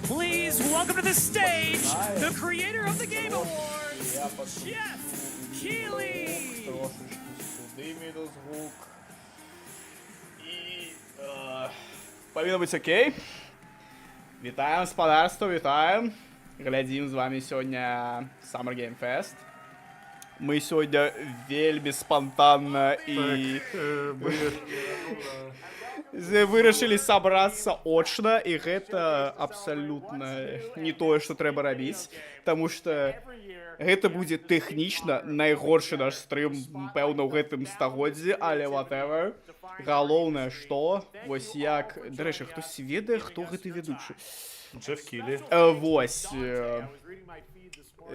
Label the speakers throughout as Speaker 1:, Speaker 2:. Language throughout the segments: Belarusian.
Speaker 1: Please welcome to the stage the creator of the Game Awards, Jeff Keighley.
Speaker 2: Трошечки сюди мінус-звук. І повинно бути окей. Вітаємо, господарство, вітаємо. Глядім з вами сьогодні Summer Game Fest. Ми сьогодні вельми спонтанно і вирішили собраться очно, і гэта абсолютно не тое, што трэба рабіць, тому што гэта будзе тэхнічна найгоршы наш стрым, пэўна, ў гэтым стагоддзі, але whatever. Галоўнае, што, вось як... Дарэчы, хтось ведае, хто гэты ведучы?
Speaker 3: Джеф Кілі.
Speaker 2: Вось.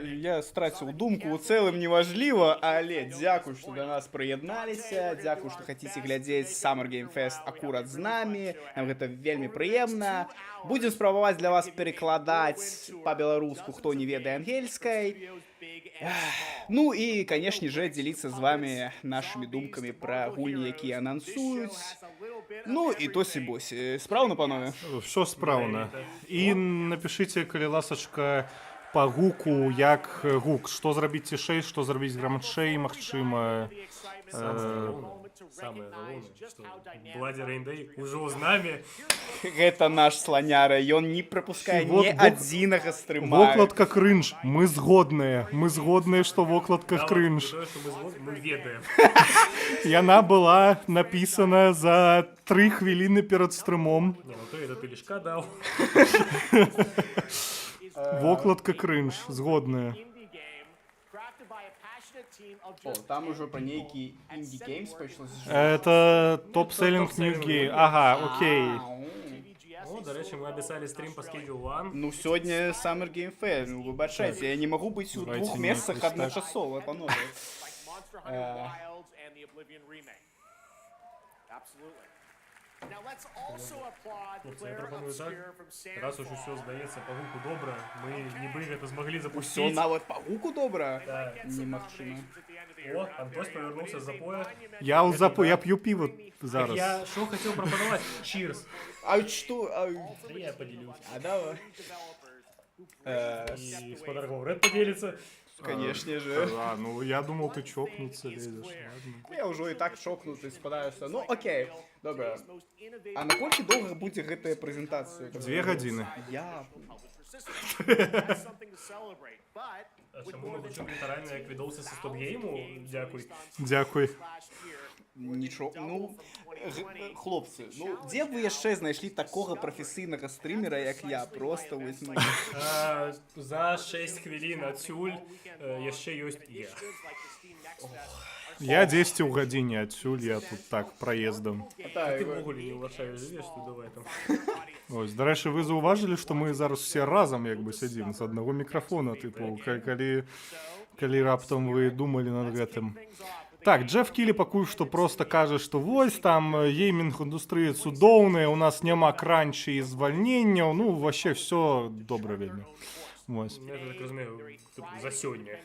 Speaker 2: Я страціў думку, у цэлым неважліва, але дзякуй, што да нас прыядналіся, дзякуй, што хаціце глядзець Summer Game Fest акурат з намі, нам гэта вельмі прыемна. Будзем спрабаваць для вас перакладаць па-беларуску, хто не ведае ангельскай. Ну і, канешне же, дзеліцца з вами нашымі думкамі пра гульні, якія анансуюць. Ну і тосі-босі. Спраўна, панове?
Speaker 3: Все спраўна. І напішыце, калі ласачка, па гуку, як гук. Што зрабіць цішэй, што зрабіць грамадшэй, магчыма.
Speaker 4: Самое главное, что Bloody Rain Day уже з нами.
Speaker 2: Гэта наш сланяра, ён не прапускае ні адзінага стрыма.
Speaker 3: Вокладка крынж. Мы згодныя, што вокладка крынж.
Speaker 4: Мы ведаем.
Speaker 3: Яна была напісана за 3 хвіліны перад стрымом.
Speaker 4: Не, ну то это ты лишка дал.
Speaker 3: Вокладка крынж, згодная.
Speaker 2: О, там уже про нейкі Indie Games пайшло.
Speaker 3: Это топ-селлинг New Game. Ага, окей.
Speaker 4: О, до речі, мы обещали стрим по Schedule 1.
Speaker 2: Ну, сегодня Summer Game Fest, ну, выбачайте, я не могу быть в двух местах одночасово, панове.
Speaker 4: Хлопці, я пропоную так, раз уж все здається по гуку добре, ми ніби гэта змогли
Speaker 2: Усё
Speaker 4: запустити.
Speaker 2: нават по гуку добра?
Speaker 4: Да.
Speaker 2: Немагчыма.
Speaker 4: О, Антос повернувся з запоя.
Speaker 3: Я п'ю пиво
Speaker 4: Так
Speaker 3: зараз.
Speaker 4: я що хотів пропонувати? Cheers.
Speaker 2: А что?
Speaker 4: Та я поділюсь.
Speaker 2: А давай.
Speaker 4: І господар Red поделится.
Speaker 2: Конечно же.
Speaker 3: А, ну я думал, ты чокнуться лезешь. Ладно.
Speaker 2: Я уже и так шокнутый, спадаюся. Ну, окей. Добре. А наколькі доўга будзе гэтая прэзентацыя?
Speaker 3: 2 гадзіны.
Speaker 2: Я...
Speaker 4: А чому ми хочемо літерально як відоси з стоп-гейму? Дякую.
Speaker 3: Дякуй.
Speaker 2: Нічого. Ну, хлопцы, ну, дзе вы яшчэ знайшлі такога прафесійнага стрімера, як я? Просто вось, ну...
Speaker 4: За 6 хвілін адсюль яшчэ ёсць я.
Speaker 3: Я 10 у гадзіне адсюль, я тут так праездам.
Speaker 4: Ты ввогуле не ўлашаю, живеш, что давай там.
Speaker 3: Ось, дарэчы, вы заўважылі, што мы зараз все разам як бы сядзім з аднаго мікрафона, тыпу, калі раптам вы думалі над гэтым. Так, Джеф Кілі пакуль што просто кажа, што вось там геймінг-індустрыя цудоўная, у нас няма кранчы і звальненняў, ну, вообще все добра вельмі. Вось.
Speaker 4: Я так разумею, за сёння.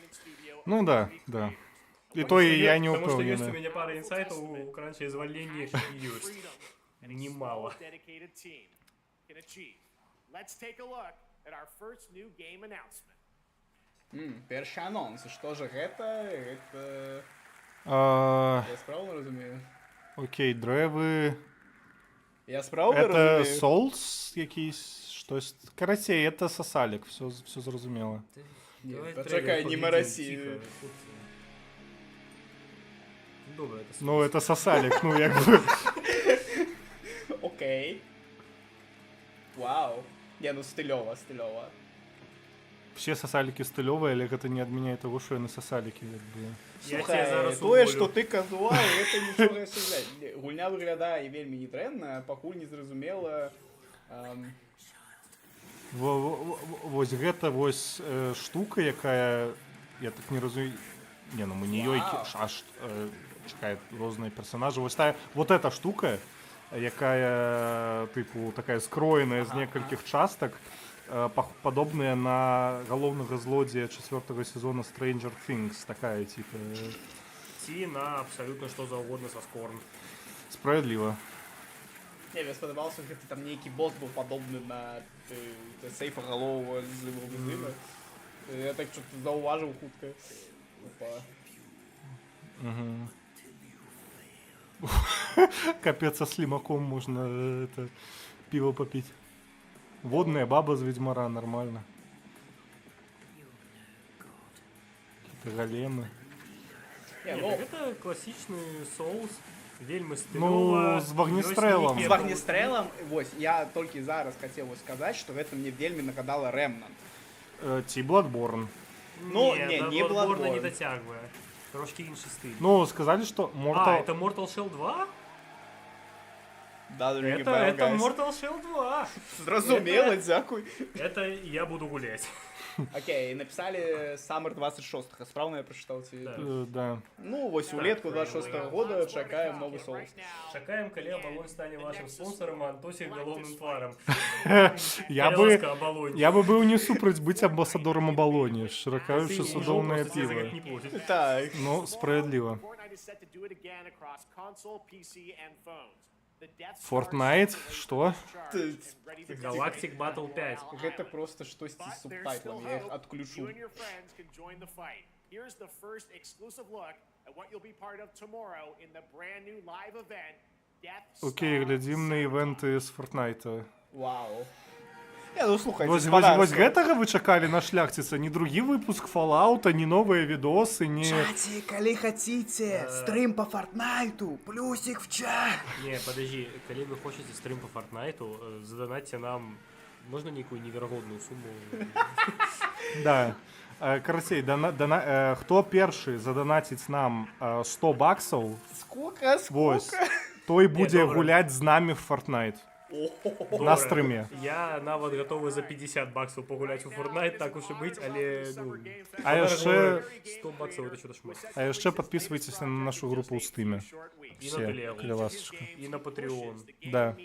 Speaker 3: Ну да, да. І то і я не
Speaker 4: Потому что есть у
Speaker 3: ўпэўнены.
Speaker 4: меня пара инсайтов, у кранча и звольнений есть. Немало.
Speaker 2: Першы анонс. Што ж гэта? Гэта...
Speaker 3: А,
Speaker 2: Я справа разумею?
Speaker 3: окей, дрэвы...
Speaker 2: Я справа
Speaker 3: Это
Speaker 2: разумею?
Speaker 3: Souls якийсь, штось... Карацей, это сасалік, все зразумела.
Speaker 2: Пачакай, не мараси.
Speaker 4: Добре, это
Speaker 3: Ну, это сасалік, ну, як бы...
Speaker 2: Окей. Вау. Не, ну стылёва.
Speaker 3: Все сасалікі стылёвыя, але гэта не адмяняе таго, што яны сасалікі, як бы...
Speaker 4: Я тебе
Speaker 2: Слухай,
Speaker 4: зараз
Speaker 2: тое,
Speaker 4: уволю.
Speaker 2: што ты казуал, гэта нічога яшчэ. Гульня выглядае вельмі недрэнна, пакуль не зразумела.
Speaker 3: Вось гэта вось штука, якая... Я так не разумею... Не, ну мы не ёйкі, аж... Чакай, розныя персонажы. Вось тая... Вот эта штука, якая, тыпу, такая скроеная з некалькіх частак, падобная на галоўнага злодзея 4-го сезона Stranger Things, такая, типа...
Speaker 4: Ці на абсолютно что за угодно со Скорн.
Speaker 3: Справядліва.
Speaker 2: Не, мне сподобалося, що там некий босс був подобний на сейфоголового зиму. Я так что-то зауважив хутко. Опа.
Speaker 3: Капец, со слимаком можно это пиво попить. Водная баба с Ведьмара, нормально. Какие-то големы.
Speaker 2: Не,
Speaker 4: Ні,
Speaker 2: ну,
Speaker 4: так це класичний соус, вельми
Speaker 3: Ну,
Speaker 4: стильова.
Speaker 3: з вогнестрелом.
Speaker 2: з вогнестрелом, ось, я тільки зараз хотів сказати, що це мені вельми нагадало Remnant.
Speaker 3: Ті Bloodborne.
Speaker 2: Ну,
Speaker 4: Ні,
Speaker 2: не
Speaker 4: Bloodborne не
Speaker 2: Bloodborne.
Speaker 4: дотягує. Трошки інший стиль.
Speaker 3: Ну, сказали, что
Speaker 4: А,
Speaker 3: Mortal...
Speaker 4: это Mortal Shell 2?
Speaker 2: Да, дорогі
Speaker 4: Это
Speaker 2: guys.
Speaker 4: Mortal Shell 2.
Speaker 2: Зрозуміло, дякую.
Speaker 4: Это я буду гулять.
Speaker 2: Окей, написали Summer 26-го, справно я прочитав ці...
Speaker 4: Да.
Speaker 3: Да.
Speaker 2: Ну, ось улетку 26-го года чекаємо новий соус.
Speaker 4: Чекаем, коли Оболонь стане вашим спонсором, а Антосик головным тваром.
Speaker 3: Я
Speaker 4: Переласка
Speaker 3: бы...
Speaker 4: Оболонь.
Speaker 3: Я бы был не супрать быть амбассадором Оболони.
Speaker 4: Ты
Speaker 3: Широкоющее
Speaker 4: не
Speaker 3: судовное
Speaker 4: жопу, если за
Speaker 3: пиво.
Speaker 4: это не платит.
Speaker 2: Так.
Speaker 3: Ну, справедливо.
Speaker 5: Fortnite is set to do it again across console, PC, and phones. The Death Star
Speaker 3: Fortnite?
Speaker 5: is
Speaker 3: Что?
Speaker 5: charged and ready to go.
Speaker 4: Galactic Battle 5.
Speaker 2: Гэта просто штось з
Speaker 5: But there's still
Speaker 2: субтайтлами, я їх
Speaker 5: hope.
Speaker 2: отключу.
Speaker 5: You and your friends can join the fight. Here's the first exclusive look at what you'll be part of tomorrow in the brand new live event, Death
Speaker 3: Окей,
Speaker 5: Star
Speaker 3: глядим на
Speaker 5: Sabotage.
Speaker 3: ивенты з Фортнайта.
Speaker 2: Вау. Не, ну слухайте,
Speaker 3: Вось
Speaker 2: спадарство.
Speaker 3: гэтага вы чакалі на шляхціца, ні другі выпуск Fallout'а, ні новыя відосы, ні...
Speaker 2: Чаті, коли хотите, стрим по Фортнайту, плюсик в чат.
Speaker 4: Не, подожди, коли вы хочете стрим по Фортнайту, задонатьте нам, можно некую невероятную сумму?
Speaker 3: Да. Карацей, хто першы задонатіць нам 100 баксаў,
Speaker 2: Сколько?
Speaker 3: вось, той будзе
Speaker 4: добра.
Speaker 3: гуляць з намі в Fortnite. На
Speaker 4: Добре.
Speaker 3: стриме.
Speaker 4: Я нават готовы за 50 баксов погулять у Fortnite, так уж и быть, але, ну...
Speaker 3: А яшчэ
Speaker 4: 100 баксов это что-то шмат.
Speaker 3: А яшчэ подписывайтесь на нашу группу ў стыме.
Speaker 4: И на
Speaker 3: Все,
Speaker 4: Телегу,
Speaker 3: каля ласочка.
Speaker 4: и на Patreon.
Speaker 3: Да.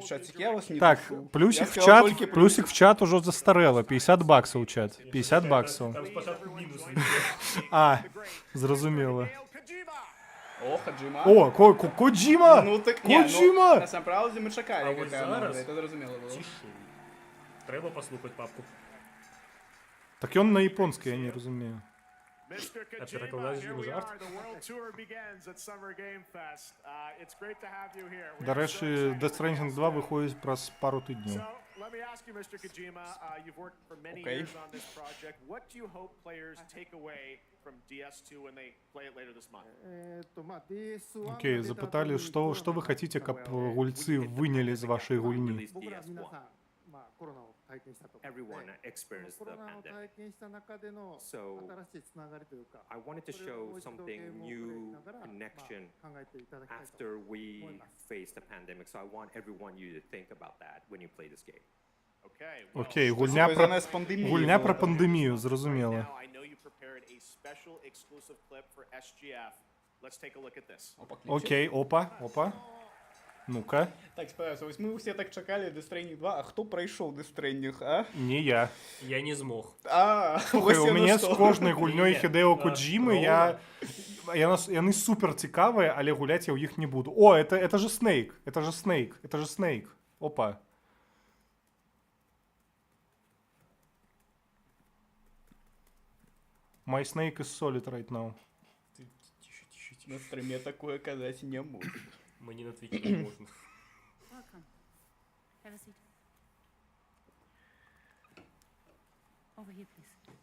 Speaker 2: Чатик, я вас не
Speaker 3: Так,
Speaker 2: душу.
Speaker 3: плюсик
Speaker 2: Я
Speaker 3: в
Speaker 2: сказал
Speaker 3: чат,
Speaker 2: только
Speaker 3: плюсик в чат уже застарело. 50 баксов чат. 50 баксов.
Speaker 4: Там спочатку мінус вийде.
Speaker 3: А, зрозуміло.
Speaker 2: О, Хаджима.
Speaker 3: О, Коджима!
Speaker 2: Ну так не, ну,
Speaker 3: Коджима!
Speaker 2: на самправді ми чекали,
Speaker 4: А
Speaker 2: як
Speaker 4: ось
Speaker 2: це
Speaker 4: зараз?
Speaker 2: це зрозуміло було.
Speaker 4: Тишу. Треба послухати папку.
Speaker 3: Так он на японській, я не розумію.
Speaker 5: Mr.
Speaker 4: А
Speaker 5: Kojima,
Speaker 4: перекладач
Speaker 5: here
Speaker 4: не
Speaker 5: we
Speaker 4: жарт?
Speaker 5: are. The world tour begins at Summer Game Fest. It's great to have you here. We
Speaker 3: До
Speaker 5: are so
Speaker 3: речі,
Speaker 5: excited
Speaker 3: Death
Speaker 5: for
Speaker 3: Stranding
Speaker 5: this
Speaker 3: 2
Speaker 5: day.
Speaker 3: виходить праз пару тижнів.
Speaker 5: So, let me ask you, Mr. Kojima, you've worked for many
Speaker 2: Okay.
Speaker 5: years on this project. What do you hope players take away from DS2 when they play it later this month?
Speaker 3: Окей, запитали, что вы хотите, каб гульцы выняли з вашей гульні?
Speaker 6: Everyone experienced the pandemic. So I wanted to show something new connection after we face the pandemic. So I want everyone you to think about that when you play this game.
Speaker 5: Okay. Well,
Speaker 3: Окей,
Speaker 2: Пов'язане з пандемією.
Speaker 3: гульня про пандемію, зрозуміло.
Speaker 5: now I know you prepared a special exclusive clip for SGF. Let's take a look at this.
Speaker 2: Опа, кліпчик.
Speaker 3: Окей, опа. Ну-ка,
Speaker 2: Так, сподіваюся, ось ми всі так чекали Death Stranding 2, а хто пройшов Death Stranding, а?
Speaker 3: не я.
Speaker 4: Я не змог.
Speaker 3: Слухай,
Speaker 2: ось
Speaker 3: у
Speaker 2: оно
Speaker 3: мене
Speaker 2: що.
Speaker 3: з кожною гульньою
Speaker 4: Ні,
Speaker 3: Хідео
Speaker 4: да,
Speaker 3: Коджіми,
Speaker 4: ровно.
Speaker 3: яны супер цікаві, але гуляць я ў іх не буду. О, это же Снейк, это же Снейк. Опа. My Snake is solid right now.
Speaker 2: На стриме такое казать не можу.
Speaker 4: Мені на твічі не можна.
Speaker 7: Welcome. Have a seat. Over here, please.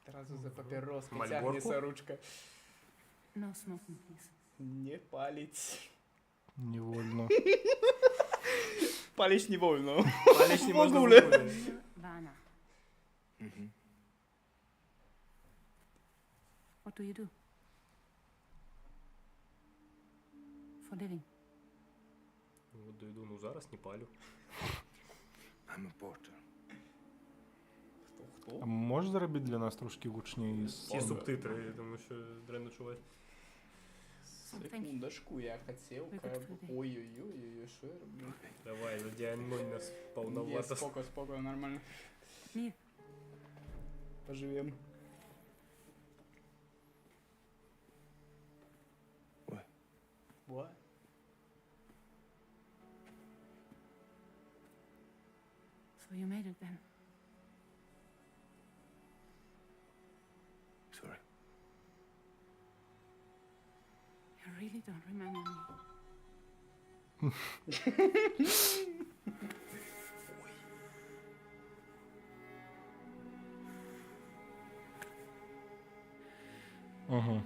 Speaker 2: Одразу за папіроски
Speaker 4: Мальборку?
Speaker 2: тягнеться ручка.
Speaker 7: No smoking, please.
Speaker 2: Не палить.
Speaker 3: Невольно.
Speaker 2: Палить не вольно.
Speaker 4: Палець не можна
Speaker 2: Могуле.
Speaker 4: вигуляти.
Speaker 7: Vana. What do you do? For living.
Speaker 4: От дойду, ну зараз не палю.
Speaker 3: А можеш зробити для нас трошки гучніше?
Speaker 4: Ті субтитри, тому що дренно чувати.
Speaker 7: thank you.
Speaker 2: Секундочку, я хотел
Speaker 7: Вы
Speaker 2: как бы...
Speaker 7: как
Speaker 2: Ой-ой-ой, что я роблю?
Speaker 4: Давай, задіанонь нас
Speaker 2: Є,
Speaker 4: повновато.
Speaker 2: споко, нормально.
Speaker 7: Neil,
Speaker 2: Поживем. What?
Speaker 7: so you made it then.
Speaker 8: Sorry.
Speaker 7: You really don't remember me.
Speaker 3: Угу.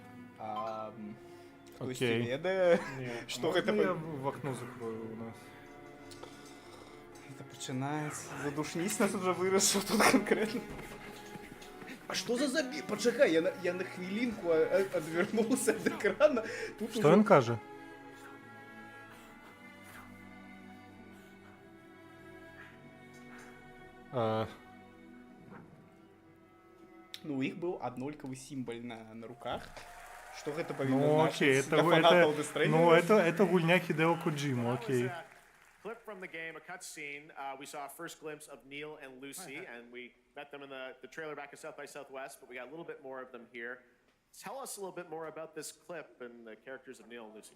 Speaker 2: Хтось
Speaker 3: Окей.
Speaker 2: веде,
Speaker 3: Ні,
Speaker 2: що
Speaker 3: можна
Speaker 2: гэта
Speaker 3: я
Speaker 2: по-
Speaker 3: в окно закрою у нас?
Speaker 2: Это починається. Задушність нас уже вирішив тут конкретно. А що за забіг? Почекай, я на хвилинку відвернувся від екрану. Тут
Speaker 3: Що він каже?
Speaker 2: Ну, у них был однольковый символ на руках. Что это повинно
Speaker 3: Ну окей,
Speaker 2: значить
Speaker 3: это,
Speaker 2: для фанатов Death Stranding?
Speaker 3: ну это гульня Хидео Коджима,
Speaker 5: That was
Speaker 3: окей.
Speaker 5: a clip from the game, a cutscene. We saw a first glimpse of Neil and Lucy, and we met them in the trailer back at South by Southwest, but we got a little bit more of them here. Tell us a little bit more about this clip and the characters of Neil and Lucy.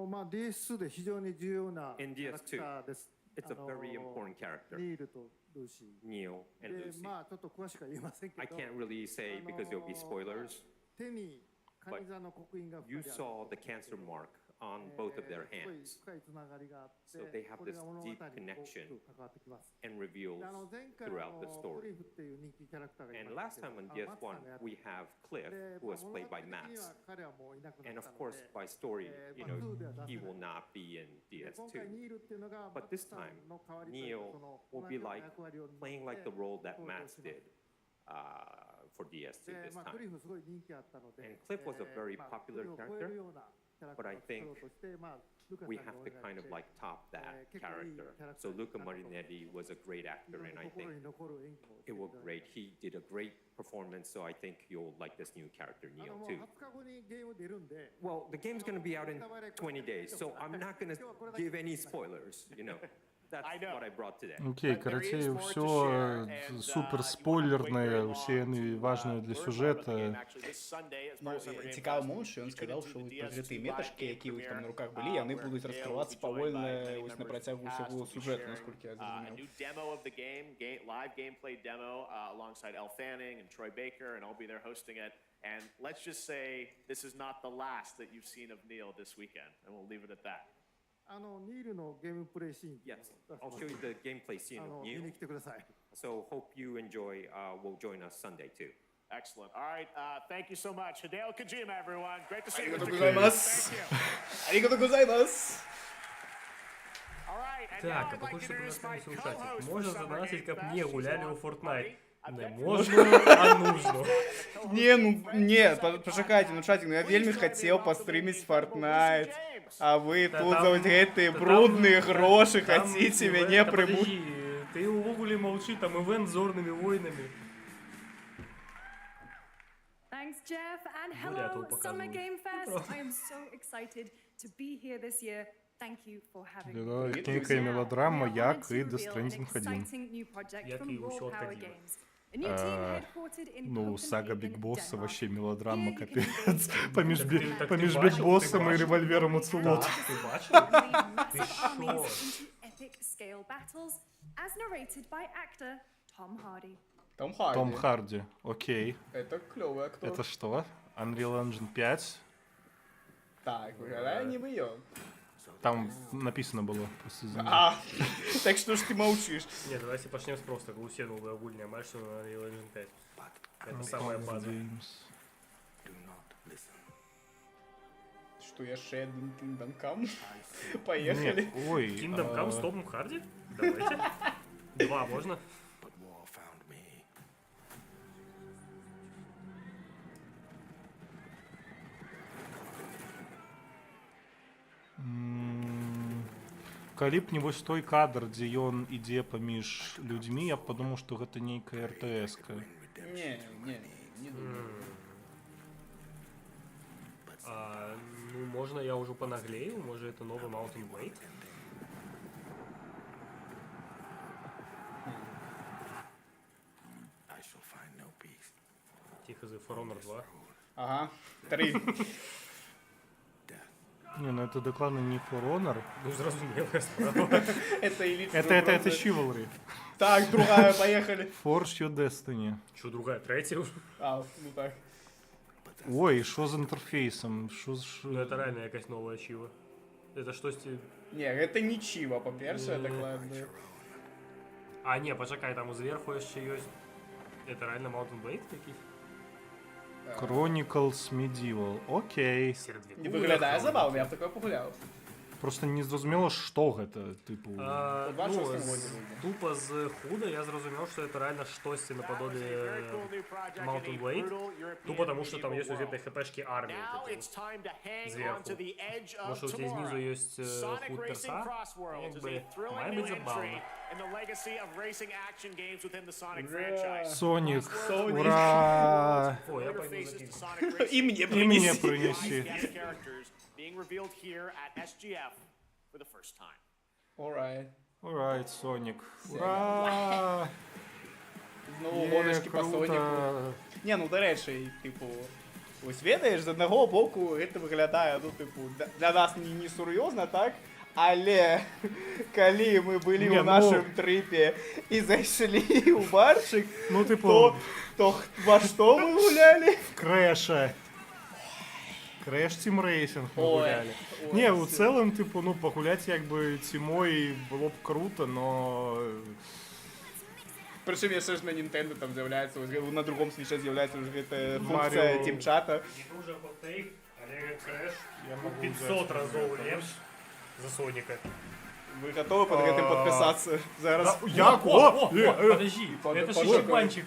Speaker 9: まあ DS2 で非常に重要な
Speaker 6: In
Speaker 9: キャラクタ
Speaker 6: DS2,
Speaker 9: ーです。
Speaker 6: It's a very important character,
Speaker 9: ニールとルーシー。
Speaker 6: Neil and
Speaker 9: で
Speaker 6: Lucy.
Speaker 9: まあちょっと詳しくは言いませんけ
Speaker 6: I
Speaker 9: ど、
Speaker 6: can't really say because there'll be spoilers.
Speaker 9: 手にカニ座の刻印が2
Speaker 6: You
Speaker 9: 人ある。
Speaker 6: saw the cancer mark on both of their
Speaker 9: すごい
Speaker 6: hands
Speaker 9: 深いつながりがあって、
Speaker 6: So they have
Speaker 9: これが
Speaker 6: this
Speaker 9: 物語に
Speaker 6: deep
Speaker 9: 大き
Speaker 6: connection
Speaker 9: く関わってきます。
Speaker 6: and reveals
Speaker 9: で前回
Speaker 6: throughout the
Speaker 9: ク
Speaker 6: story.
Speaker 9: リフっていう人気キャラクターがい
Speaker 6: And
Speaker 9: ま
Speaker 6: last
Speaker 9: したけ
Speaker 6: time
Speaker 9: ど、
Speaker 6: on
Speaker 9: マッツさん
Speaker 6: DS1,
Speaker 9: がやって
Speaker 6: we have Cliff,
Speaker 9: で
Speaker 6: who was
Speaker 9: 物
Speaker 6: played
Speaker 9: 語
Speaker 6: by
Speaker 9: 的には
Speaker 6: Max.
Speaker 9: 彼はもういなくな
Speaker 6: And
Speaker 9: っ
Speaker 6: of
Speaker 9: たの
Speaker 6: course,
Speaker 9: で、
Speaker 6: by story, you know, he will not be in
Speaker 9: で今回
Speaker 6: DS2.
Speaker 9: ニールっていうのが
Speaker 6: But
Speaker 9: マッ
Speaker 6: this
Speaker 9: ツさ
Speaker 6: time,
Speaker 9: んの代わりという
Speaker 6: Neil
Speaker 9: かその
Speaker 6: will
Speaker 9: 同
Speaker 6: be
Speaker 9: じような
Speaker 6: like
Speaker 9: 役割を担って
Speaker 6: playing like the role that
Speaker 9: 登場
Speaker 6: Max
Speaker 9: します
Speaker 6: did for DS2
Speaker 9: で
Speaker 6: this
Speaker 9: まあ、ク
Speaker 6: time.
Speaker 9: リフすごい人気あったので、
Speaker 6: And Cliff was a very
Speaker 9: まあ
Speaker 6: popular
Speaker 9: クリフを超えるようなキャラクタ
Speaker 6: But I
Speaker 9: ーを作ろう
Speaker 6: think
Speaker 9: として、まあ、ルカさん
Speaker 6: We
Speaker 9: に
Speaker 6: have
Speaker 9: お
Speaker 6: to
Speaker 9: 願い
Speaker 6: kind of
Speaker 9: して
Speaker 6: like top that character. So Luca Marinetti was a great actor, and I
Speaker 9: 心
Speaker 6: think
Speaker 9: に残る演技を
Speaker 6: it was great. He did a great performance, so I think you'll like this new character,
Speaker 9: あの
Speaker 6: Neil,
Speaker 9: もう
Speaker 6: too.
Speaker 9: 20日後にゲーム出るんで、
Speaker 6: Well, the game's going to be out in 20 days, so I'm not going to give any spoilers, you know. That's
Speaker 5: I know.
Speaker 6: what I brought today.
Speaker 3: Окей,
Speaker 5: But there
Speaker 3: короче,
Speaker 5: is more to
Speaker 3: все
Speaker 5: share, and,
Speaker 3: супер
Speaker 5: you won't
Speaker 3: спойлерное,
Speaker 5: wait very
Speaker 3: все
Speaker 5: long to,
Speaker 3: важные для
Speaker 5: learn more about the game.
Speaker 3: сюжета.
Speaker 5: Actually, this Sunday, as part
Speaker 2: Ну,
Speaker 5: of Summer Game
Speaker 2: цікавий
Speaker 5: Fest,
Speaker 2: момент, що він
Speaker 5: you
Speaker 2: сказав,
Speaker 5: get
Speaker 2: що
Speaker 5: into the
Speaker 2: відкриті
Speaker 5: DS2
Speaker 2: меташки,
Speaker 5: live
Speaker 2: які у них там на
Speaker 5: premiere,
Speaker 2: руках були, вони
Speaker 5: where
Speaker 2: будуть
Speaker 5: Dale will
Speaker 2: розкриватися
Speaker 5: be joined by
Speaker 2: повольно
Speaker 5: many
Speaker 2: ось на
Speaker 5: members
Speaker 2: протягу
Speaker 5: of the cast.
Speaker 2: всього
Speaker 5: We'll be
Speaker 2: сюжету,
Speaker 5: sharing,
Speaker 2: наскільки я
Speaker 5: a
Speaker 2: зрозумів.
Speaker 5: new demo of the live gameplay demo alongside Elle Fanning and Troy Baker, and I'll be there hosting it. And let's just say this is not the last that you've seen of Neil this weekend, and we'll leave it at that.
Speaker 9: あのニールのゲームプレイシーン
Speaker 6: Yes, I'll show you the gameplay scene
Speaker 9: あの
Speaker 6: of
Speaker 9: 見に
Speaker 6: Neil.
Speaker 9: 来てください。
Speaker 6: So hope you enjoy. Will join us Sunday too.
Speaker 5: Excellent. All right, thank you so much. Hideo Kojima, everyone. Great to see you,
Speaker 2: ありがと
Speaker 5: Mr.
Speaker 2: うござい
Speaker 5: Kojima.
Speaker 2: ます
Speaker 5: Thank you.
Speaker 2: ありがとうございます
Speaker 5: All right, and now
Speaker 4: Так, а
Speaker 5: I'd like
Speaker 4: поки
Speaker 5: to
Speaker 4: що
Speaker 5: introduce my
Speaker 4: приносимо чатик.
Speaker 5: co-host for
Speaker 4: Можна
Speaker 5: Summer
Speaker 4: задонатить,
Speaker 5: Game
Speaker 4: как
Speaker 5: Fest.
Speaker 4: мне
Speaker 5: She's
Speaker 4: гуляли
Speaker 5: on
Speaker 4: у Fortnite.
Speaker 5: party.
Speaker 4: Не
Speaker 5: A
Speaker 4: можно, а нужно.
Speaker 2: Не, ну, нет, почекайте, ну, чатик, ну, я вельми хотел постримить Fortnite, а вы
Speaker 4: Та
Speaker 2: тут
Speaker 4: там-
Speaker 2: за вот эти
Speaker 4: та
Speaker 2: брудные
Speaker 4: там-
Speaker 2: гроши
Speaker 4: там
Speaker 2: хотите
Speaker 4: ивент-
Speaker 2: меня
Speaker 4: та
Speaker 2: примуть.
Speaker 4: подожди, Ты увогуле молчи, там ивент с зорными войнами.
Speaker 10: Thanks, Jeff, and
Speaker 4: Более
Speaker 10: hello,
Speaker 4: того
Speaker 10: Summer
Speaker 4: показывают.
Speaker 10: Game Fest.
Speaker 4: Правда.
Speaker 10: I am so excited to be here this year. Thank you for having me.
Speaker 3: Да,
Speaker 2: Привет,
Speaker 3: некая
Speaker 2: друзья.
Speaker 3: мелодрама,
Speaker 10: We are
Speaker 3: як
Speaker 10: honored
Speaker 3: и
Speaker 10: to
Speaker 3: Death
Speaker 10: reveal an
Speaker 3: Stranding 1.
Speaker 10: exciting new project
Speaker 4: Як
Speaker 10: from
Speaker 4: і
Speaker 10: Raw
Speaker 4: усього
Speaker 10: Power
Speaker 4: Кодіма.
Speaker 10: Games. A new team headquartered in
Speaker 3: Ну, сага Биг
Speaker 10: Copenhagen,
Speaker 3: Босса
Speaker 10: Denmark.
Speaker 3: вообще мелодрама,
Speaker 10: Here you can
Speaker 3: капец.
Speaker 10: engage
Speaker 3: Поміж
Speaker 10: in
Speaker 3: Биг
Speaker 10: multiplayer
Speaker 3: поміж
Speaker 4: бачив,
Speaker 3: Биг
Speaker 4: ти
Speaker 3: Боссом і
Speaker 4: бачив.
Speaker 3: револьвером Оцелот.
Speaker 4: Так, ти бачив?
Speaker 10: lead massive
Speaker 4: Ты
Speaker 10: armies
Speaker 4: шо?
Speaker 10: into epic scale battles, as narrated by actor Tom Hardy.
Speaker 2: Том Харди.
Speaker 3: Том Харди, окей.
Speaker 2: Это клевый актер.
Speaker 3: Это что? Unreal Engine 5?
Speaker 2: Так, выглядает не ее.
Speaker 3: Там написано было. Просто извини.
Speaker 2: А, так что ж ты молчишь?
Speaker 4: Нет, давайте начнем с просто Гаусеновой огульня Мальшина на Unreal Engine 5. Это самая база.
Speaker 3: Games.
Speaker 8: Do not listen.
Speaker 2: Что я Шедden Kingdom Come? Поехали.
Speaker 3: Нет, ой.
Speaker 4: Kingdom Come с Томом Харди? Давайте. 2 можно?
Speaker 8: But war found me.
Speaker 3: Калі б не вось той кадр, дзе ён ідзе паміж людзьмі, я б падумаў, што гэта нейкая РТС-ка.
Speaker 2: Не думаю.
Speaker 4: Ну, Ну, можно я уже понаглею, может это новый Mountain Blade?
Speaker 8: I shall find no peace.
Speaker 4: Тихо, за For Honor 2.
Speaker 2: Ага, 3.
Speaker 3: Не, ну это докладно не For Honor.
Speaker 4: Ну, зрозуміло, справа.
Speaker 2: Это элит.
Speaker 3: Это Chivalry.
Speaker 2: Так, другая, поехали.
Speaker 3: Force Your Destiny.
Speaker 4: Что, другая, третья уже?
Speaker 2: А, ну так.
Speaker 3: Ой, що з інтерфейсом? Що з...
Speaker 4: Ну, это реально якась новая чива. Это что с...
Speaker 2: Не, это не Чива, по-перше, докладно.
Speaker 4: А, не, почекай, там зверху ще есть. Это реально Mountain Blade якийсь?
Speaker 3: Chronicles Medieval. Окей.
Speaker 2: Не виглядає забавно, я б такое погуляв.
Speaker 3: Просто не зрозуміло, що гэта, типу...
Speaker 2: У
Speaker 4: Ну,
Speaker 2: 26 году вийде.
Speaker 4: тупо з худа я зрозумів, що це реально щось наподобие Mountain Blade. Тупо тому, що там є сюжетні хпшки армії.
Speaker 5: Now
Speaker 4: типу.
Speaker 5: it's time to hang
Speaker 4: Зверху.
Speaker 5: on to the edge
Speaker 4: Тому
Speaker 5: of
Speaker 4: що у тебе знизу
Speaker 5: tomorrow.
Speaker 4: є
Speaker 5: Sonic
Speaker 4: худ
Speaker 5: Racing
Speaker 4: перса.
Speaker 5: Crossworlds is
Speaker 4: Якби
Speaker 5: a thrilling
Speaker 4: має
Speaker 5: new
Speaker 4: бути забавно.
Speaker 5: entry in the legacy of racing action games within the Sonic franchise.
Speaker 3: Сонік,
Speaker 2: Сонік.
Speaker 3: ура!
Speaker 4: О, я
Speaker 5: Familiar
Speaker 4: пойду
Speaker 5: faces to
Speaker 4: закину.
Speaker 5: Sonic Racing.
Speaker 2: І мені
Speaker 3: І мені
Speaker 2: принеси.
Speaker 3: принеси.
Speaker 5: Guest characters being revealed here at SGF for the first time.
Speaker 2: Alright.
Speaker 3: Alright, Сонік. Ура!
Speaker 2: Знову
Speaker 3: Є,
Speaker 2: гоночки по
Speaker 3: круто.
Speaker 2: Соніку. Ні, ну до речі, типу, ось ведаєш, з одного боку це виглядає, ну, типу, для нас не серйозно, так? Але коли ми були
Speaker 3: Ні,
Speaker 2: у
Speaker 3: ну-
Speaker 2: нашому трипі і зайшли у барчик,
Speaker 3: Ну, типу,
Speaker 2: то во що ми гуляли?
Speaker 3: Крэша. Крэш Team Racing ми
Speaker 2: Ой,
Speaker 3: гуляли.
Speaker 2: ой,
Speaker 3: Не, у
Speaker 2: всё.
Speaker 3: целом, типу, ну, погулять якби тімой було б круто, но...
Speaker 2: Причому все ж на Nintendo там з'являється, ось на другому свічі з'являється вже ця
Speaker 3: Mario.
Speaker 2: функція тімчата.
Speaker 4: Не дуже хотейк, але Crash 500 разів лепш за Соніка.
Speaker 2: Ви готові під цим підписатися? Зараз.
Speaker 3: Як?
Speaker 4: Подожди,
Speaker 2: Под-
Speaker 4: это
Speaker 2: под-
Speaker 4: же щебанчик.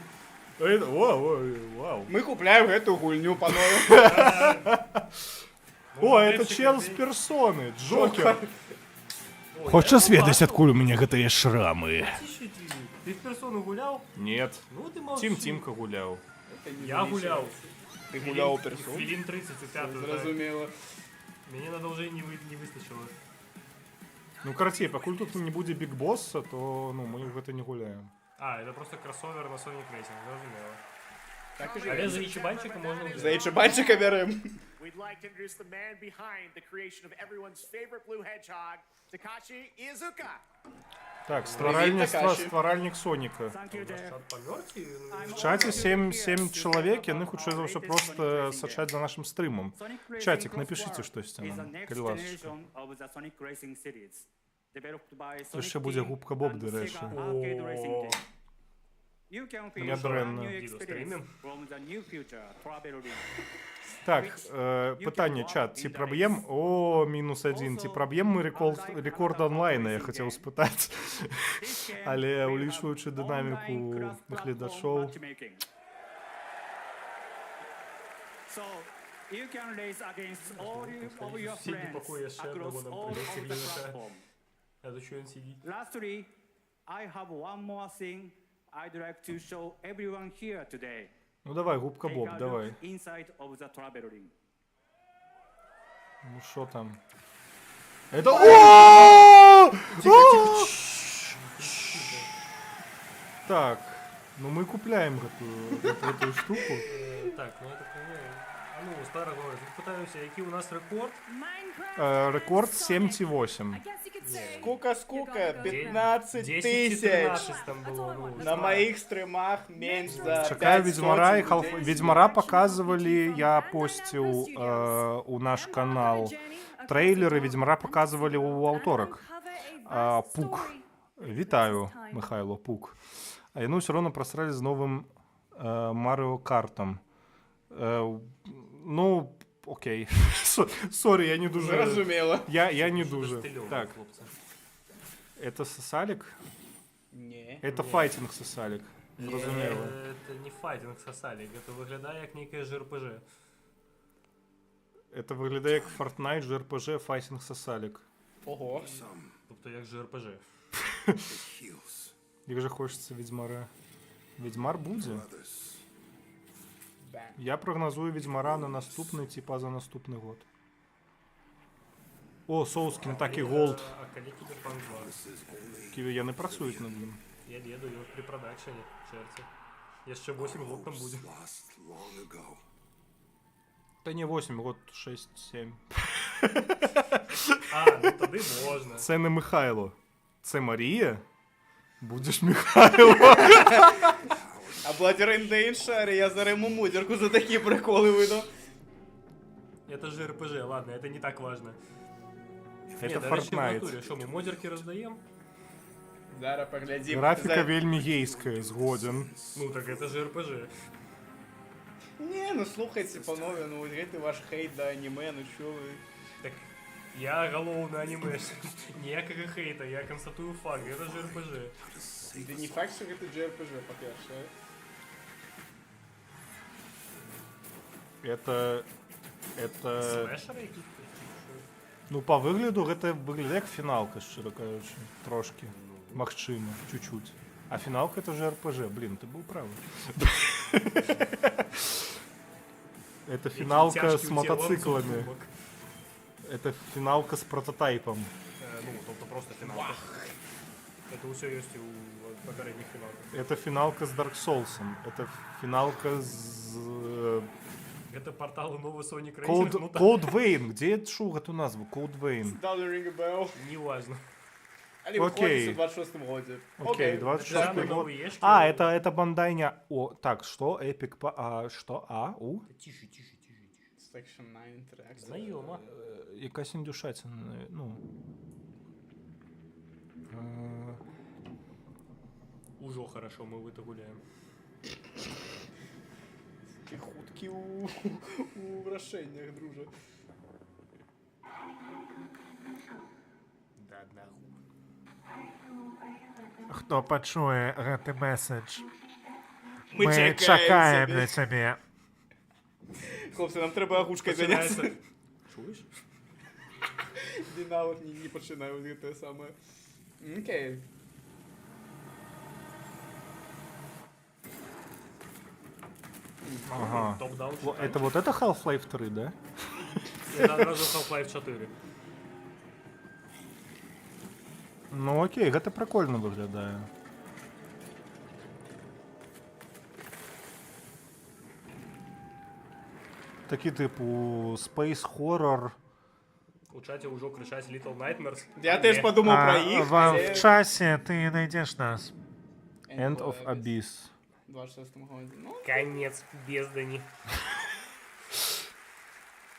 Speaker 3: Вау.
Speaker 2: Ми купляємо цю гульню, панове.
Speaker 3: О, это чел з персони, Джокер.
Speaker 4: Хочешь
Speaker 3: зведаць, адкуль у меня гэтыя шрамы?
Speaker 4: Ты в персону гулял?
Speaker 3: Нет.
Speaker 4: Ну ты молчи.
Speaker 3: Тимка гуляв.
Speaker 4: Я гулял.
Speaker 2: Ти гуляв у персону?
Speaker 4: Филин 35
Speaker 2: Зрозуміло.
Speaker 4: Мне надо уже не выстачило.
Speaker 3: Ну, короче, покуль тут не буде Биг Босса, то ну, ми в это не гуляємо.
Speaker 4: А, это просто кроссовер на Sonic Racing, зрозуміло.
Speaker 2: Так і
Speaker 4: Але
Speaker 2: живе.
Speaker 4: за Ічибанчика можна
Speaker 2: За
Speaker 4: гуляти.
Speaker 2: Ічибанчика беремо.
Speaker 5: We'd like to introduce the man behind the creation of everyone's favorite blue hedgehog, Takashi Iizuka.
Speaker 3: Так, стваральник,
Speaker 2: Такаші.
Speaker 3: стваральник Соніка.
Speaker 4: Чат померти?
Speaker 3: В чаті 7 чоловік, яны хутчэй за ўсё просто сачаць за нашим стримом. Чатик, напишите штосьці нам, калі ласочка. То ще буде губка Боб, до речі. Я дренно.
Speaker 4: Дідо, стрімім?
Speaker 3: Так, питання, чат, ці проб'єм? О, -1. Ці проб'єм ми рекорд онлайна, я хотів спитати. Але улічуючи динаміку глядачів...
Speaker 4: Сиді пакує ще одного нам прийдеться глядача. А до чого він сидить?
Speaker 11: Lastly, I have one more thing I'd like to show everyone here today.
Speaker 3: Ну давай, губка
Speaker 11: Take
Speaker 3: Боб,
Speaker 11: a
Speaker 3: давай.
Speaker 11: look inside of the travel ring.
Speaker 3: Ну що там? Это... О! О! Так, ну мы купляем эту штуку.
Speaker 4: Так, ну это понимаю. А ну, старый говорит, питаюся, який у нас рекорд?
Speaker 3: Рекорд 7-8.
Speaker 2: Скука, 15 тисяч.
Speaker 4: 10-14 там було. Ну,
Speaker 2: На моїх стримах менш за
Speaker 3: Чекаю
Speaker 2: 5
Speaker 3: Ведьмара, и
Speaker 2: сотень людей.
Speaker 3: Ведьмара показывали, я постил у наш канал трейлеры, Ведьмара показывали у авторок. Пук. Вітаю, Михайло, Пук. А яну все равно просрали з новим Марио Картом. Ну, окей. Сорі, я не дуже...
Speaker 2: Зрозуміло.
Speaker 3: Я не дуже.
Speaker 4: стильово,
Speaker 3: Так,
Speaker 4: хлопці.
Speaker 3: это сосалик?
Speaker 2: Ні.
Speaker 3: Это файтинг сосалик. Зрозуміло.
Speaker 4: Це не файтинг сосалік, це виглядає як некое ЖРПЖ.
Speaker 3: Это виглядає як Fortnite, JRPG, файтинг сосалик.
Speaker 2: Ого.
Speaker 4: Тобто як ЖРПЖ.
Speaker 3: Як же хочеться Відьмара. Відьмар буде? Я прогнозую Відьмара на наступний, типа за наступний год. О, соус Kentucky Gold.
Speaker 4: А коли Кіберпанк 2?
Speaker 3: Киви я не працюють над ним.
Speaker 4: Я деду його при продакшені, черці. Я ще 8 год там буде.
Speaker 3: Та не 8, год 6-7.
Speaker 4: А, ну тоді можна.
Speaker 3: Це не Михайло. Це Марія. Будеш Михайло.
Speaker 2: А Bloody Rain я зараз йому мудерку за такі приколи видав.
Speaker 4: Это же РПЖ, ладно, это не так важно.
Speaker 3: Это
Speaker 4: до речі, в
Speaker 3: Fortnite.
Speaker 4: натурі, що ми модерки роздаємо?
Speaker 2: Зараз поглядім.
Speaker 3: Графіка вельми гейська, згоден.
Speaker 4: Ну так это же РПЖ.
Speaker 2: Ні, ну слухайте, панове, ну геть ваш хейт до аніме, ну чо ви.
Speaker 4: Так я голову на аніме. Ніякого хейта, я констатую факт, это же РПЖ.
Speaker 2: Це не факт, що це JRPG, по-перше.
Speaker 3: Это...
Speaker 4: Слешери якісь?
Speaker 3: Ну, по вигляду, гэта выглядае як фіналка, шчыра кажучы. Трошки. Магчыма, чуть-чуть. А фіналка это же РПЖ. Блин, ты был правы. Это фіналка с мотоциклами. Это фіналка с прототайпом.
Speaker 4: Ну, тобто просто фіналка. Это усе є у попередніх фіналках.
Speaker 3: Это фіналка с Dark Souls. Это фіналка с...
Speaker 4: Это портал новый Sonic Racing. Ну,
Speaker 3: Code Vein. Где я чув эту назву? Code Vein.
Speaker 2: Down the ring a bell.
Speaker 4: не важно.
Speaker 2: Але
Speaker 3: Окей.
Speaker 2: виходить у 26-му році.
Speaker 3: Окей, 26
Speaker 4: Самый
Speaker 3: год.
Speaker 4: новый ешки.
Speaker 3: А, это бандайня... О, так, что? Epic... А, что? А, у?
Speaker 4: Тише, тише, тише, тише.
Speaker 2: Section 9 Interactive.
Speaker 4: Знайомо.
Speaker 3: Якась індюшатина, ну...
Speaker 4: Уже хорошо, мы в это гуляем.
Speaker 2: Такі хуткі у вращеннях, друже.
Speaker 4: Да, нахуй.
Speaker 3: Хто почує гэты меседж?
Speaker 2: Ми чекаємо
Speaker 3: на тебе.
Speaker 2: Хлопці, нам треба агушкою зайнятися.
Speaker 4: Починається. Чуєш?
Speaker 2: Динамик не починає те саме. Окей.
Speaker 3: Ага.
Speaker 4: Топ-даун.
Speaker 3: Это вот это Half-Life 3, да?
Speaker 4: Это одразу Half-Life 4.
Speaker 3: Ну окей, гэта прикольно виглядає. Такі типу Space Horror.
Speaker 4: У чаті уже кричать Little Nightmares.
Speaker 2: Я теж подумав про їх. але-
Speaker 3: часі ти знайдеш нас. End of Abyss.
Speaker 2: 26-му році. Ну,
Speaker 4: Конец бездани.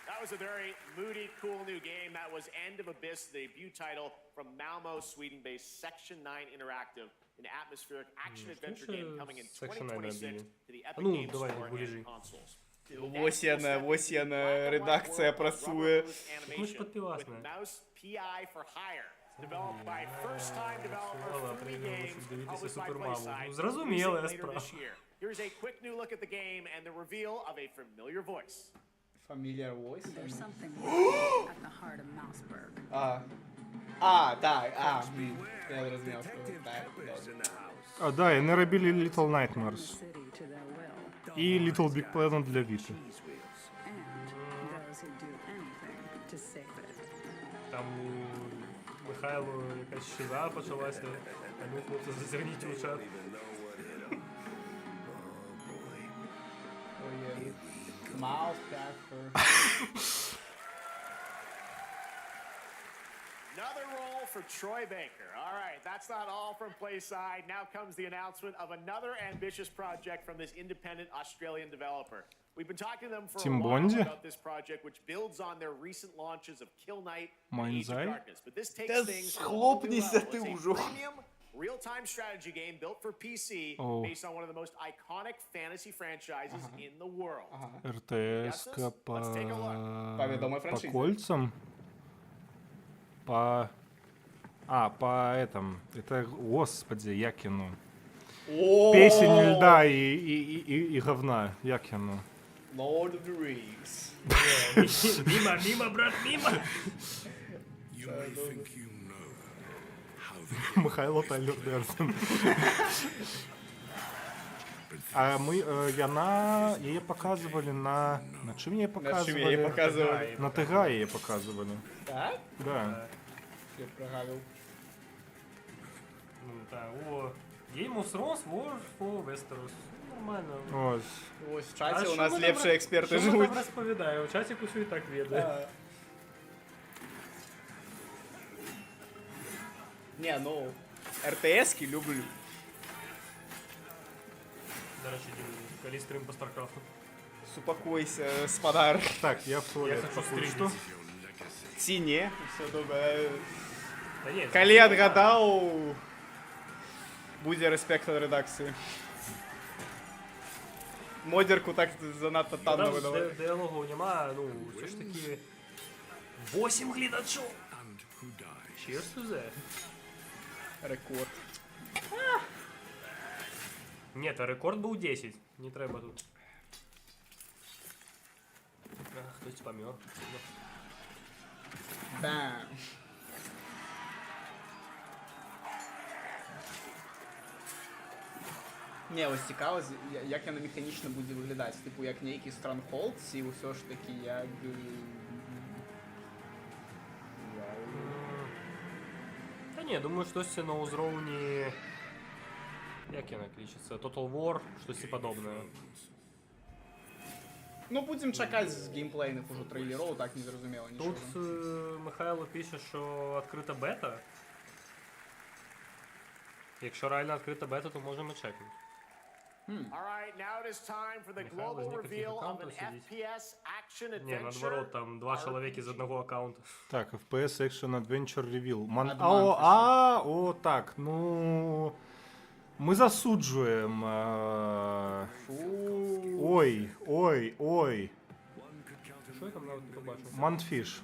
Speaker 5: That was a very moody, cool new game. That was End of Abyss, the debut title from Malmo, Sweden-based Section 9 Interactive, an atmospheric action-adventure game coming in
Speaker 4: Section 9
Speaker 5: 2026 to the Epic
Speaker 4: Ну,
Speaker 5: Games
Speaker 4: давай,
Speaker 5: Store
Speaker 4: вырежи.
Speaker 5: and consoles.
Speaker 2: ось яна редакція працює.
Speaker 4: Ну ж подпивасная.
Speaker 5: With Mouse PI for Hire. Developed by first-time developer
Speaker 4: Ладно,
Speaker 5: Free
Speaker 4: приємно,
Speaker 5: Games,
Speaker 4: що дивитися
Speaker 5: published by
Speaker 4: Супермаму.
Speaker 5: PlaySide,
Speaker 4: Ну, зрозуміло,
Speaker 5: releasing
Speaker 4: я
Speaker 5: later this
Speaker 4: справа.
Speaker 5: year. Here's a quick new look at the game and the reveal of a familiar voice.
Speaker 2: Familiar voice?
Speaker 7: There's something at the heart of Mouseburg.
Speaker 2: Так, я зрозумів, що так.
Speaker 3: А, да, і не робили Little Nightmares.
Speaker 7: City to their will.
Speaker 3: І Little Big Planet для Vita.
Speaker 7: And those who do anything to save it.
Speaker 4: Там у Михайло якась щеза почалася. А ну, хлопці, зазирніть у чат.
Speaker 2: Mouse Pepper.
Speaker 5: Another role for Troy Baker. All right, that's not all from Playside. Now comes the announcement of another ambitious project from this independent Australian developer. We've been talking to them for
Speaker 3: Team
Speaker 5: a while
Speaker 3: Bondi?
Speaker 5: about this project, which builds on their recent launches of Kill Knight and
Speaker 3: Mind's
Speaker 5: Age of
Speaker 3: Eye?
Speaker 5: Darkness. But this takes
Speaker 2: Та
Speaker 5: things to a whole new
Speaker 2: схлопнися
Speaker 5: level.
Speaker 2: ти
Speaker 5: It's a
Speaker 2: уже.
Speaker 5: premium, real-time strategy game built for PC
Speaker 3: Oh.
Speaker 5: based on one of the most iconic fantasy franchises in the world.
Speaker 3: РТС-ка по...
Speaker 5: Let's take a look.
Speaker 2: По відомій
Speaker 3: По
Speaker 2: франшизі.
Speaker 3: кольцам? По... А, по этому. Это, господи, як оно?
Speaker 2: О,
Speaker 3: Песень льда и говна. Як оно?
Speaker 2: Lord of the Rings.
Speaker 4: Мимо, брат, мимо!
Speaker 8: You may think you know how the
Speaker 3: Михайло Тайлер Дерден.
Speaker 8: but
Speaker 3: А мы, яе показывали на чым яе
Speaker 2: На чым яе
Speaker 3: показывали?
Speaker 2: показывали?
Speaker 3: На ТГ яе показывали.
Speaker 2: Так?
Speaker 3: Да.
Speaker 2: Я прогавил.
Speaker 4: Ну, так, о, Game of Thrones, War for Westeros. Нормально.
Speaker 3: Ось.
Speaker 2: Ось в чаті у
Speaker 4: що
Speaker 2: нас
Speaker 4: ми
Speaker 2: лепші
Speaker 4: там-
Speaker 2: експерти
Speaker 4: Що ми
Speaker 2: живуть.
Speaker 4: там розповідаємо? Чатик усю і так відає.
Speaker 2: Не, ну, РТС-ки люблю.
Speaker 4: До речі, коли стрім по Старкрафту.
Speaker 2: Супокойся, спадар.
Speaker 3: Так, я в
Speaker 4: Я
Speaker 3: туалет
Speaker 4: хочу
Speaker 3: поки що.
Speaker 4: стрімити.
Speaker 2: Ці ні, все добре.
Speaker 4: Та ні,
Speaker 2: Коли отгадав, буде респект від редакції. Модерку так занадто танно
Speaker 4: там
Speaker 2: видавати.
Speaker 4: діалогу нема, ну, все ж таки 8 глядачів. Cheers to that.
Speaker 2: Рекорд.
Speaker 4: Ні, та рекорд був 10. Не треба тут. Хтось помер.
Speaker 2: Бам. Не, ось цікаво, як воно механічно буде виглядати. Типу, як некий Stronghold, і все ж таки як...
Speaker 4: Та ні, думаю, щось на узровні... Як яна кличеться? Total War, щось і подобне.
Speaker 2: Ну, будемо чекати з геймплейних уже трейлерів, так не зрозуміло нічого.
Speaker 4: Тут Михайло пише, що відкрита бета. Якщо реально відкрита бета, то можемо чекати.
Speaker 5: All right, now it is time for the
Speaker 4: Михайло
Speaker 5: global
Speaker 4: з неких
Speaker 5: reveal of
Speaker 4: аккаунтів
Speaker 5: an
Speaker 4: сидить.
Speaker 5: FPS action
Speaker 4: Ні,
Speaker 5: adventure.
Speaker 4: наоборот, там два чоловіки з одного аккаунта.
Speaker 3: Так, FPS Action Adventure Reveal.
Speaker 2: Advanced.
Speaker 3: О, так, ну... Ми засуджуємо. Ой.
Speaker 4: Що я там навіть не побачив?
Speaker 3: Манфіш.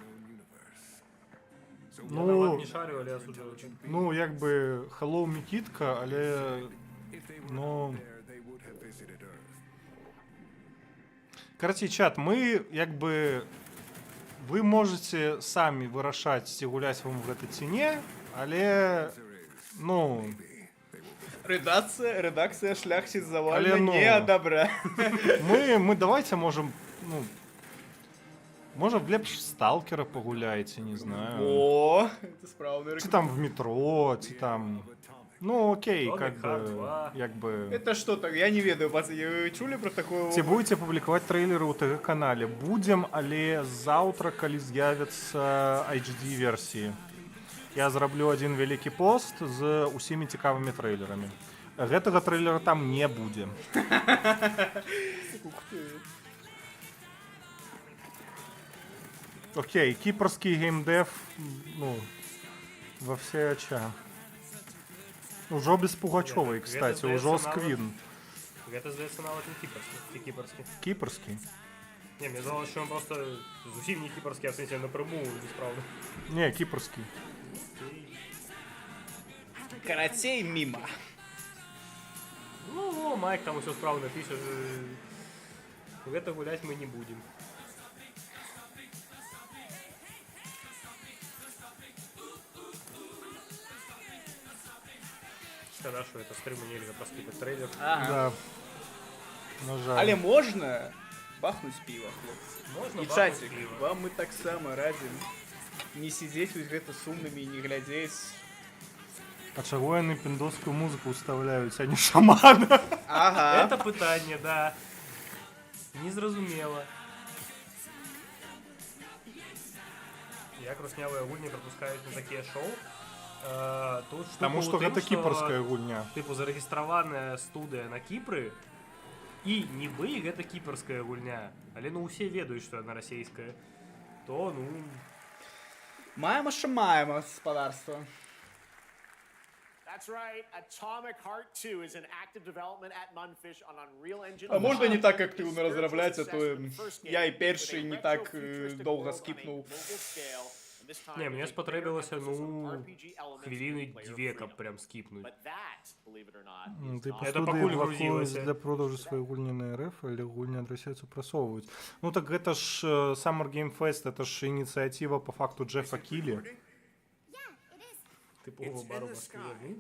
Speaker 4: Я навіть
Speaker 3: Ну,
Speaker 4: не шарю, але я суджую.
Speaker 3: ну, якби, Hello Микітка, але, ну... Короче, чат, ми, якби, ви можете самі вирішати, ці гуляти вам в этой ціні, але, ну...
Speaker 2: Редакція шляхтиць завально
Speaker 3: Але, ну,
Speaker 2: не одобряє.
Speaker 3: Ми давайте можем, ну... Може, в лепш Сталкера погуляйте, не знаю.
Speaker 2: О, це справді
Speaker 3: Чи там в метро, чи там... Ну, окей,
Speaker 4: Tommy
Speaker 3: как
Speaker 4: Hawk
Speaker 3: бы,
Speaker 4: 2.
Speaker 3: якби...
Speaker 2: Это что так? Я не ведаю, пацаны, вы чули про такое?
Speaker 3: Ці будете публікувати трейлери у ТГ-каналі. Будем, але завтра, коли з'являться HD-версії. Я зраблю один великий пост з усіми цікавими трейлерами. Гэтага трейлера там не буде.
Speaker 2: Ух ты.
Speaker 3: Окей, кіпрський геймдев, ну, во все оча. Уже без Пугачевой,
Speaker 4: Ні,
Speaker 3: кстати,
Speaker 4: здається,
Speaker 3: уже
Speaker 4: навіть-
Speaker 3: Сквін.
Speaker 4: Це, здається, навіть не кіпрський. Ти кіпрський.
Speaker 3: Кіпрський?
Speaker 4: Ні, мені здалося, що він просто зовсім не кіпрський, а в сенсі напряму, несправді.
Speaker 3: Не, кіпрський.
Speaker 2: Каратей мимо.
Speaker 4: Ну, Майк там все справно пише. В это гулять мы не будем. Шкода, що це стриму нельзя проскипати трейлер.
Speaker 2: Ага.
Speaker 3: Да. На жаль.
Speaker 2: Але можна бахнуть пиво, хлопці.
Speaker 4: Можна
Speaker 2: І
Speaker 4: бахнуть
Speaker 2: чатик,
Speaker 4: пиво.
Speaker 2: вам ми так само радим. Не сидеть ось гэта сумними і не глядеть.
Speaker 3: А чого вони піндоську музику вставляють, а не шамана?
Speaker 2: Ага.
Speaker 4: Это питання, да. Незрозуміло. Як русняві огульні пропускають на такі шоу. Тут штука
Speaker 3: Тому
Speaker 4: у
Speaker 3: що
Speaker 4: тим,
Speaker 3: гэта кіпрська гульня.
Speaker 4: Типу, зареєстрована студія на Кіпры, і ніби гэта кіпрская гульня, але ну усе ведаюць, што яна расійская, то ну...
Speaker 2: Маємо, що маємо, господарство.
Speaker 5: That's right. Atomic Heart 2 is in active development at Munfish on Unreal Engine.
Speaker 2: А можна не так активно
Speaker 5: Spiritual
Speaker 2: розробляти, а
Speaker 5: success
Speaker 2: то
Speaker 5: of the first game
Speaker 2: я і
Speaker 5: with
Speaker 2: перший
Speaker 5: a
Speaker 2: не так
Speaker 5: retro-futuristic
Speaker 2: довго
Speaker 5: world on a
Speaker 2: скіпнув.
Speaker 5: mobile scale. And this time
Speaker 4: Не,
Speaker 5: with
Speaker 4: мне
Speaker 5: a
Speaker 4: спотребилося,
Speaker 5: clear emphasis
Speaker 4: ну,
Speaker 5: on RPG elements
Speaker 4: хвилины
Speaker 5: and player
Speaker 4: две,
Speaker 5: freedom.
Speaker 4: как прям скипнуть.
Speaker 5: But that, believe it or not, is
Speaker 3: Типу
Speaker 5: not
Speaker 4: Это
Speaker 3: студії
Speaker 4: пакуль
Speaker 3: блокують
Speaker 4: грузилося.
Speaker 3: для продажу свої гульні на РФ, але гульні адресацію просовують. Ну так это ж Summer Game Fest, это ж ініціатива по факту Джеффа Кілі.
Speaker 4: Типового бару в Москве, ну.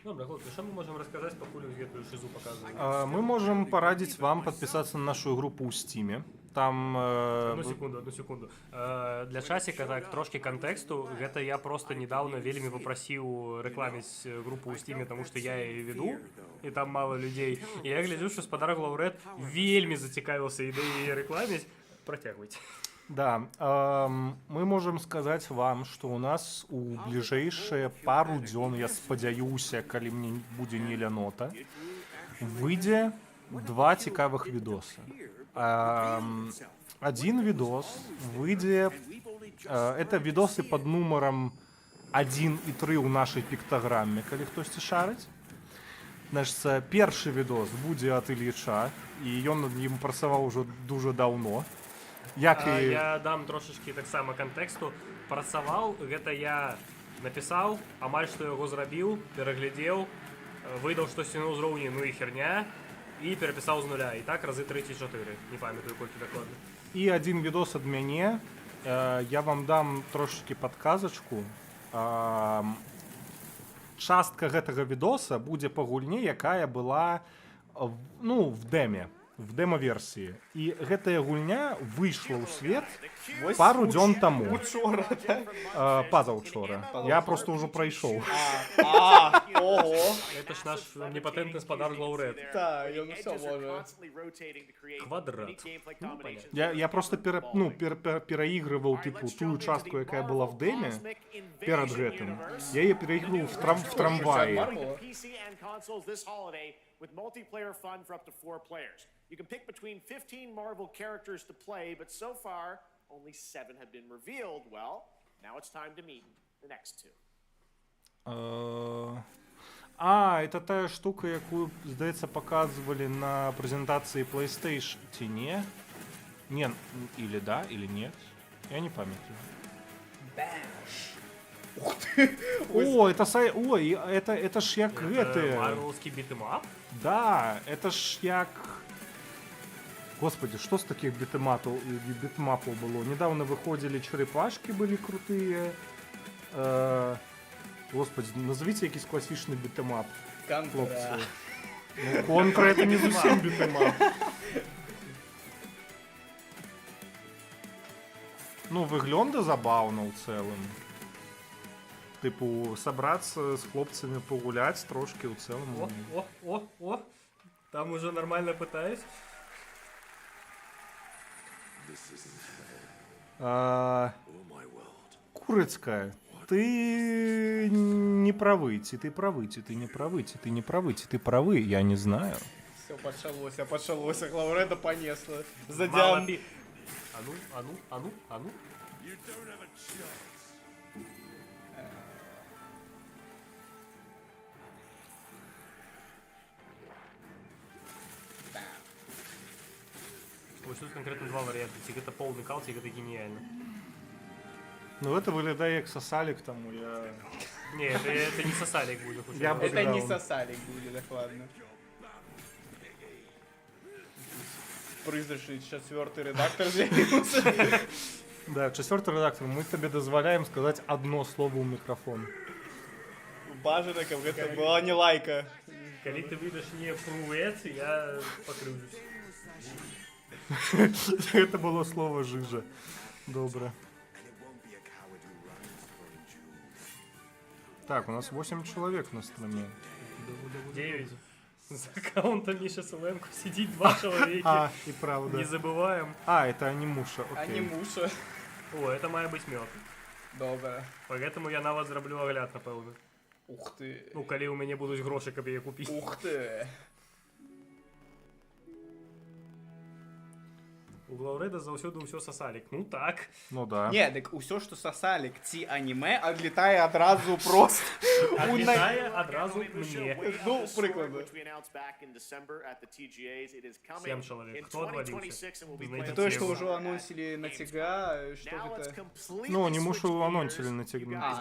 Speaker 4: Добре, хлопці, що ми можемо розказати, поки эту шизу показуємо?
Speaker 3: Мы можем порадить вам подписаться на нашу группу у Стиме. Там...
Speaker 4: Одну секунду. Для часика, так, трошки контексту. Гэта я просто недавно вельмі попросил рекламить группу у Стиме, потому что я ее веду, и там мало людей. И я гляжу, что Спадар Глаурет вельмі зацікавился идеей рекламить. Протягивайте.
Speaker 3: Да, мы можем сказать вам, что у нас у ближайшие пару дзён, я спадзяюся, калі мне будзе не лянота, выйдзе 2 цікавых відоса. Один видос выйдзе, это видосы под номером 1 и 3 у нашей пиктограмме, калі хтосьці шарыць. Значит, першы відос будзе ад Ільіча, і ён над ім працаваў ужо дуже даўно.
Speaker 4: Я дам трошечки так само контексту. Працаваў, гэта я написал, амаль што яго зрабіў, пераглядзеў, выдаў штосьці на ўзроўні, ну і херня, і перапісаў з нуля. І так разы 3 ці 4, не памятаю колькі дакладна.
Speaker 3: І один відос ад мяне, я вам дам трошечки подказочку. Частка гэтага відоса будзе па гульне, якая была в дэме. В демо-версии. И гэтая гульня выйшла ў свет пару дзён таму.
Speaker 2: Учора, да?
Speaker 3: Пазаўчора. Я просто ўжо прайшоў.
Speaker 2: Ого!
Speaker 4: Это ж наш непатентный Спадар Глаурет.
Speaker 2: Так, ён усё можа.
Speaker 4: Квадрат.
Speaker 3: Я просто пераігрываў типу тую частку, якая была в дэме перад гэтым. Я яе пераігрываў в трамваі.
Speaker 5: With multiplayer fun for up to 4 players. You can pick between 15 Marvel characters to play, but so far, only 7 have been revealed. Well, now it's time to meet the next 2.
Speaker 3: Это тая штука, якую, здаецца, показывали на презентации PlayStation. Не? Не, или да, или нет. Я не памятаю.
Speaker 2: Бэш. Ух ты!
Speaker 3: О, это ж як гэты.
Speaker 4: Марвелский битэмап?
Speaker 3: Да, это ж як... Господи, что с таких битэмапов было? Недавно выходили черепашки, были крутые. Господи, назовите якийсь классичный битэмап.
Speaker 2: Контра.
Speaker 3: Ну, Контра это не совсем битэмап. Ну, выгляда забавно у целом. Типу, собраться с хлопцами погулять трошки у целом.
Speaker 4: О, там уже нормально пытаюсь.
Speaker 3: Курицкая, ты не правы, ты правы, ты не правы, ты не правы, ты правы, я не знаю.
Speaker 2: Все, почалося, Глаурета понесло.
Speaker 4: Задям. А ну. Ось тут конкретно 2 варіанти. Ці гэта повний кал, ці гэта геніально.
Speaker 3: Ну это выглядає як сосалик тому, я...
Speaker 4: Не, это не сосалик будет.
Speaker 2: Это не сосалик будет, докладно. Призрачный 4-й редактор з'явился.
Speaker 3: Да, 4-й редактор, мы тебе дозволяем сказать одно слово в микрофон.
Speaker 2: Бажано, как это была не лайка.
Speaker 4: Коли ты выйдешь не фруэц, я покрывлюсь.
Speaker 3: Это было слово «жижа». Добре. Так, у нас 8 человек на стриме.
Speaker 4: 9. За аккаунтом Миша Соленко сидит 2 человека.
Speaker 3: И правда.
Speaker 4: Не забываем.
Speaker 3: Это Анимуша, окей.
Speaker 2: Анимуша.
Speaker 4: О, это має бути мед.
Speaker 2: Добре.
Speaker 4: Поэтому я на вас зроблю огляд, напевно.
Speaker 2: Ух ты.
Speaker 4: Ну, коли у мене будуть гроші, каб її купити.
Speaker 2: Ух ты.
Speaker 4: У Глауреда заўсёды ўсё сасалік. Ну так.
Speaker 3: Ну да.
Speaker 2: Не, так усё, што сасалік ці аніме, адлітае адразу просто.
Speaker 4: Адлітае адразу мне.
Speaker 2: Ну, прыкладна.
Speaker 4: 7 чалавек. Хто адваліўся?
Speaker 2: Это тое, што ўжо анонсілі на Тига, што гэта?
Speaker 3: Ну, не мушу анонсілі на Тига.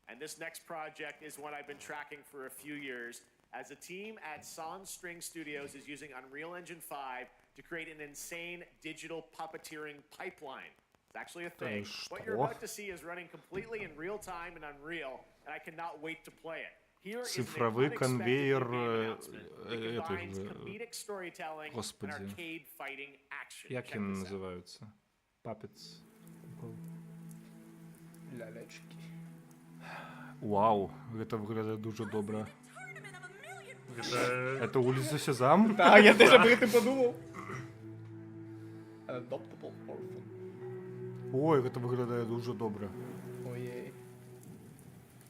Speaker 5: And this next project is one I've been tracking for a few years, as a team at Son String Studios is using Unreal Engine 5 to create an insane digital puppeteering pipeline. It's actually a thing. What you're about to see is running completely in real time in Unreal, and I cannot wait to play it. Here is an
Speaker 3: Цифровой
Speaker 5: unexpected
Speaker 3: конвейер
Speaker 5: in-game announcement that
Speaker 3: этой
Speaker 5: combines comedic storytelling and
Speaker 3: Господи.
Speaker 5: arcade fighting action.
Speaker 3: Як
Speaker 5: Check
Speaker 3: они
Speaker 5: this out.
Speaker 3: називаються? Puppets.
Speaker 2: Лялечки.
Speaker 3: Вау, гэта выглядае дуже добра.
Speaker 4: Это...
Speaker 3: Это улица Сезам?
Speaker 2: Так, я теж об этом подумав. Adoptable Orphan.
Speaker 3: Ой, гэта выглядае дуже добра.
Speaker 2: Ой-ей.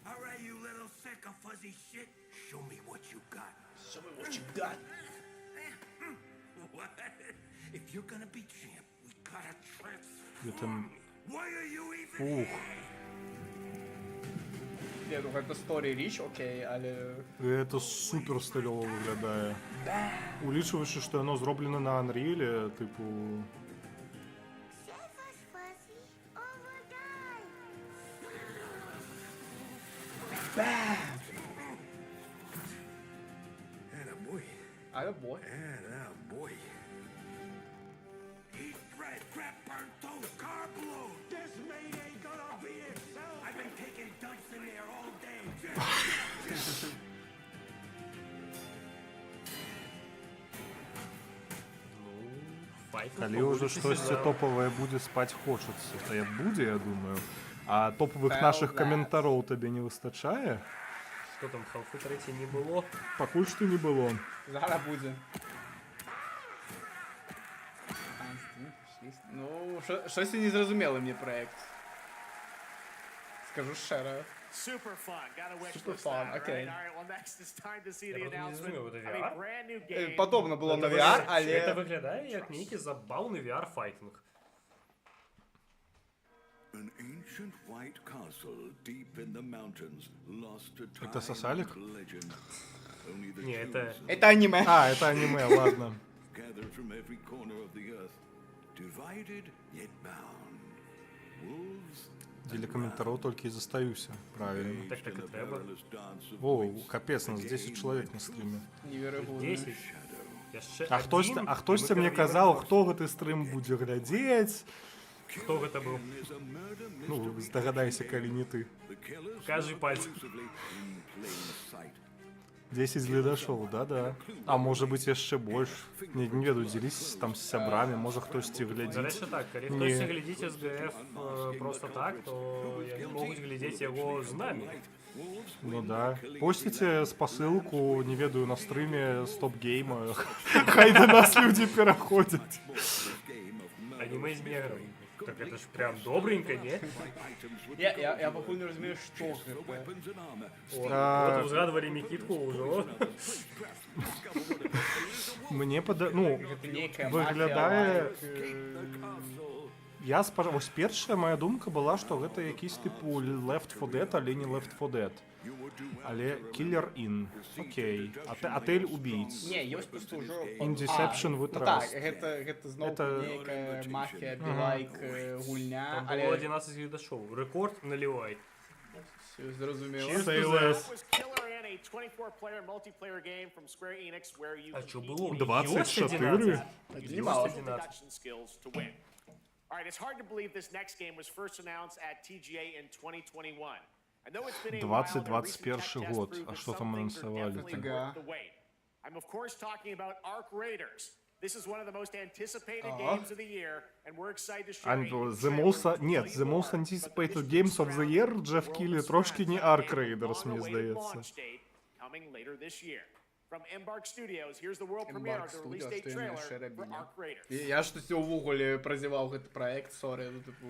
Speaker 8: Alright, you little sick of fuzzy shit. Show me what you got.
Speaker 2: Show me what you got.
Speaker 8: What? If you're gonna be champ, we gotta transform.
Speaker 3: Я там...
Speaker 8: Why are you even
Speaker 3: Ух,
Speaker 2: Ні, ну гэта Story Rich, окей, але...
Speaker 3: гэта супер стильово виглядає. Улічуючи, що воно зроблено на Unreal, типу...
Speaker 8: Attaboy.
Speaker 2: Attaboy.
Speaker 8: Attaboy. Eat bread, crap, burnt toast, carb load. This mate ain't gonna be itself. I've been taking dumps in there all day.
Speaker 3: Калі ўжо штосьці топовае будзе, спаць хочацца. Та як будзе, я думаю. А топовых наших каментароў табе не выстачае?
Speaker 4: Что там, халфы третьей не было?
Speaker 3: Пакуль што не было.
Speaker 2: Зараз будзе. Ну, щось не зрозуміло мені проект. Скажу щиро.
Speaker 5: Super fun. Gotta wish
Speaker 2: Super
Speaker 5: list
Speaker 2: fun,
Speaker 5: that,
Speaker 2: okay.
Speaker 5: right? All right, well, next it's time to see
Speaker 4: Я
Speaker 5: the
Speaker 4: просто не
Speaker 5: announcement
Speaker 4: зрозумів, це
Speaker 5: of a
Speaker 4: VR?
Speaker 5: brand new game.
Speaker 2: Подобно було на
Speaker 4: Це
Speaker 2: VR,
Speaker 4: виглядає- Це
Speaker 2: але...
Speaker 4: виглядає як некий забавний VR-файтинг.
Speaker 8: An ancient white castle deep in the mountains, lost to time
Speaker 3: Это сосалик?
Speaker 8: and legend. Only the
Speaker 4: Не, это-
Speaker 8: chosen
Speaker 2: Це аніме.
Speaker 3: А, это аниме, ладно.
Speaker 8: gathered from every corner of the earth, divided yet bound. Wolves
Speaker 3: Для коментарів тільки і застаюся, правильно.
Speaker 4: Так так і треба.
Speaker 3: О, капець, нас 10 чоловік на стрімі.
Speaker 2: Невероятно.
Speaker 4: 10. Я ще
Speaker 3: А хтось,
Speaker 4: один,
Speaker 3: а хтось
Speaker 4: і
Speaker 3: це
Speaker 4: ми
Speaker 3: мені
Speaker 4: перевіримо,
Speaker 3: казав, хто гэты стрім буде глядець.
Speaker 4: Хто це був?
Speaker 3: Ну, здогадайся, коли не ти.
Speaker 4: Покажи пальцем.
Speaker 3: 10 глядачоў, да-да. А можа быць яшчэ больш. Не ведаю, дзеліся там з сябрамі, можа хтосьці
Speaker 4: До
Speaker 3: глядзіць.
Speaker 4: речі, так, коли
Speaker 3: Ні.
Speaker 4: хтось глядить СГФ просто так, то яны могуць глядзець яго з нами.
Speaker 3: Ну да. Посціце спасылку, не ведаю, на стрыме стоп-гейма. Хай до нас людзі пераходзяць.
Speaker 4: Аніме з негром. Так это ж прям добренько, не?
Speaker 2: Я пакуль не розумію, що гэта.
Speaker 4: Вот узгадывали Микитку уже.
Speaker 3: Мне ну,
Speaker 2: Некая
Speaker 3: выглядае...
Speaker 2: мафія,
Speaker 3: Я ось першая моя думка была, што гэта якийсь типу Left 4 Dead, але не Left 4 Dead. Але Killer Inn. Окей. Отель убийц.
Speaker 2: Не, ёсць просто ўжо...
Speaker 3: Indeception with
Speaker 2: Ну так,
Speaker 3: Rust.
Speaker 2: гэта зноў
Speaker 3: Это-
Speaker 2: нейкая мафія, білайк, гульня,
Speaker 4: Там было
Speaker 2: але...
Speaker 4: 11 глядачоў. Рекорд наливай.
Speaker 2: Зразумела.
Speaker 3: Cheers.
Speaker 5: That was Killer Inn, a 24-player multiplayer game from Square Enix where you
Speaker 4: А що було?
Speaker 3: 24?
Speaker 2: Немало.
Speaker 5: deduction skills to win. All right, it's hard to believe this next game was first announced at TGA in 2021. I know it's been a while, and a recent
Speaker 3: 2021
Speaker 5: tech test
Speaker 3: год.
Speaker 5: proved
Speaker 3: А
Speaker 5: that
Speaker 3: что
Speaker 5: some
Speaker 3: там
Speaker 5: things are
Speaker 3: анонсовали-то?
Speaker 5: definitely worth the wait. I'm of course talking about Arc Raiders. This is one of the most anticipated games of the year, and we're excited to share a new
Speaker 3: The
Speaker 5: trailer
Speaker 3: most,
Speaker 5: to
Speaker 3: нет,
Speaker 5: tell
Speaker 3: the
Speaker 5: you
Speaker 3: most
Speaker 5: more
Speaker 3: anticipated
Speaker 5: about the
Speaker 3: games of the year,
Speaker 5: surrounding
Speaker 3: Jeff
Speaker 5: world
Speaker 3: Keighley,
Speaker 5: of
Speaker 3: трошки не
Speaker 5: Smash
Speaker 3: Arc
Speaker 5: and
Speaker 3: Raiders, мені
Speaker 5: long-awaited
Speaker 3: здається.
Speaker 5: launch date coming later this year. From Embark Studios, here's the world premiere
Speaker 2: Embark
Speaker 5: of the release
Speaker 2: Studios,
Speaker 5: date
Speaker 2: то
Speaker 5: trailer
Speaker 2: яшчэ
Speaker 5: for
Speaker 2: рабіня.
Speaker 5: Arc Raiders.
Speaker 2: Я штось увогуле прозівав гэты проект, сорі, ну типу...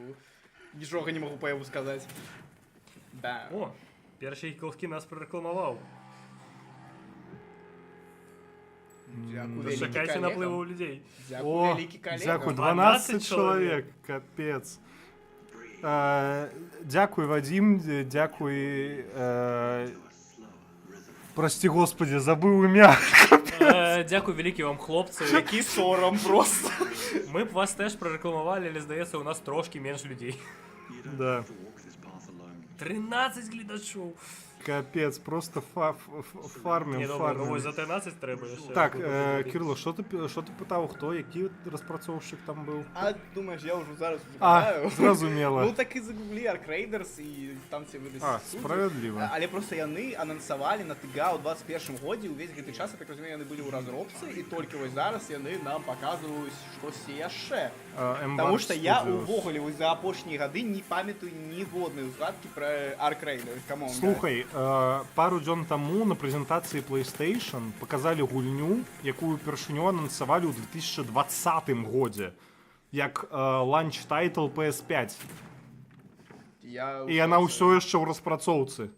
Speaker 2: Нічога не можу по яму сказаць. Да.
Speaker 4: О, перший Кілки нас прорекламував.
Speaker 2: Дякую, великий
Speaker 4: Чекайте
Speaker 2: колега.
Speaker 4: напливу людей.
Speaker 2: Дякую,
Speaker 3: О,
Speaker 2: великий колега.
Speaker 3: дякую,
Speaker 4: 12
Speaker 3: 12 чоловік, капець. Дякую, Вадим, дякую... Прости, господи, забыл ім'я.
Speaker 4: Дякую, великі вам хлопці.
Speaker 2: Який сором просто.
Speaker 4: Ми б вас теж прорекламували, але здається, у нас трошки менше людей.
Speaker 3: Да.
Speaker 4: 13 глядачів.
Speaker 3: Капець, просто фармим,
Speaker 4: Ні, добре, ну ось за 13 треба ще.
Speaker 3: Так, Кирило, що ти питав, хто, який розпрацовщик там був?
Speaker 2: А думаєш, я вже зараз
Speaker 3: А,
Speaker 2: знаю?
Speaker 3: зрозуміло.
Speaker 2: Ну так і загуглі Ark Raiders і там ці види
Speaker 3: А,
Speaker 2: студій.
Speaker 3: справедливо.
Speaker 2: Але просто яны анансавалі на ТГА у 21-м годзе, увесь гэты час, я так разумею, яны былі ў разробцы, і толькі вось зараз яны нам паказваюць штосьці яшчэ. Таму што я увогуле вось за апошнія гады не памятаю ніводнай узгадкі пра Ark Raiders. Камон.
Speaker 3: Слухай, пару дзён таму на прэзентацыі PlayStation паказалі гульню, якую першыню анансавалі ў 2020 годзе, як ланч тайтл PS5. І яна ўсё яшчэ ў распрацоўцы.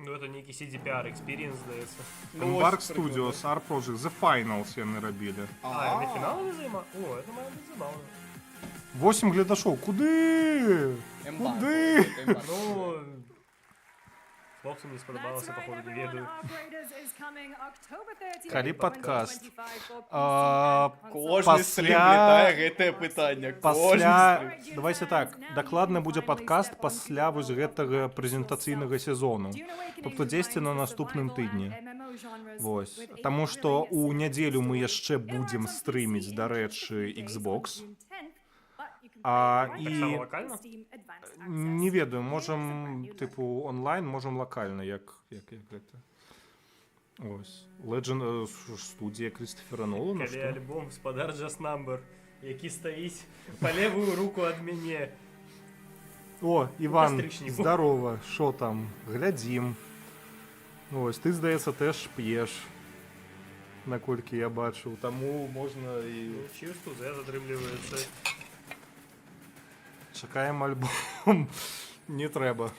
Speaker 4: Ну, это некий CDPR experience, здаецца.
Speaker 3: Embark Studios, R-Project, The Finals яны рабілі.
Speaker 4: А, на фінал не займа? О, это має бути забавно.
Speaker 3: 8 глядашоў, куды? Куды?
Speaker 4: Ну, хлопцам не сподобалося, походу, не ведаю.
Speaker 3: Калі падкаст.
Speaker 2: Кожны стрім летае гэтае пытанне.
Speaker 3: Пасля, давайте так, дакладна будзе падкаст пасля вось гэтага прэзентацыйнага сезону. Тобто дзесьці на наступным тыдні. Вось. Таму што ў нядзелю мы яшчэ будзем стрыміць, дарэчы, Xbox. І не ведаю, можам тыпу онлайн, можам лакальна, як гэта. Ось. Legend студія Крістофера Нолана.
Speaker 4: Калі альбом «Спадар Just Number», які стаіць па левую руку ад мяне.
Speaker 3: О, Іван, здарова, шо там? Глядзім. Ось, ты, здаецца, теж п'еш, наколькі я бачыў, таму можна і...
Speaker 4: Ну, чисту, Зе затрымліваецца.
Speaker 3: Чакаем альбом. Не трэба.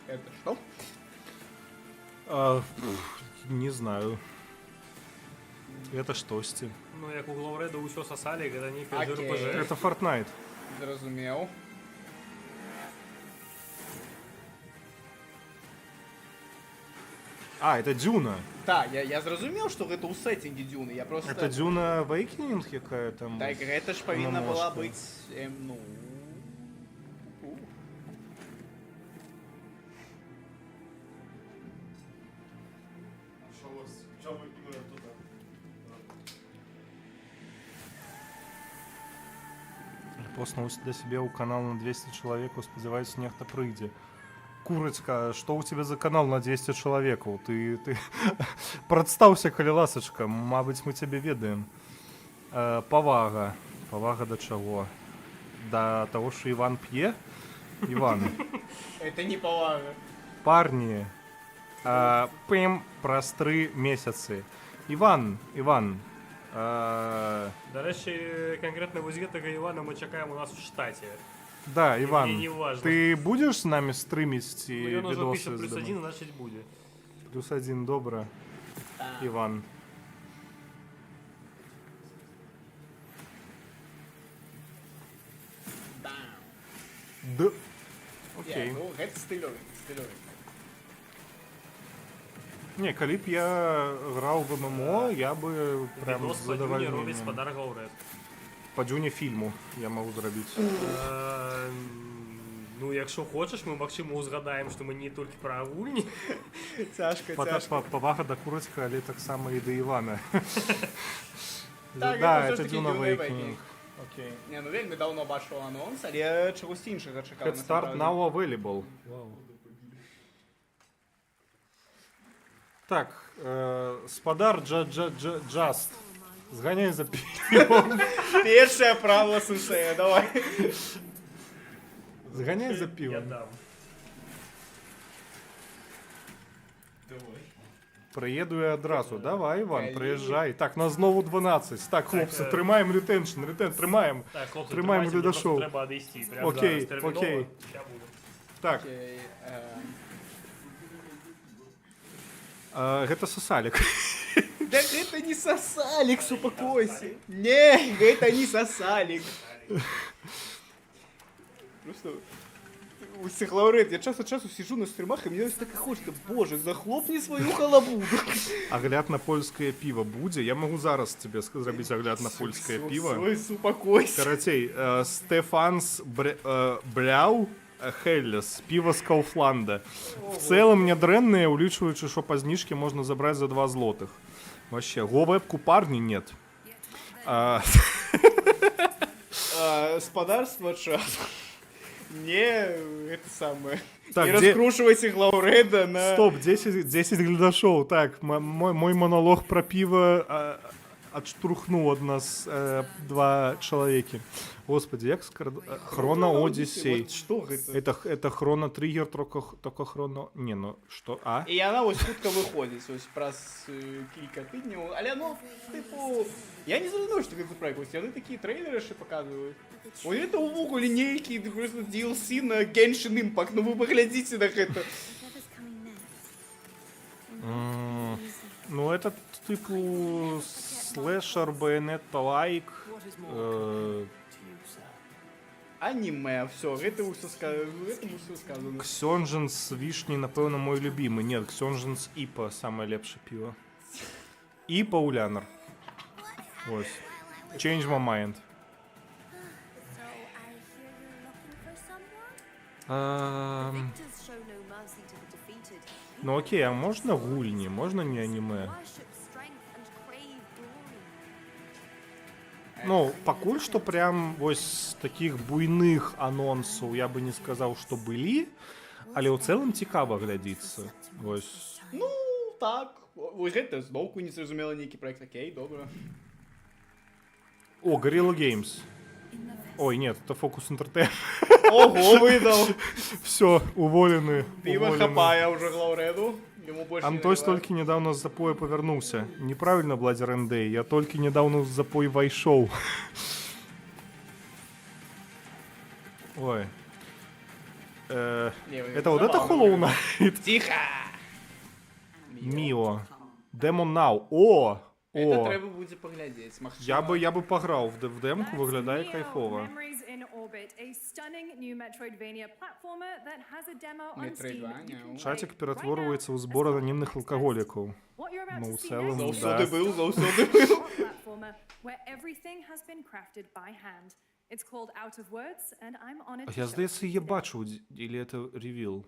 Speaker 2: Это что?
Speaker 3: Не знаю. Это штосьці.
Speaker 4: Ну, як у Глоуреда ўсё сасалі, гэта нейкая
Speaker 2: Окей.
Speaker 4: ЖРПЖ.
Speaker 3: Это Fortnite.
Speaker 2: Зразумеў.
Speaker 3: А, это Дюна.
Speaker 2: Так, я зразумеў, што гэта ў сеттинге Дюны. Я просто...
Speaker 3: Это Дюна Awakening, якая там...
Speaker 2: Так, гэта ж павінна была быць, ну...
Speaker 3: Поснуў для сябе ў канал на 200 чалавекаў, спадзяваюся, нехта прыйдзе. Курочка, што ў цябе за канал на 200 чалавекаў? Ты прадстаўся, калі ласачка, мабыць, мы цябе ведаем. Павага. Павага да чаго? Да таго, што Іван п'е? Іван.
Speaker 2: Это не павага.
Speaker 3: Парні. Пым праз 3 месяцы. Іван.
Speaker 4: Дарэчы, канкрэтна вось гэтага Івана мы чакаем у нас в штаце.
Speaker 3: Да, Іван,
Speaker 4: мне не важно.
Speaker 3: ты будзеш з намі стрыміць ці
Speaker 4: Ну, ён ужо піша
Speaker 3: відосы?
Speaker 4: +1, значыць будзе.
Speaker 3: +1, добра. Іван. Д. Окей.
Speaker 2: Ну, гэта стылёвы.
Speaker 3: Не, калі б я граў в ММО, я бы прям
Speaker 4: Відос
Speaker 3: з
Speaker 4: па Дюне робіць
Speaker 3: задавальненнем.
Speaker 4: спадар Глоуред.
Speaker 3: Па Дюне фільму я магу зрабіць.
Speaker 4: Ну, якщо хочеш, ми, максимум, узгадаємо, що ми не тільки про агульні.
Speaker 2: Цяжка.
Speaker 3: Павага да Курацька, але таксама і да Івана.
Speaker 2: Так,
Speaker 3: Да,
Speaker 2: гэта
Speaker 3: это
Speaker 2: ўсё ж такі
Speaker 3: Dune
Speaker 2: Dune
Speaker 3: Awakening.
Speaker 2: Awakening. Окей. Не, ну вельмі даўно бачыў анонс, але чагосьці іншага чакаў.
Speaker 3: Head Start now available. Так, спадар Just. Зганяй за півом.
Speaker 2: Першае правило сенсея, давай.
Speaker 3: Зганяй за
Speaker 4: Я
Speaker 3: півом.
Speaker 4: дам.
Speaker 3: Приеду я одразу. Давай, Іван, приїжджай. Так, нас знову 12. Так, хлопці, тримаємо ретеншн, тримаємо.
Speaker 4: Так, хлопці,
Speaker 3: Тримаємо
Speaker 4: тримайте,
Speaker 3: лідошоу.
Speaker 4: мені просто треба одійти. Прямо
Speaker 3: Окей,
Speaker 4: зараз, терміново.
Speaker 3: окей.
Speaker 4: Ща буду.
Speaker 3: Так,
Speaker 2: Окей.
Speaker 3: гэта сосалік.
Speaker 2: Да гэта не сосалік, супакойся. Не, гэта не сосалік. Просто Сихлаурет, я час от часу сижу на стримах, і мені ось таке хочеться, боже, захлопни свою халабуду.
Speaker 3: Агляд на польскае піва будзе? Я могу зараз тебе зрабіць агляд на польскае піва.
Speaker 2: Упакойся.
Speaker 3: Карацей, Стефанс Бляу Хеллес, піва з Кауфланда. В цэлым нядрэннае, улічваючы, што па зніжкі можна забраць за 2 злотых. Вообще, го-веб купарні нет.
Speaker 2: Спадарство чат. Не, это самое.
Speaker 3: Так,
Speaker 2: не раскручивайте Глауреда на...
Speaker 3: Стоп, 10 глядашоў. Так, мой монолог про піва адштурхнуў ад нас 2 чалавекі. Господи, як Хрона Одиссей.
Speaker 2: Вот что это?
Speaker 3: Это Хрона Триггер, только Хрона... Не, ну, что? А?
Speaker 2: І яна ось хутка виходить, ось праз кілька тижнів. Але, ну, типу, я не зрозумів, що це проект. Ось вони такі трейлери ще показують. Ой, это увогу лінейки, просто DLC на Genshin Impact. Ну ви поглядите на це.
Speaker 3: Ну, это, типу, слэшер, байонета-лайк.
Speaker 2: Аніме, все, гэтаму все сказано.
Speaker 3: Ксьонженс вишни, напевно, мой любимый. Нет, Ксьонженс Ипа самое лепшее пиво. Ипа Улянер. Ось. Change my mind. Ну окей, а можно гульни? Можно не аниме? Ну, пакуль што прям вось таких буйных анонсаў я бы не сказаў, што былі, але ў цэлым цікава глядзіцца. Вось.
Speaker 2: Ну, так. Вось гэта зноўку незразумела нейкі проект. Окей, добра.
Speaker 3: О, Guerrilla Games. Ой, нет, это Focus Entertainment.
Speaker 2: Ого, выдал.
Speaker 3: Все, уволены.
Speaker 2: Пиво хапая уже Глауреду. Ему больше
Speaker 3: Антой столькі недавно з запоя павярнуўся. Неправильно, Бладзер Эндэй, я толькі недавно з запой вайшоў. Ой. Это вот это Hollow Knight?
Speaker 2: Тихо!
Speaker 3: Мио. Demon Now. О!
Speaker 2: Это треба будзе паглядзець.
Speaker 3: Я бы паграў в демку, выглядае кайфова. Чатик ператворваецца ў збор ананімных алкаголікаў. Ну, ў цэлым, да.
Speaker 2: Заўсёды быў.
Speaker 3: Я, здаецца, яе бачыў, или это ревіл?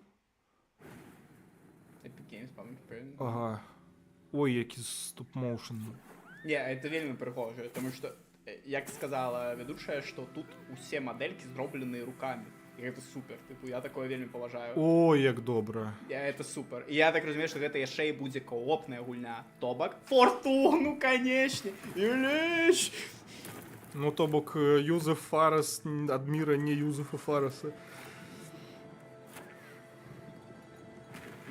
Speaker 3: Ага. Ой, які стоп-моушен.
Speaker 2: Не, это вельмі прыгожа, тому что, як сказала ведучая, что тут усе модельки зроблены руками. І гэта супер. Типу, я такое вельмі паважаю.
Speaker 3: Ой, як добра.
Speaker 2: Это супер. І я так разумею, што гэта яшчэ і будзе коопная гульня. То бок Фортуну, канечне. Юліш!
Speaker 3: Ну, то бок Юзеф Фарес ад мира не Юзефа Фареса.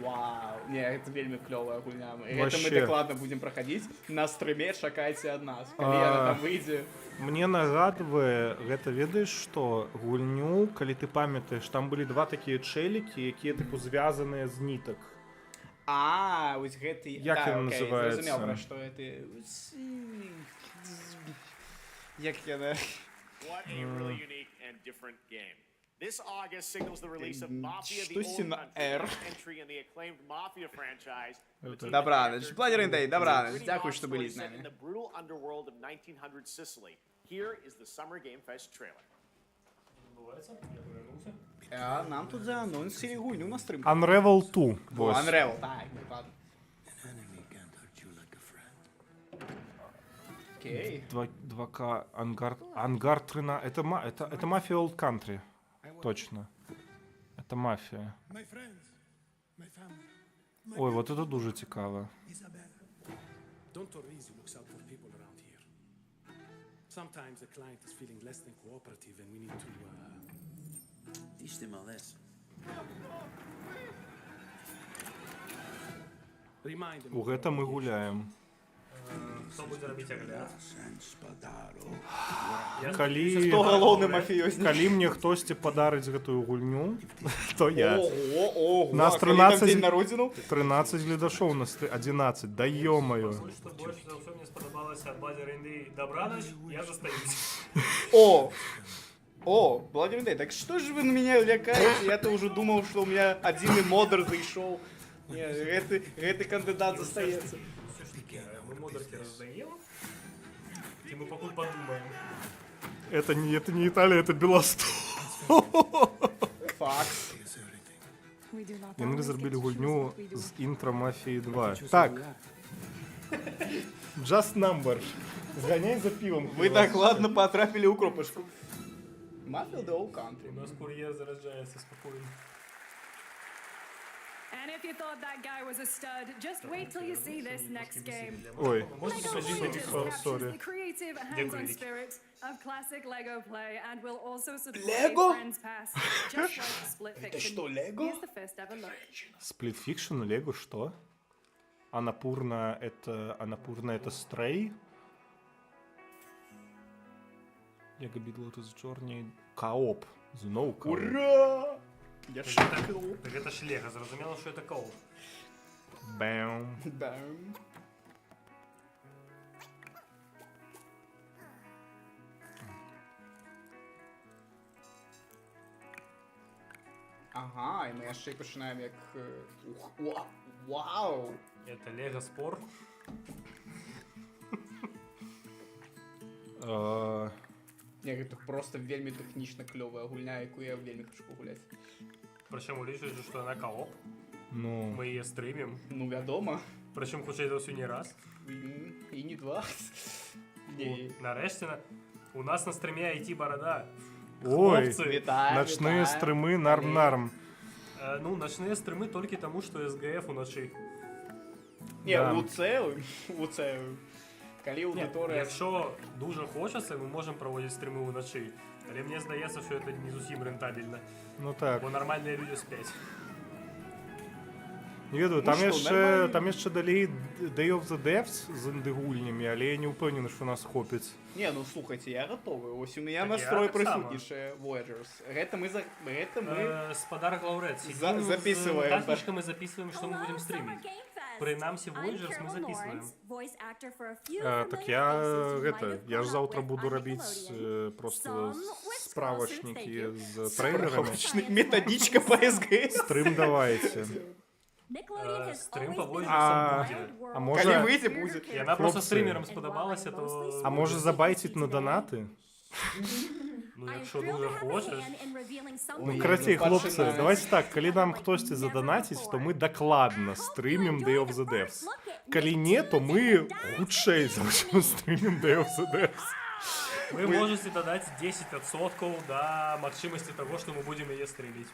Speaker 2: Вау, не, это вельмі клёвая гульня. І
Speaker 3: Вообще.
Speaker 2: гэта мы дакладна будзем праходзіць. На стрыме чакайце ад нас. Калі яна там выйдзе.
Speaker 3: Мне нагадвае, гэта ведаеш што, гульню, калі ты памятаеш, там былі 2 такія чэлікі, якія тыпу звязаныя з нітак.
Speaker 2: А, вось гэты...
Speaker 3: Як ён называецца?
Speaker 2: Зразумеў, пра што гэта... Як яна...
Speaker 5: What a really unique and different game. This August signals the release of Mafia: The
Speaker 2: Что
Speaker 5: Old
Speaker 2: сильно
Speaker 5: Country,
Speaker 2: R?
Speaker 5: entry in the acclaimed Mafia franchise.
Speaker 2: Добраніч, Бладзер Эндэй, добраніч. Дзякуй, што былі з
Speaker 5: In
Speaker 2: намі.
Speaker 5: the brutal underworld of 1900 Sicily. Here is the Summer Game Fest trailer.
Speaker 2: А нам тут заанонсили гульню на стрим.
Speaker 3: Unravel 2.
Speaker 2: О,
Speaker 3: Вось.
Speaker 2: Unravel, так, ладно. Окей.
Speaker 3: 2К Ангар 13. Это Мафия Old Country. Точно. Это Мафия. Ой, вот это дуже цікаво.
Speaker 8: Don't Torrisi looks out for people around here. Sometimes the client is feeling less than cooperative and we need to teach them a lesson. Remind them.
Speaker 3: У гэта мы гуляем.
Speaker 4: Хто буде робити огляд?
Speaker 3: Калі...
Speaker 2: Хто галоўны мафіёзнік?
Speaker 3: Калі мне хтосьці падарыць гэтую гульню, то я.
Speaker 2: Ого,
Speaker 3: Нас
Speaker 2: калі там
Speaker 3: 13
Speaker 2: дзень народзінаў?
Speaker 3: 13 гледашоў, нас 11. Да ё-моё.
Speaker 4: Що більше за все мені сподобалося від Бладзер Эндэй Добраніч, я застаюсь.
Speaker 2: О! О, Владимир Дэй, так что же вы на меня лякаете? Я-то уже думал, что у меня один модер зайшов. Не, гэты кандидат застаецца.
Speaker 4: Мы модерки раздаем, и мы покуль подумаем.
Speaker 3: Это не Италия, это Белосток.
Speaker 2: Факт.
Speaker 3: Яны зрабілі гульню з інтра Мафіі 2. Так. Just number. Зганяй за пивом.
Speaker 2: Вы докладно потрапили у кропочку. Mafia the whole country.
Speaker 4: У нас курьер заряжается спокойно.
Speaker 10: And if you thought that guy was a stud, just wait till you see this next game.
Speaker 3: Ой.
Speaker 4: Можете
Speaker 10: Lego
Speaker 4: сходить
Speaker 10: Voyages captures
Speaker 3: sorry.
Speaker 10: the creative hands-on spirit of classic Lego play and will also support
Speaker 2: Lego?
Speaker 10: a friend's pass, just like Split
Speaker 2: Это
Speaker 10: Fiction.
Speaker 2: что, Lego?
Speaker 10: Here's the first ever look.
Speaker 3: Split Fiction, Лего, что? Анапурна это Стрей? Лего Битлз Джорни. Кооп. Знову кооп.
Speaker 2: Ура! Я шикал.
Speaker 4: Так это ж Лего, зрозуміло, що це кооп.
Speaker 3: Бэм.
Speaker 2: Да. Ага, і ми яшчэ пачынаем як... Вау!
Speaker 4: Это Лего Спор.
Speaker 2: Не, гэта просто вельмі тэхнічна клёвая гульня, якую я вельмі хочу пагуляць.
Speaker 4: Причем улічуючи, що вона кооп.
Speaker 3: Ну.
Speaker 4: Ми її стримім.
Speaker 2: Ну, вядома.
Speaker 4: Причем хутчэй за ўсё не раз.
Speaker 2: І не два. Не.
Speaker 4: Нарешті у нас на стрімі IT борода.
Speaker 3: Ой,
Speaker 4: Хлопцы.
Speaker 2: Вітаю,
Speaker 3: ночные
Speaker 2: вітаю.
Speaker 3: стримы нарм-нарм.
Speaker 4: Ну, ночные стримы тільки тому, що СГФ уночі.
Speaker 2: Не,
Speaker 3: Да.
Speaker 2: у це. Коли аудиторія...
Speaker 4: Якщо дуже хочеться, ми можемо проводити стріми уночі. Але мені здається, що це не зовсім рентабельно.
Speaker 3: Ну так.
Speaker 4: Бо нормальні люди сплять.
Speaker 3: Не ведаю,
Speaker 2: Ну што,
Speaker 3: там яшчэ далей Day of the Devs з індыгульнямі, але я не ўпэўнены, што нас хопіць.
Speaker 2: Не, ну слухайте, я готовы. Ось у меня
Speaker 4: Так
Speaker 2: настрой
Speaker 4: я так само.
Speaker 2: присутнейший Voyagers. Это мы
Speaker 4: С подарок лауреат.
Speaker 2: записываем,
Speaker 4: С Наташкой записываем, что мы будем стримить. Принамсі Voyagers мы записываем.
Speaker 3: Так я ж заўтра буду рабіць просто справачнікі з трэйлерамі.
Speaker 2: Методичка по СГС.
Speaker 3: Стрым давайте.
Speaker 4: Стрим по Voyagers
Speaker 3: А
Speaker 4: буде.
Speaker 2: Коли
Speaker 3: можа...
Speaker 2: выйдзе будет.
Speaker 4: І вона просто
Speaker 3: Хлопці.
Speaker 4: стримерам сподобалася, то...
Speaker 3: А можа забайціць на донаты?
Speaker 4: Ну, якщо дуже хочеш.
Speaker 3: Ну,
Speaker 2: Ой,
Speaker 3: карацей,
Speaker 2: ну,
Speaker 3: хлопцы,
Speaker 2: пачынаць.
Speaker 3: давайте так, калі нам хтосьці задонаціць, то мы дакладна стрымім Day of the Devs. Калі не, то мы хутчэй за ўсё стрымім Day of the Devs.
Speaker 4: Вы можете додать 10% до магчымасці того, что мы будем ее стримить.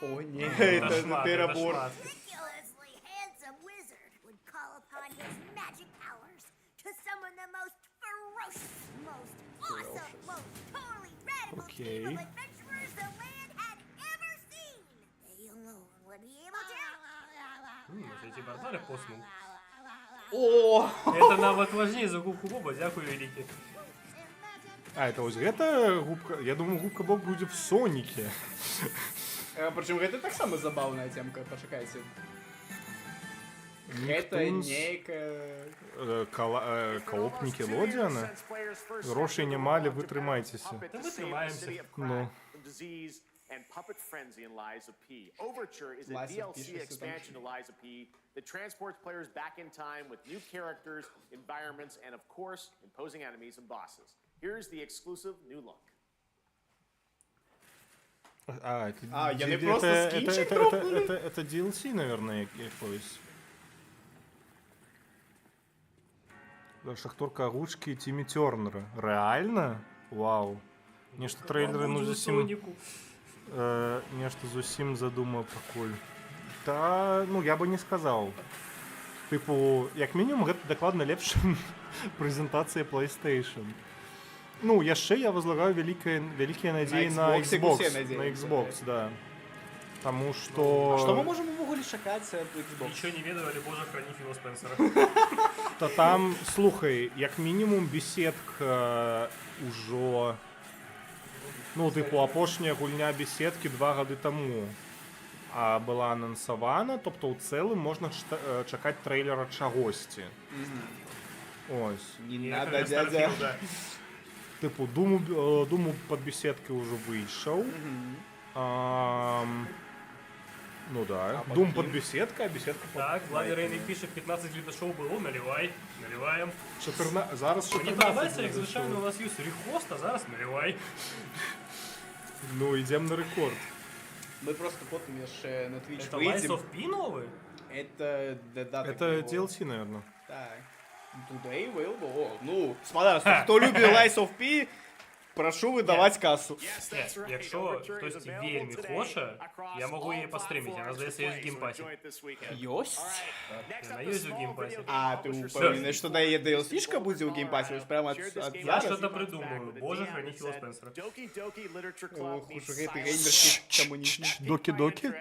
Speaker 2: О, не, это
Speaker 4: Дошмат,
Speaker 2: перебор.
Speaker 4: дошмат.
Speaker 12: ridiculously handsome wizard would call upon his magic powers to summon the most ferocious, most awesome, most totally radical team of adventurers the land had ever seen. They alone would be able to...
Speaker 4: Эти бардары поснул.
Speaker 2: О,
Speaker 4: Это нават важнее за губку Боба, дякую великий.
Speaker 3: А, это вось гэта губка... Я думаю, губка Боб будзе в Соніке.
Speaker 2: причем это так само забавная темка, почекайте. Это
Speaker 3: Nicktoons,
Speaker 2: некая...
Speaker 3: Кооп Nickelodeon. Грошей не мали, вы трымайцеся.
Speaker 4: Да мы трымаемся.
Speaker 3: Ну.
Speaker 5: Disease and Puppet Frenzy in Lies of P. Overture is a
Speaker 2: Lies of P,
Speaker 5: DLC
Speaker 2: что там?
Speaker 5: expansion to Lies of P that transports players back in time with new characters, environments, and of course, imposing enemies and bosses. Here's the exclusive new look.
Speaker 2: я не просто скинчик дропнули?
Speaker 3: Это DLC, наверное, якийсь. Шахторка Агучки Тімі Тернера. Реально? Вау. Нешта трейлеры, ну зусім... Нешта зусім задумаў пакуль. Та, ну, я бы не сказал. Типу, як мінімум, гэта дакладна лепш, чым прэзентацыя PlayStation. Ну, яшчэ я возлагаю вялікія надзеі на Xbox. На Xbox, да. Таму што...
Speaker 2: Што мы можам увогуле чакаць ад Xbox?
Speaker 4: Ничего не ведаю, Боже, храни Фила Спенсера.
Speaker 3: Та там, слухай, як мінімум беседка ўжо... Ну, типу, апошняя гульня беседкі 2 гады таму. была анансавана, тобто ў цэлым можна чакаць трэйлера чагосьці. Ось.
Speaker 2: Не надо, дядя.
Speaker 3: Типу, Думу під беседкой уже вийшов. Ну да. Дум під беседкой, а беседка під...
Speaker 4: Так, Влади Рейник пише, 15 літошоу було, наливай, наливаем.
Speaker 3: Зараз 14.
Speaker 4: Мені подобається, як звичайно у нас є рехост, а зараз наливай.
Speaker 3: Ну, йдемо на рекорд.
Speaker 2: Мы просто потом еще на Twitch
Speaker 4: Это
Speaker 2: выйдем.
Speaker 4: Lies of P новый?
Speaker 2: Это додаток.
Speaker 3: Это DLC, наверное.
Speaker 2: Так. Today will go. Ну, смотрите, хто любить Lies of P, прошу видавати касу.
Speaker 4: Якщо хтось вельми хоче, я можу її пострімити. Вона, здається, є в геймпасі.
Speaker 2: Ёсть?
Speaker 4: Вона є в геймпасі.
Speaker 2: А, ти упевнений, що дає DLC-шка буде в геймпасі? Ось прямо от
Speaker 4: Я
Speaker 2: зараз?
Speaker 4: що-то придумаю. Боже, храни Філа Спенсера.
Speaker 2: Ох, уж эти геймерский коммунизм.
Speaker 3: Доки-доки?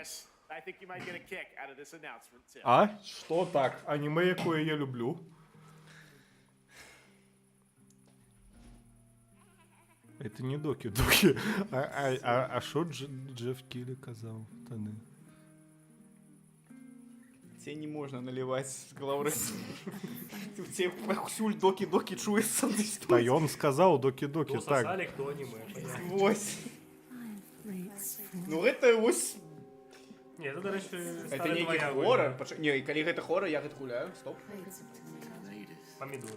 Speaker 3: А? Що так? Аніме, яке я люблю. Это не доки-доки. А що Джефф Кілі казав? Та не.
Speaker 2: Тебе не можно наливать с головы. Тебе хсюль доки-доки чуется.
Speaker 3: Та й он сказав доки-доки,
Speaker 4: Хто
Speaker 3: так.
Speaker 4: сосали, хто аніме.
Speaker 2: Ось. Ну это ось...
Speaker 4: Ні, це, до речі,
Speaker 2: Это
Speaker 4: стара
Speaker 2: некий
Speaker 4: твоя
Speaker 2: хоррор.
Speaker 4: вина.
Speaker 2: Не, коли это хоррор, я говорю, гуляю. Стоп.
Speaker 4: Помідори.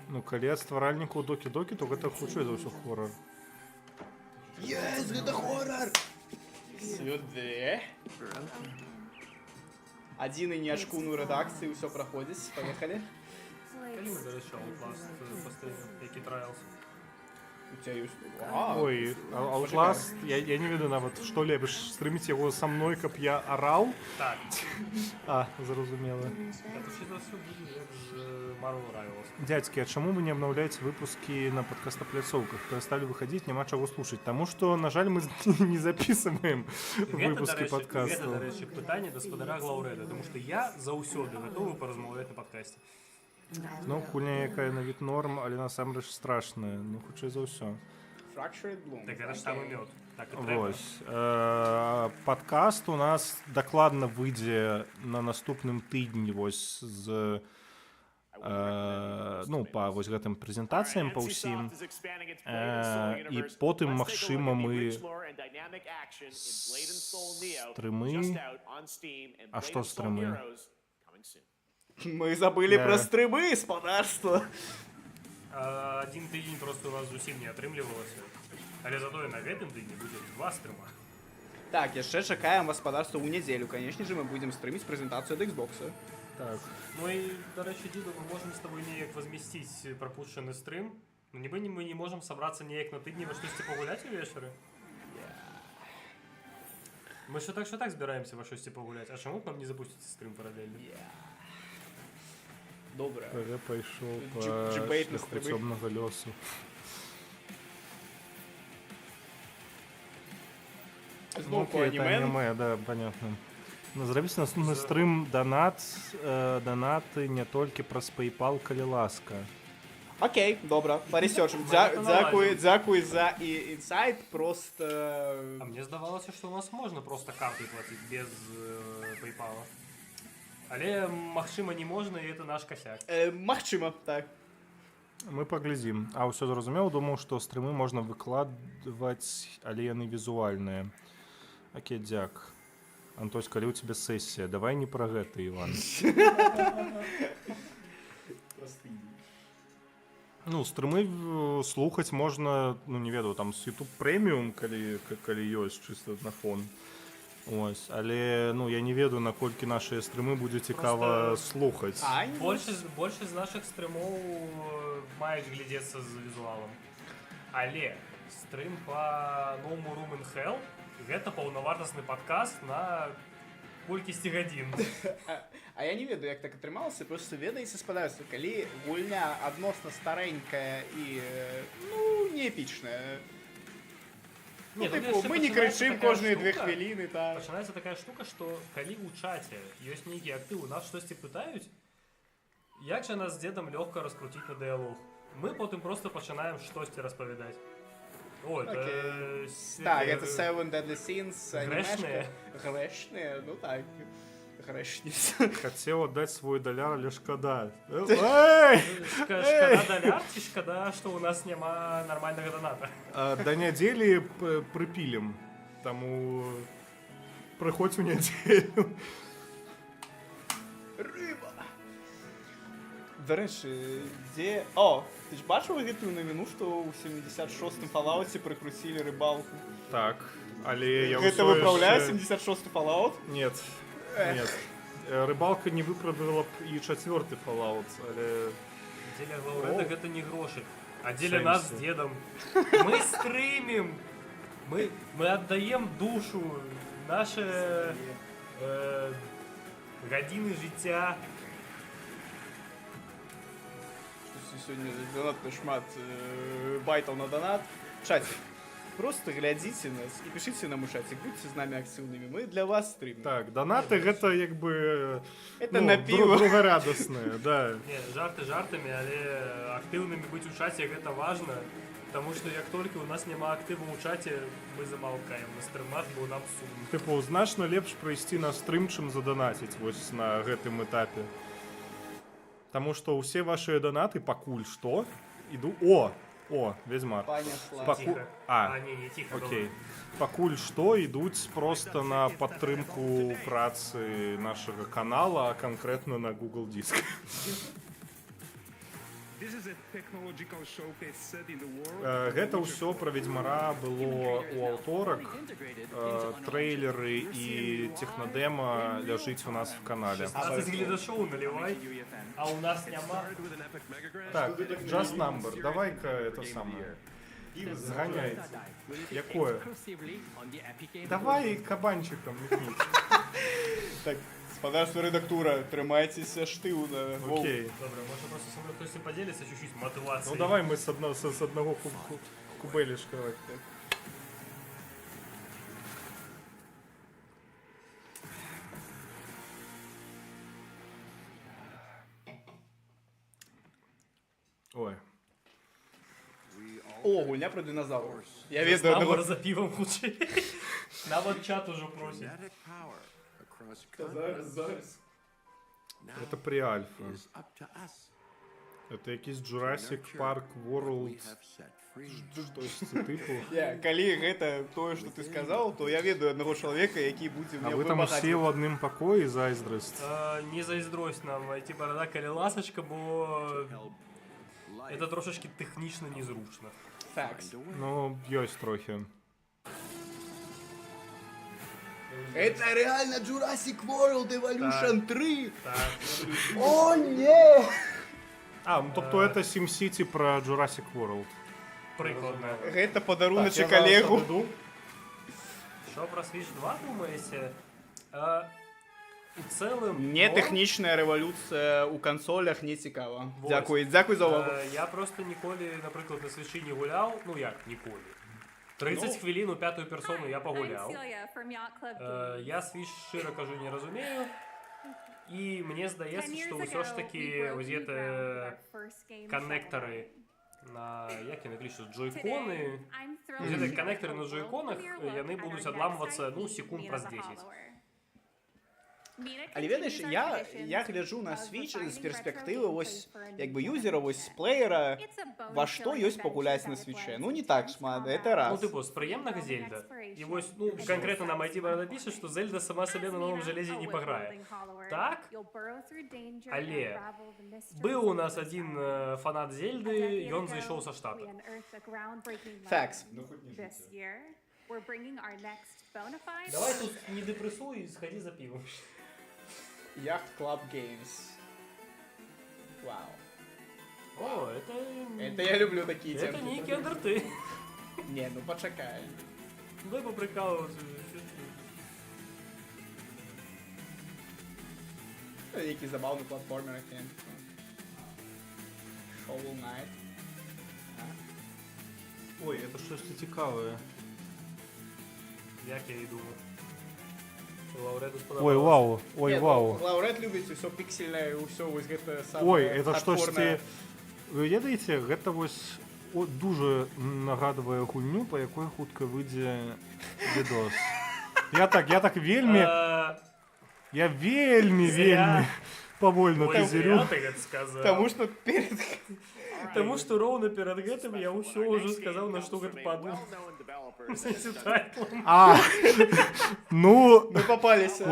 Speaker 3: Ну, калі ад стваральнікаў докі-докі, то гэта хутчэй за ўсё хоррор.
Speaker 2: Yes, это хоррор! Сюда. Один и не очкуну редакции, все проходит. Поехали.
Speaker 4: Калі ми, до речі, Outlast постійно, які трайлс.
Speaker 2: У тебя есть...
Speaker 3: Ой, Outlast, я не веду нават, што лепш, стрыміць яго са мной, каб я араў?
Speaker 4: Так.
Speaker 3: А, зразумела.
Speaker 4: Я тут ще за все буду, як ж Marvel Rivals.
Speaker 3: Дядьки, а чаму вы не обновляете выпуски на подкастопляцоўках? Перестали выходить, няма чаго слушать. Тому что, на жаль, мы не записываем выпуски
Speaker 4: Гэта,
Speaker 3: подкастов.
Speaker 4: до речі, питання гаспадара Глауреда, тому що я заўсёды готовы порозмовляти на подкасті.
Speaker 3: Ну, хуйня якая на від норм, але насамрэч страшная. Ну, хутчэй за ўсё.
Speaker 2: Fractured Bloom.
Speaker 4: Так гэта ж самы мёд. Так і трэба.
Speaker 3: Вось. Падкаст у нас дакладна выйдзе на наступным тыдні вось з ну, па вось гэтым прэзентацыям па ўсім. І потым, магчыма, мы стрымы... А што стрымы?
Speaker 2: Мы забыли про стримы, спадарство.
Speaker 4: Один тыдзень просто у вас зусім не атрымлівалася. Але зато і на гэтым тыдні будзе 2 стрыма.
Speaker 2: Так, яшчэ чакаем гаспадарства ў нядзелю. Конечно же, мы будем стримить презентацию от Xbox.
Speaker 3: Так.
Speaker 4: Ну і, до речі, Діду, ми можемо з тобою неяк возмістити пропущений стрим. Ну, ніби ми не можемо собратися неяк на тижні, во щось погуляти увечері. Ми що так збираємося во щось погуляти. А чому б нам не запустити стрим паралельно?
Speaker 2: Добре.
Speaker 3: Я пайшов по
Speaker 2: Джибейт на
Speaker 3: шляху
Speaker 2: стрими.
Speaker 3: цёмнага лёсу.
Speaker 2: Знову по аніме.
Speaker 3: Аніме, да, понятно. Ну, зрабіць наступны стрым донаты не толькі праз PayPal, калі ласка.
Speaker 2: Окей, добре, поресечем. Дякую за інсайт, просто...
Speaker 4: А мне здавалося, що у нас можна просто картой платити без PayPal. Але, магчыма, не можна, і це наш косяк.
Speaker 2: Магчыма, так.
Speaker 3: Мы паглядзім. А ўсё зразумеў, думаў, што стрымы можна выкладваць, але яны візуальныя. Окей, дзяк. Антось, калі ў тебе сессія, давай не пра гэта, Іван. Ну, стрымы слухаць можна, ну, не ведаю, там, з YouTube Premium, калі ёсць, чыста на фон. Ось, але, ну, я не ведаю, наколькі нашыя стрымы будзе цікава слухаць.
Speaker 4: Большасць з нашых стрымоў маюць глядзецца з візуалам. Але стрым па No More Room in Hell гэта паўнавартасны падкаст на колькісці гадзін.
Speaker 2: А я не ведаю, як так атрымалася, просто ведаеце, спадарства, калі гульня адносна старенькая і, ну, не эпічная. Ну, типу, мы не кричим кожної 2 хвилини, так.
Speaker 4: Пачынаецца такая штука, што калі ў чаце ёсць нейкі актыў, нас штосьці пытаюць, як жа нас з дзедам лёгка раскруціць на дыялог? Мы потым просто пачынаем штосьці распавядаць. О, это...
Speaker 2: Так, это Seven Deadly Sins,
Speaker 4: Грешные.
Speaker 2: анимешка. Грешные, ну так. Грешница.
Speaker 3: Хотел отдать свой доляр, але шкода. Эй!
Speaker 4: Шкода доляр, ці шкода, что у нас нема нормального доната.
Speaker 3: До недели припилим. Тому приходь у неделю.
Speaker 2: Риба! До речі, де... О, ти ж бачив гэту новину, що у 76-м Fallout прикрутили рибалку?
Speaker 3: Так, але я
Speaker 2: Гэта
Speaker 3: ўсё
Speaker 2: выправляе
Speaker 3: яшчэ-
Speaker 2: 76-й Fallout?
Speaker 3: Нет, нет. Рыбалка не выправила б і 4-й Fallout, але...
Speaker 4: Дзеля Лаўрэда гэта не грошы, а дзеля
Speaker 3: Сэнсе.
Speaker 4: нас з дедам. Мы стрымім, мы аддаем душу, наши гадзіны жыцця.
Speaker 2: Сьогодні донатно шмат байтаў на донат. Чаті, просто глядзіце нас і пішыце нам у чаце, будьце з намі актыўнымі, мы для вас стрымім.
Speaker 3: Так, донаты гэта як бы...
Speaker 2: Это на пиво.
Speaker 3: Другарадасные, да.
Speaker 4: Не, жарты жартамі, але актыўнымі быць у чаце гэта важна, таму што як толькі у нас няма актыву ў чаце, мы замаўкаем на стрымах, бо нам сумна.
Speaker 3: Тыпу, значна лепш прайсці на стрым, чым заданаціць вось на гэтым этапе. Таму што ўсе вашыя донаты пакуль што іду... О, Ведьмар.
Speaker 2: Понесла.
Speaker 4: Тихо. Не, тихо.
Speaker 3: Окей. Пакуль што ідуць проста на падтрымку працы нашага канала, а канкрэтна на Google Диск. Гэта ўсё пра Ведьмара было ў аўторак. Трэйлеры і технодэма ляжыць у нас в канале.
Speaker 4: А ты гледашоу наливай, а у нас няма.
Speaker 3: Так, Just Number, давай-ка это самое. Зганяйте. Якое? Давай кабанчиком махніть.
Speaker 2: Так, спадарства редактура, трымайцеся штыўна.
Speaker 3: Окей.
Speaker 4: Добре, може просто со мною хтось поділиться чуть-чуть мотивацією.
Speaker 3: Ну давай мы с одного кубелишка. Ой.
Speaker 2: О, гульня про динозаврів. Я
Speaker 4: Just
Speaker 2: ведаю
Speaker 4: Number
Speaker 2: одного...
Speaker 4: за пивом лучше. Навод чат уже просит.
Speaker 2: Зараз.
Speaker 3: Это pre-альфа. Это якийсь Jurassic Park World. Штось типу.
Speaker 2: Калі гэта тое, што ты сказаў, то я ведаю аднаго чалавека, які будзе
Speaker 3: А
Speaker 2: мне
Speaker 3: вы там усе в одным покоі зайздрасць?
Speaker 4: Не зайздрось нам, айти борода калі ласачка, бо это трошечки тэхнічна незручна.
Speaker 2: Факс.
Speaker 3: Ну, ёсць трохи.
Speaker 2: Это реально Jurassic World Evolution 3!
Speaker 4: Так.
Speaker 2: О, не!
Speaker 3: А, ну тобто это SimCity про Jurassic World.
Speaker 4: Прикладно.
Speaker 2: Гэта падаруначак Олегу.
Speaker 4: Що про Switch 2 думаєте? У цілому...
Speaker 2: Мне тэхнічная рэвалюцыя ў кансолях не цікава. Дзякуй за увагу.
Speaker 4: Я просто ніколі, наприклад, на Switch не гуляв. Ну як ніколі. 30 хвилин у п'ятую персону я погуляв. Я Switch, щиро кажу, не розумію. І мені здається, що все ж таки ось є коннектори на, як я накличу, джойкони. Ось ці коннектори на джойконах, вони будуть відламуватися, ну, секунд праз 10.
Speaker 2: Але ведаеш, я гляджу на Switch з перспектывы вось як бы юзера, вось плеера, во што ёсць пагуляць на Switch'е. Ну не так шмат, это раз.
Speaker 4: Ну типу, з приємного Зельда. І ось, ну, конкретно нам IT напише, що Зельда сама себе на новому железі не пограє. Так? Але був у нас один фанат Зельди, і він зайшов со Штата.
Speaker 2: Факс.
Speaker 4: Давай тут не депресуй и сходи за пивом.
Speaker 2: Yacht Club Games. Вау.
Speaker 4: О,
Speaker 2: это я люблю такие темы.
Speaker 4: Это не кендерты.
Speaker 2: Не, ну почекай.
Speaker 4: Дай поприкалываться.
Speaker 2: Який забавний платформер, I think. Shovel Knight.
Speaker 3: Ой, это щось цікаве.
Speaker 4: Як я і думав. Лаурету
Speaker 3: Ой, вау, ой,
Speaker 2: Нет,
Speaker 3: вау.
Speaker 2: Лаурет любіць усё піксельнае, усё вось гэта самае.
Speaker 3: Ой, это што ж ты... Вы ведаеце, гэта вось дуже нагадує гульню, по якої хутка вийде відос. Я так вельми... Я вельми повольно козырю.
Speaker 4: Тому що ровно перед гэтым я все уже сказал, на что гэта подумал.
Speaker 3: Ну,
Speaker 2: Ми попалися.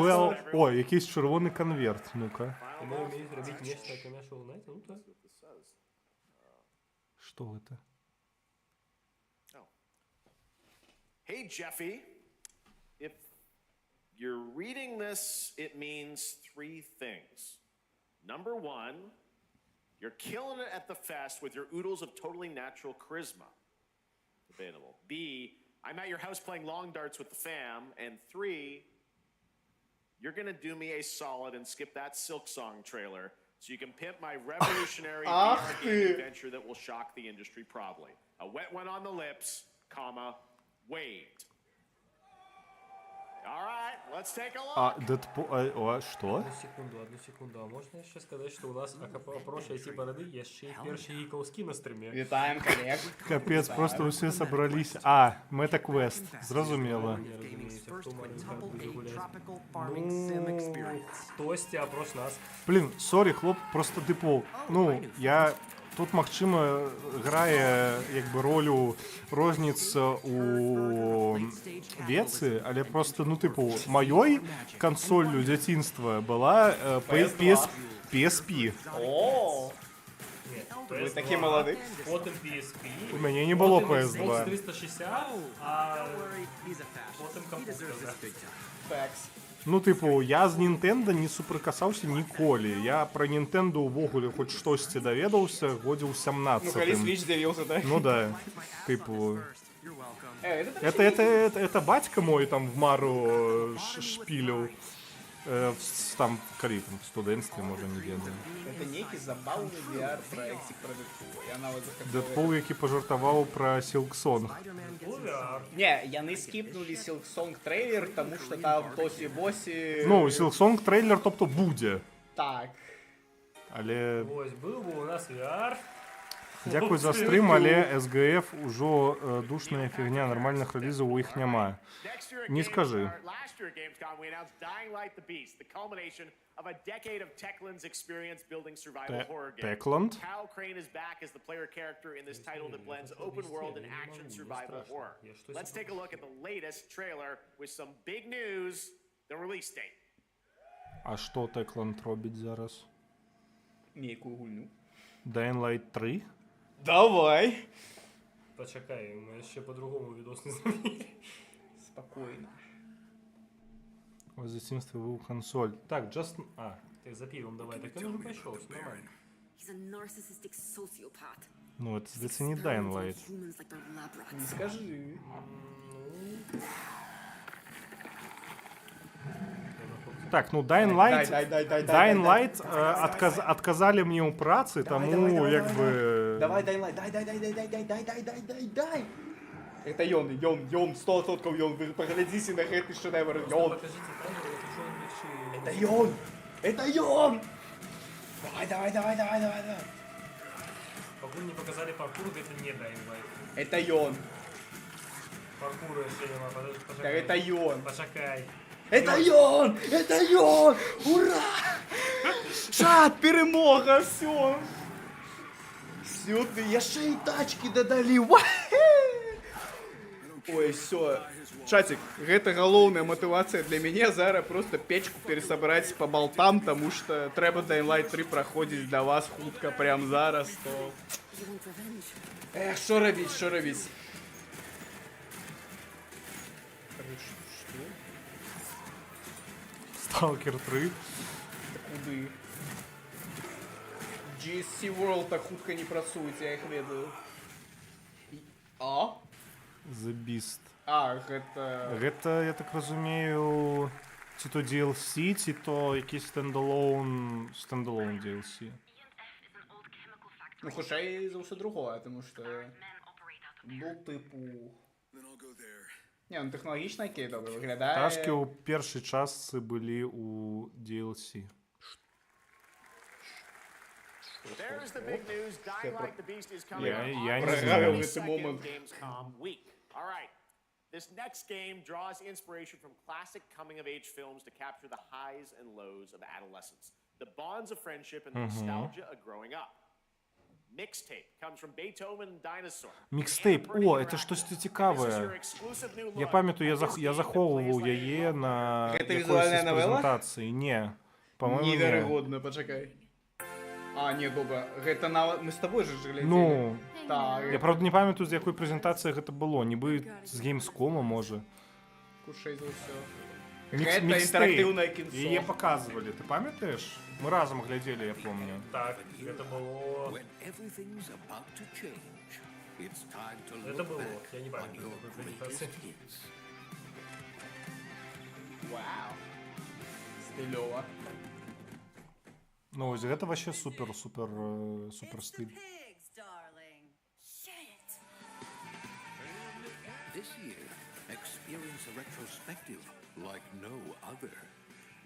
Speaker 3: О, якийсь червоний конверт, ну-ка.
Speaker 4: Ми вміємо робити нечто, як нашого, знаєте, ну так.
Speaker 3: Что это?
Speaker 5: Hey, Jeffy. If you're reading this, it means 3 things. Number 1, you're killing it at the fest with your oodles of totally natural charisma. Debatable. B, I'm at your house playing long darts with the fam. And 3, you're gonna do me a solid and skip that Silk Song trailer so you can pimp my revolutionary VR gaming adventure that will shock the industry probably. A wet one on the lips, comma, waved. All right, let's take a look.
Speaker 3: Дэдпул... Что?
Speaker 4: Одну секунду. А можна ще сказати, що у нас опроще ці бороди є ще й перші гіковські на стрімі?
Speaker 2: Вітаємо, колег.
Speaker 3: Капець, просто усі собрались. Мета-квест. Зрозуміло.
Speaker 4: Ну, хтось опрос нас.
Speaker 3: Блін, сорі, хлоп, просто типу, ну, я... Тут, магчыма, грае якби ролю розніц у вецы, але просто, ну, типу, маёй кансоллю дзяцінства была PSP.
Speaker 2: О! Ви такі молоді.
Speaker 4: Потім PSP.
Speaker 3: У мяне не было PS2.
Speaker 4: Xbox 360, а потім комп'ютер.
Speaker 2: Фекс.
Speaker 3: Ну, типу, я з Nintendo не супрыкасаўся ніколі. Я пра Nintendo ўвогуле хоць штосьці даведаўся годзе ў 17.
Speaker 2: Ну, калі Switch з'явіўся, так?
Speaker 3: Ну да, типу... Это батька мой там в Мару шпилил. Там, калі там, в студэнцтве, можа, не ведаю.
Speaker 2: Это нейкі забаўны VR-проектик про Дэдпула. Я нават захапіла.
Speaker 3: Дэдпул, які пажартаваў пра Silksong.
Speaker 2: Не, яны скіпнулі Silksong трейлер, тому що там Тосі-Босі...
Speaker 3: Ну, Silksong трейлер, тобто, будзе.
Speaker 2: Так.
Speaker 3: Але...
Speaker 4: Ось, был бы у нас VR.
Speaker 3: Дякую за стрим, але SGF ужо душная фігня, нормальных релізаў у іх няма. Не скажи. Techland?
Speaker 5: Kyle Crane is back as the player character in this title that blends open world and action survival horror. Let's take a look at the latest trailer with some big news, the release date.
Speaker 3: А што Techland робіць зараз?
Speaker 2: Нейкую гульню.
Speaker 3: Dying Light 3?
Speaker 2: Давай!
Speaker 4: Почекай, мы ще по-другому відос не зробили.
Speaker 2: Спокойно.
Speaker 3: Ось дзяцінства выву консоль. Так, just...
Speaker 4: Так, за пивом давай, так он уже пошел, все нормально.
Speaker 3: Ну, это зацени Dying Light.
Speaker 2: Не скажи.
Speaker 3: Так, ну Dying Light отказали мне у працы, тому як бы...
Speaker 2: Давай, Dying Light, дай. Это ён, 100% ён, вы поглядите на гэты шедевр, ён. Это ён! Давай.
Speaker 4: Пока не показали паркур, это не Dying Light.
Speaker 2: Это ён.
Speaker 4: Паркура еще нема,
Speaker 2: Так это ён.
Speaker 4: Почекай.
Speaker 2: Это ён! Ура! Чат, перемога, все. Сюди, яшчэ і тачки дадалі. Ой, все. Чатик, гэта галоўная мотивация для мяне зараз просто печку пересобрать по болтам, тому что трэба Dying Light 3 проходить для вас хутка прям зараз, то... Эх, что робить?
Speaker 3: Stalker 3?
Speaker 2: Куды? GSC World так хутка не працуюць, я іх ведаю.
Speaker 3: The Beast.
Speaker 2: Гэта,
Speaker 3: я так разумею, ці то DLC, ці то якийсь стендалоун DLC.
Speaker 2: Ну, хутчэй за ўсё другое, тому что был типу... Не, ну тэхналагічна окей, добра выглядае.
Speaker 3: Пташкі ў першай частцы былі у DLC.
Speaker 5: There is the big news. Dying Light the Beast is coming
Speaker 3: Я-
Speaker 5: out
Speaker 3: я
Speaker 5: on
Speaker 3: не
Speaker 5: the
Speaker 3: знаю.
Speaker 5: 22nd Gamescom week. All right. This next game draws inspiration from classic coming-of-age films to capture the highs and lows of adolescence, the bonds of friendship, and the nostalgia of growing up. Mixtape comes from Beethoven and Dinosaur.
Speaker 3: Мікстейп. О, це щось цікаве. Я пам'ятаю, я заховував яє на
Speaker 2: Гэта
Speaker 3: якоїсь
Speaker 2: візуальна
Speaker 3: із
Speaker 2: новела?
Speaker 3: презентації. Ні. По-моєму, ні.
Speaker 2: Невероятно, почекай. А, ні, добре. Гэта на... Мы з тобой же глядели.
Speaker 3: Ну,
Speaker 2: Так.
Speaker 3: я правда не пам'ятаю, з якої презентації гэта было. Ніби з Gamescom, може.
Speaker 2: Кушай за все.
Speaker 3: Мікс-
Speaker 2: Гэта
Speaker 3: мікстейп.
Speaker 2: інтерактивне кінцо.
Speaker 3: Її показували, ти пам'ятаєш? Ми разом глядели, я пам'ятаю.
Speaker 4: Так, это было...
Speaker 8: When everything's about to change, it's time to
Speaker 4: Это
Speaker 8: look
Speaker 4: было,
Speaker 8: back
Speaker 4: я не
Speaker 8: on
Speaker 4: помню,
Speaker 8: your
Speaker 4: какой презентации.
Speaker 8: greatest hits.
Speaker 2: Вау. Стильово.
Speaker 3: Ну, ось гэта вообще супер стиль.
Speaker 7: Pigs, darling.
Speaker 12: Shit.
Speaker 8: This year, experience a retrospective like no other.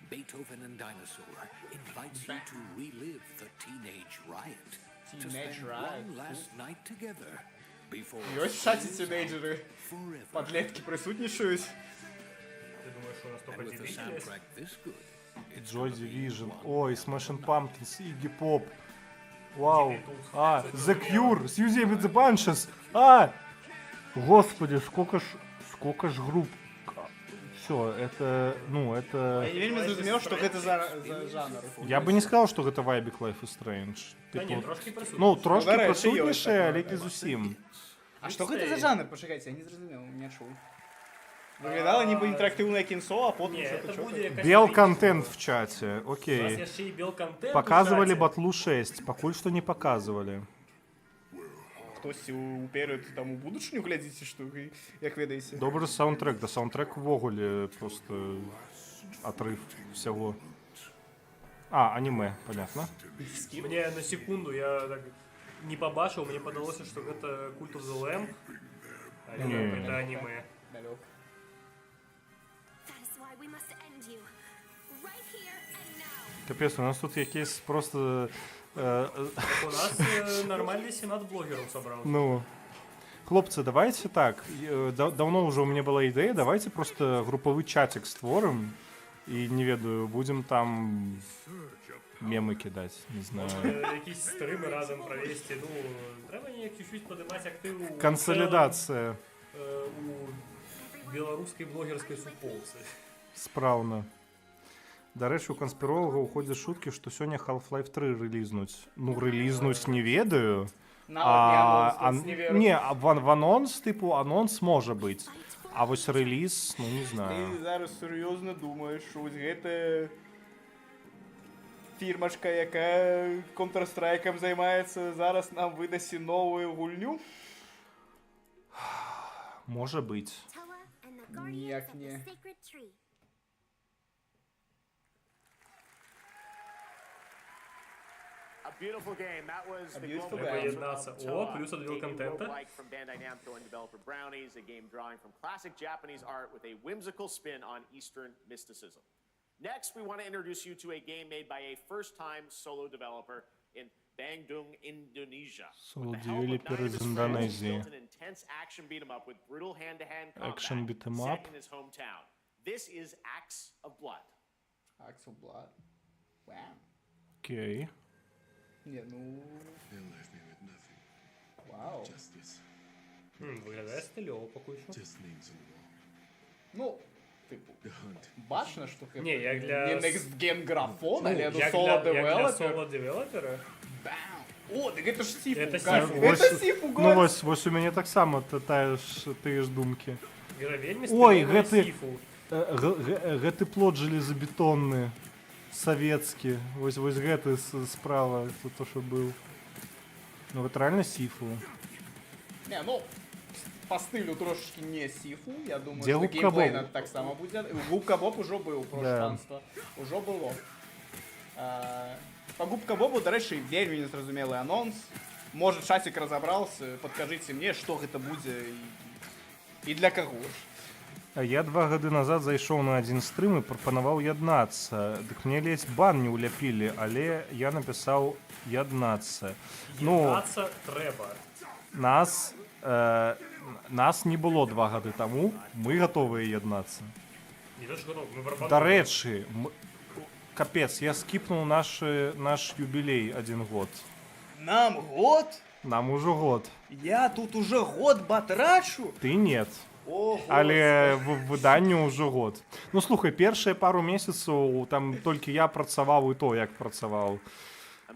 Speaker 8: Beethoven and Dinosaur invites you to relive the teenage riot. To
Speaker 2: Teenage
Speaker 8: spend
Speaker 2: riot?
Speaker 8: one last night together before
Speaker 2: Ось в чаті тінейджери.
Speaker 8: forever.
Speaker 2: Подлетки присутнішують.
Speaker 4: Ты думаешь, что у нас
Speaker 8: And
Speaker 4: только
Speaker 8: with a
Speaker 4: DVD есть?
Speaker 8: soundtrack this good, it's
Speaker 3: Joy
Speaker 8: hard to be
Speaker 3: Division.
Speaker 8: one.
Speaker 3: Ой, Smashing Pumpkins, Iggy Pop. Вау. А, The Cure, Susie and the Bunches. А! Господи, сколько ж групп. Все, это, ну, это...
Speaker 2: Я не вельмі зрозумів, що гэта за жанр.
Speaker 3: Я бы не сказал, что гэта Вайбік Life is Strange.
Speaker 4: Да
Speaker 3: Типу,
Speaker 4: нет, трошки присутствует.
Speaker 3: ну, трошки
Speaker 2: Ну, до речі, є
Speaker 3: присутніше,
Speaker 2: ось
Speaker 3: але
Speaker 2: таке.
Speaker 3: не зовсім.
Speaker 2: А що гэта за жанр? Почекайте, я не зрозумів, не чув. Виглядало ніби інтерактивне кінцо, а потім
Speaker 4: Не,
Speaker 2: що
Speaker 4: это
Speaker 2: то
Speaker 4: будет
Speaker 2: чого.
Speaker 4: якась
Speaker 3: Бел
Speaker 4: логічна
Speaker 3: контент
Speaker 4: штука.
Speaker 3: в чате,
Speaker 4: У нас
Speaker 3: окей.
Speaker 4: є ще й бел контент.
Speaker 3: Показывали
Speaker 4: у чаті.
Speaker 3: Батлу 6, покуль что не показывали.
Speaker 2: Хтось уперед там у будучню глядзіце, што ви, як ведаеце.
Speaker 3: Добрый саундтрек, да саундтрек в Оголе просто отрыв всего. А, аниме, понятно.
Speaker 4: Мне на секунду, я так не побачив, мені подалося, що це Cult of the Lamb, а
Speaker 3: Не.
Speaker 4: це аніме.
Speaker 2: Далек.
Speaker 12: That is why we must end you. Right here and now.
Speaker 3: Капец, у нас тут якийсь просто...
Speaker 4: Так у нас нормальний сенат блогерів собрав.
Speaker 3: Ну, хлопцы, давайте так. Давно уже у меня была идея, давайте просто групповый чатик створим. И, не ведаю, будем там мемы кидать, не знаю.
Speaker 4: Якісь стрими разом провести. Ну, треба чуть-чуть подимати активу.
Speaker 3: Консолидация.
Speaker 4: У білоруської блогерської субполці.
Speaker 3: Справно. До речі, у конспіролога уходять шутки, що сьогодні Half-Life 3 релізнуть. Ну, релізнуть не ведаю.
Speaker 2: Навіть не вірю.
Speaker 3: Ні, в анонс, типу, анонс може бути. А ось реліз, ну, не знаю.
Speaker 2: Ти зараз серйозно думаєш, що ось гэта фірмашка, яка Counter-Strike займається, зараз нам видасть нову гульню?
Speaker 3: Може бути.
Speaker 12: Toa and the guardians
Speaker 2: Ніяк
Speaker 12: of the
Speaker 2: не.
Speaker 12: sacred tree.
Speaker 5: A beautiful game. That was
Speaker 2: A
Speaker 5: the
Speaker 2: beautiful
Speaker 5: global
Speaker 2: game.
Speaker 5: release
Speaker 4: Поєднатися.
Speaker 5: of Toa,
Speaker 4: О, плюс от
Speaker 5: a new
Speaker 4: віл-контента.
Speaker 5: roguelike from Bandai Namco and developer Brownies, a game drawing from classic Japanese art with a whimsical spin on Eastern mysticism. Next, we want to introduce you to a game made by a first-time solo developer in Bandung, Indonesia.
Speaker 3: Solo
Speaker 5: With the help of
Speaker 3: developer
Speaker 5: nine of his
Speaker 3: из
Speaker 5: friends, he
Speaker 3: Индонезии.
Speaker 5: built an intense action beat 'em up with brutal hand-to-hand combat
Speaker 3: Action beat 'em
Speaker 5: set
Speaker 3: up.
Speaker 5: in his hometown. This is Axe of Blood.
Speaker 2: Axel Blood. Вау.
Speaker 3: Окей.
Speaker 2: Ні, ну... Вау.
Speaker 4: Виглядає стильово поки що.
Speaker 2: Ну, типу, бачно, що це
Speaker 4: Ні, як для...
Speaker 2: не Next Gen графон, але
Speaker 4: як
Speaker 2: ну соло
Speaker 4: для
Speaker 2: девелопер.
Speaker 4: соло-девелопера.
Speaker 2: О, так це ж Сіфу,
Speaker 4: Це
Speaker 2: Кать,
Speaker 4: Сіфу.
Speaker 2: це Сіфу,
Speaker 3: Ну,
Speaker 2: Гось.
Speaker 3: ось у мене так само тієї ж думки.
Speaker 4: Гра вельми
Speaker 3: Ой,
Speaker 4: стильовий
Speaker 3: гэты,
Speaker 4: сіфу.
Speaker 3: гэты плот железобетонны, советский. Ось гэты справа, тут то, що був. Ну, это реально Сіфу.
Speaker 2: Не, ну, по стилю трошечки не Сіфу, я думаю,
Speaker 3: Де
Speaker 2: що
Speaker 3: Губка
Speaker 2: геймплей
Speaker 3: Боб?
Speaker 2: так само буде. Губка Боб уже був, пространство. Уже було. По Губка Бобу, до речі, вельмі незрозумілий анонс. Може, часик розібрався, підкажіть мені, що це буде і для кого ж.
Speaker 3: Я 2 гады назад зайшоў на адзін стрым і прапанаваў яднацца. Дык мне ледзь бан не ўляпілі, але я напісаў яднацца. Ну,
Speaker 4: Єднаться треба.
Speaker 3: нас не было 2 гады таму, мы гатовыя яднацца.
Speaker 4: Не то, що ми пропонуємо.
Speaker 3: До речі, капець, я скіпнув наш юбілей 1 год.
Speaker 2: Нам год?
Speaker 3: Нам уже год.
Speaker 2: Я тут уже год батрачу?
Speaker 3: Ти нет.
Speaker 2: Ого,
Speaker 3: Але в виданню вже год. Ну слухай, перші пару місяців там тільки я працював і то як працював.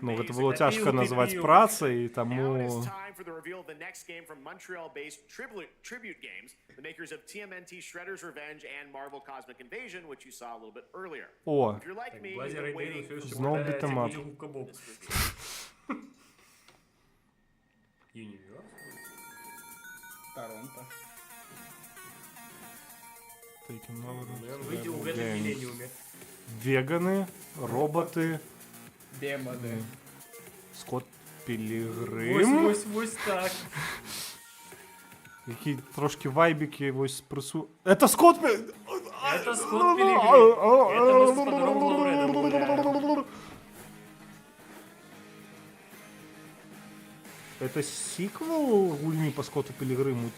Speaker 3: Ну, гэта было цяжка назваць працай, таму...
Speaker 5: Now it is time for the reveal of the next game from Montreal-based Tribute Games, the makers of TMNT Shredder's Revenge and Marvel Cosmic Invasion, which you saw a little bit earlier.
Speaker 3: О,
Speaker 5: If you're like me,
Speaker 4: Блазі
Speaker 5: you've been waiting
Speaker 4: Рейдеру все ще
Speaker 3: Знов
Speaker 4: повторяється
Speaker 3: бітемап.
Speaker 4: Гулі Губка-Боб. Universe?
Speaker 2: Торонто.
Speaker 4: Он вийде у гэтым міленіумі.
Speaker 3: Веганы, роботи,
Speaker 2: Демони.
Speaker 3: Скотт Пілігрим.
Speaker 4: Ось так.
Speaker 3: Які трошки вайбіки ось прису... Это Скотт Пілігрим!
Speaker 4: Это Скотт Пілігрим. Это ми з Подаром Лауредом гуляємо.
Speaker 3: Это сиквел гульни по Скотту Пилигриму?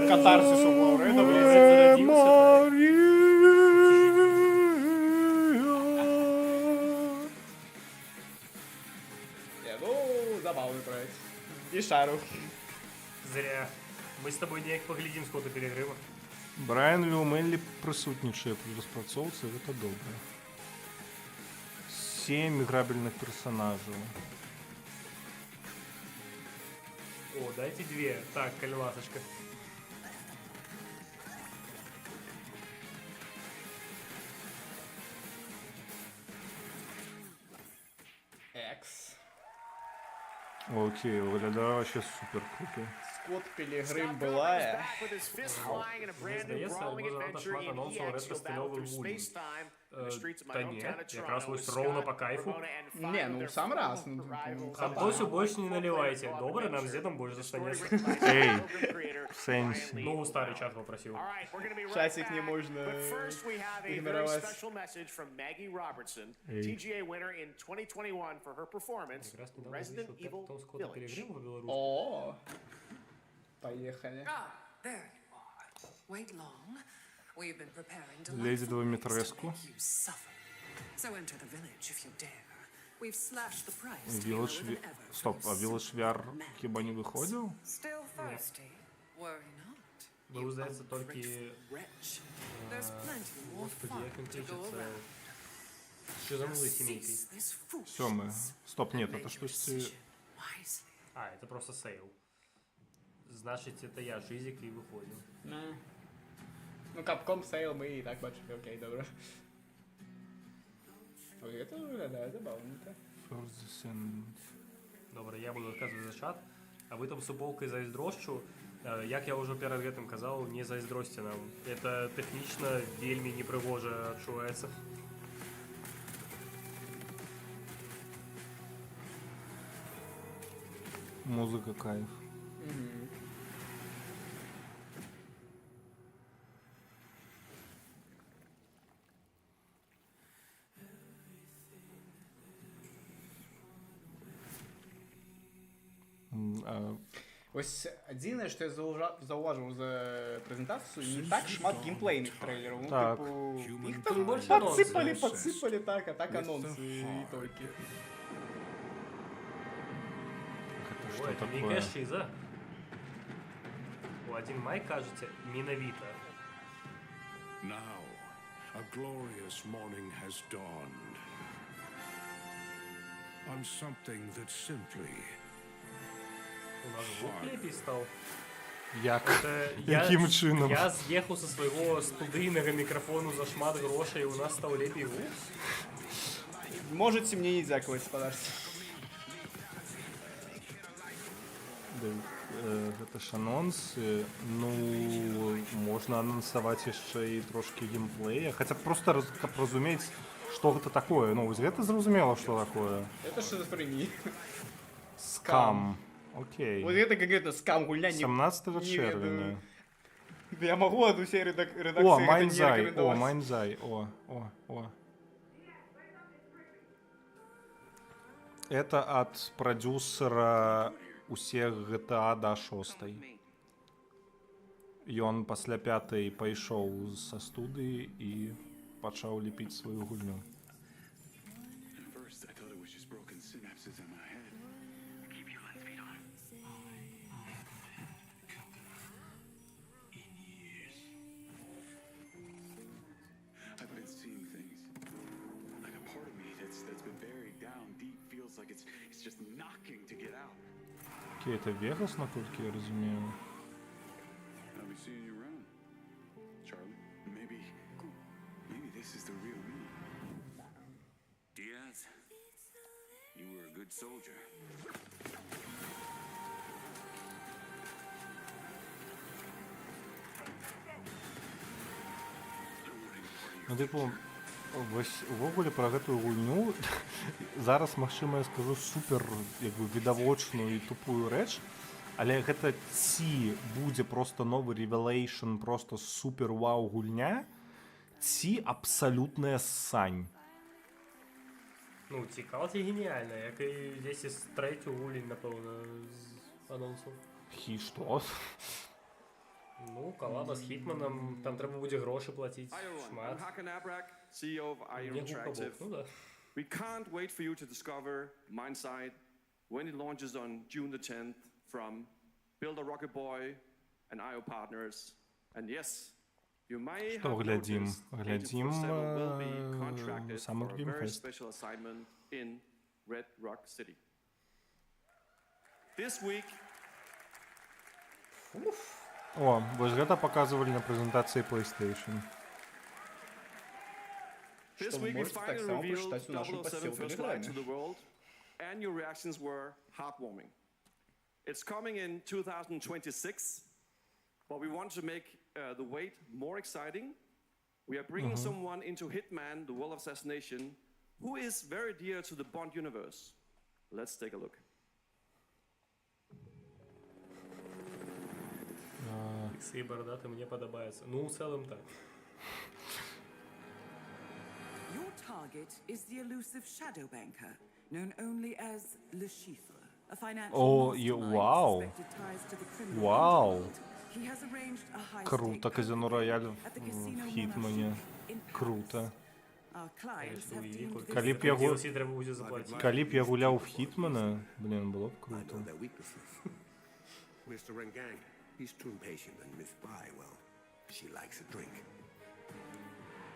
Speaker 2: Катарсис у Лауреда, блядь. Ну, забавный проект. І шару.
Speaker 4: Зря. Ми з тобою ніяк поглядім Скотта Пілігрима.
Speaker 3: Брайан Вілмеллі присутнічає при розпрацовці, це добре. 7 играбельных персонажей.
Speaker 4: О, дайте 2. Так, колбасочка.
Speaker 2: Екс.
Speaker 3: Окей, виглядає вообще супер круто.
Speaker 2: Скотт Пілігрим былая.
Speaker 4: Здається, може Антошмат анонсував ретро-стильовий Вулін. Та ні, якраз ось ровно по кайфу.
Speaker 2: Не, ну сам раз.
Speaker 4: Антосю больше не наливайте. Добре, нам с дедом больше застанется.
Speaker 3: Эй, в сенсі.
Speaker 4: Ну, старый чат попросил.
Speaker 2: Часик не можна ігнорувати.
Speaker 5: TGA winner in 2021 for her performance,
Speaker 4: Якраз недавно
Speaker 5: Resident
Speaker 4: вийшов
Speaker 5: Evil
Speaker 4: Том Скотта
Speaker 5: Village.
Speaker 4: Пілігрима в Білорусі.
Speaker 2: О, поехали.
Speaker 13: There you are. Wait long. We've been preparing
Speaker 3: Леді
Speaker 13: delightful
Speaker 3: Двометреску.
Speaker 13: ways to make you suffer. So enter the village if you dare. We've slashed the price to be
Speaker 3: Village
Speaker 13: lower than ever.
Speaker 3: Стоп, а Village VR хіба не виходив?
Speaker 13: Still thirsty? Worry not.
Speaker 4: Был, здається, тільки...
Speaker 13: Wretch. There's plenty more
Speaker 4: Господи,
Speaker 13: fun
Speaker 4: як він
Speaker 13: to go
Speaker 4: кличеться?
Speaker 13: around.
Speaker 4: Що за милий сімейкий?
Speaker 13: Cease this foolishness.
Speaker 3: Сьоме. Стоп, ні,
Speaker 13: Make
Speaker 3: це
Speaker 13: your
Speaker 3: щось...
Speaker 13: decision wisely.
Speaker 4: А, это просто сейл. Значить, это я Жизик і виходив.
Speaker 2: Ну, Capcom сейл ми і так бачили, окей, добре. Ой, це виглядає забавненько.
Speaker 4: Добре, я буду відказувати за чат. А ви там суполкою зайздрощу. Як я вже перед гэтым казав, не зайздросьте нам. Это технічно вельми непригоже відчувається.
Speaker 3: Музика кайф.
Speaker 2: Ось адзінае, што я заўважыў за прэзентацыю, не так шмат геймплейных трэйлераў. Ну,
Speaker 3: Так.
Speaker 2: типу, іх там
Speaker 4: больше
Speaker 2: подсыпали так, а так анонсы і толькі.
Speaker 3: Что
Speaker 4: Ой, это
Speaker 3: такое?
Speaker 4: некая шиза. У один май, кажется, миновито.
Speaker 14: Now, a glorious morning has dawned on something that simply
Speaker 4: У нас звук лепей стал.
Speaker 3: Як?
Speaker 4: Это
Speaker 3: Яким чином?
Speaker 4: Я з'ехав со свого студийного мікрофону за шмат грошей, і у нас став лепей звук.
Speaker 2: Можете мне не дзякаваць, спадарці.
Speaker 3: Гэта ж анонс. Ну, можна анансаваць яшчэ і трошкі геймплея. Хаця б проста каб разумець, што гэта такое. Ну, вось гэта зразумела, што такое.
Speaker 2: Это шизофренія.
Speaker 3: Скам. Окей.
Speaker 2: Вот это какая-то скам-гульня.
Speaker 3: 17 червня.
Speaker 2: Я могу одну серию редакции
Speaker 3: О,
Speaker 2: не
Speaker 3: Майнзай,
Speaker 2: рекомендовать.
Speaker 3: Майнзай, о. Это от продюсера усех GTA до 6. Ён пасля 5 пайшоў са студыі і пачаў лепіць сваю гульню. Окей, это Вегас, наколькі я разумею.
Speaker 14: Diaz, you were a good soldier.
Speaker 3: Ну, типу, вось увогуле пра гэтую гульню зараз, магчыма, я скажу супер, як бы, відавочную і тупую рэч, але гэта ці будзе просто новы Revelation, просто супер вау гульня, ці абсалютная ссань.
Speaker 4: Ну, цікава, ці геніальна, як і десь із третю гулень, напевно, з анонсу.
Speaker 3: Што?
Speaker 4: Ну, колаба з Хітманом, там треба буде гроші платити, шмат.
Speaker 15: I'm Hakan Abrak, CEO of IO Interactive.
Speaker 4: Ну, да.
Speaker 15: We can't wait for you to discover Mindside when it launches on June the 10th from Builder Rocket Boy and IO partners. And yes, you may
Speaker 3: Што
Speaker 15: have
Speaker 3: глядзім?
Speaker 15: noticed
Speaker 3: Глядзім
Speaker 15: Agent 47 will be contracted
Speaker 3: Summer
Speaker 15: for a
Speaker 3: Game
Speaker 15: very
Speaker 3: Fest.
Speaker 15: special assignment in Red Rock City. This week,
Speaker 3: О, вось гэта паказвалі на прэзентацыі PlayStation.
Speaker 15: This
Speaker 2: Что
Speaker 15: week we
Speaker 2: можете так
Speaker 15: finally
Speaker 2: само
Speaker 15: revealed
Speaker 2: прочитать в нашем
Speaker 15: 007
Speaker 2: посте в
Speaker 15: First
Speaker 2: Телеграме.
Speaker 15: Light to the world, and your reactions were heartwarming. It's coming in 2026, but we want to make the wait more exciting. We are bringing someone into Hitman, the World of Assassination, who is very dear to the Bond universe. Let's take a look.
Speaker 4: Ікси і бородати мені подобається. Ну, у цілому так.
Speaker 13: Your target is the elusive shadow banker, known only as Le Chiffre, a financial
Speaker 3: О,
Speaker 13: mastermind
Speaker 3: вау.
Speaker 13: with suspected ties to the criminal
Speaker 3: Вау.
Speaker 13: underworld. He has arranged a high-stake
Speaker 3: Круто, казино Рояль
Speaker 13: at the Casino
Speaker 3: в Хітмані.
Speaker 13: Monarch in
Speaker 3: Круто.
Speaker 13: Our clients have deemed this
Speaker 3: Калі б я гу-
Speaker 4: DLC треба буде заплатити.
Speaker 3: Калі б я гуляў в Хітмана, блін, було б круто.
Speaker 14: Their weaknesses. Mr. Rengang, he's too impatient, and Miss Bai, well, she likes a drink.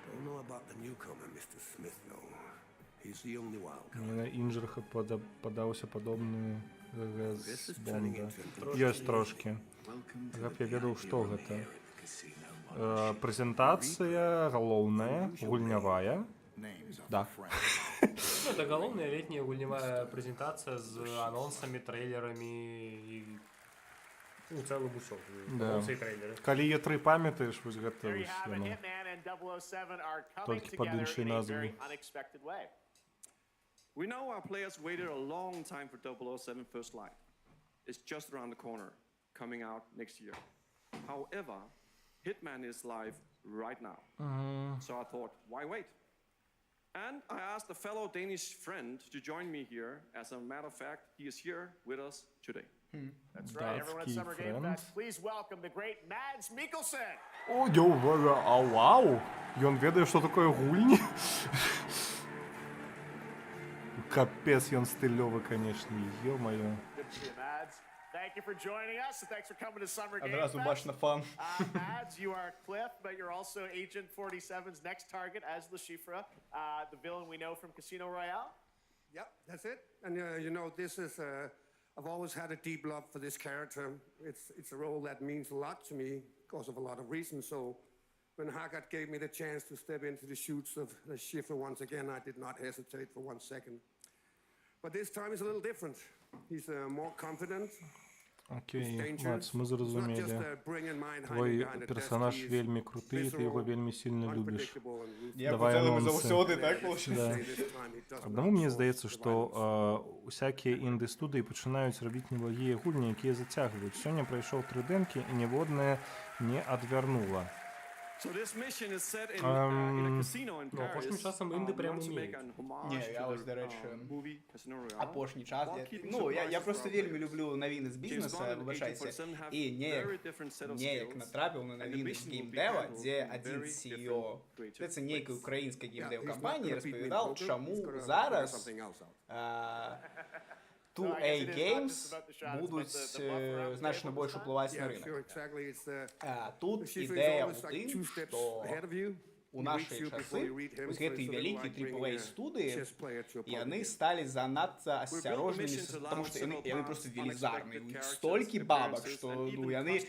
Speaker 14: Don't know about the newcomer, Mr. Smith, though. He's the only wild card.
Speaker 3: Мне на Інжерха падаўся падобны
Speaker 14: This
Speaker 3: з
Speaker 14: is turning
Speaker 3: Бонда.
Speaker 14: into an
Speaker 3: Ёсць трошки. Каб я ведаў, што гэта. Прэзентацыя галоўная, гульнявая. Да.
Speaker 4: Ну, это головная летняя гульневая презентация с анонсами, трейлерами и... Ну, в целом усё.
Speaker 3: Да.
Speaker 4: Анонсы и трейлеры.
Speaker 3: Калі Е3 памятаеш, вось гэта
Speaker 5: There you
Speaker 3: вось
Speaker 5: have it.
Speaker 3: яно.
Speaker 5: Hitman and 007 are coming
Speaker 3: Толькі пад
Speaker 5: together
Speaker 3: іншай
Speaker 5: in a
Speaker 3: назвай.
Speaker 5: very unexpected way.
Speaker 15: We know our players waited a long time for 007 First Light. It's just around the corner, coming out next year. However, Hitman is live right now. So I thought, why wait? And I asked a fellow Danish friend to join me here. As a matter of fact, he is here with us today.
Speaker 5: That's right. Everyone at
Speaker 3: Dutch
Speaker 5: Summer Game
Speaker 3: friend.
Speaker 5: Fest, please welcome the great Mads Mikkelsen.
Speaker 3: О, а вау! Ён ведае, што такое гульні? Капец, ён стылёвы, канешне, ё-маё.
Speaker 5: Good to see you, Mads. Thank you for joining us, and thanks for coming to Summer Game
Speaker 2: Одразу
Speaker 5: Fest.
Speaker 2: баш на фан.
Speaker 5: Mads, you are Cliff, but you're also Agent 47's next target as Le Chiffre, the villain we know from Casino Royale.
Speaker 14: Yep, that's it. And you know, this is I've always had a deep love for this character. It's a role that means a lot to me because of a lot of reasons. So when Haggard gave me the chance to step into the shoots of the Schiffer once again, I did not hesitate for 1 second. But this time is a little different. He's more confident.
Speaker 3: Окей, Мац, мы зразумелі. Твой персонаж вельмі круты, ты его вельмі сильно любишь. Давай анонсы.
Speaker 2: Так, получается.
Speaker 3: Аднаму мне здаецца, што усякія інды-студыі пачынаюць рабіць неблагія гульні, якія зацягваюць. Сёння прайшоў 3D-кі і ніводная не адвярнула.
Speaker 4: Апошнім часам інды прям умеюць.
Speaker 2: Не, я ось, до речі, апошні час. Я просто вельмі люблю навіны з бізнеса, вибачайце, і неяк натрапіў на навіны з геймдева, дзе адзін CEO, це нейкай украінскай геймдев-кампаніі, распавядаў, чаму зараз 2A Games будуць значна больш уплываць на рынок. Тут ідэя ў тым, што у нашыя часы вось гэтыя вялікія AAA студыі яны сталі занадта асцярожнымі, таму што яны проста велізарныя, столькі бабак, што яны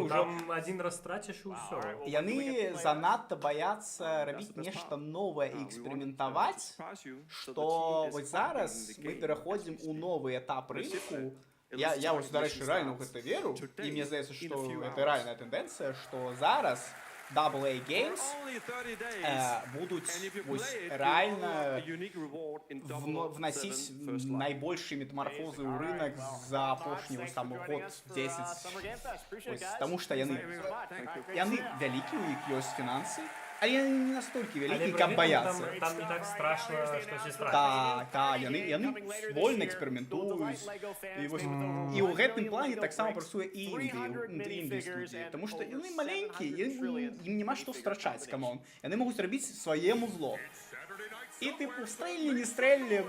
Speaker 2: ўжо
Speaker 4: там адзін раз страціш і ўсё.
Speaker 2: Яны занадта баяцца рабіць нешта новае і эксперыментаваць, што вось зараз мы пераходзім у новы этап рынку. Я вось, дарэчы, рэальна ў гэта веру, і мне здаецца, што гэта рэальная тэндэнцыя, што зараз AA Games будуць рэальна вносіць найбольшыя метамарфозы ў рынок за апошні год 10. Таму што яны вялікія, у іх ёсць фінансы, але яны не настолькі вялікія, каб баяцца.
Speaker 4: Там не так страшна, што ці
Speaker 2: страшна. Так, яны вольна эксперыментуюць. І ў гэтым плане таксама працуе і інді-студіі, таму што яны маленькія, ім няма што страчаць, камон. Яны могуць рабіць свае музло. І тыпу стрэльні, не стрэльні,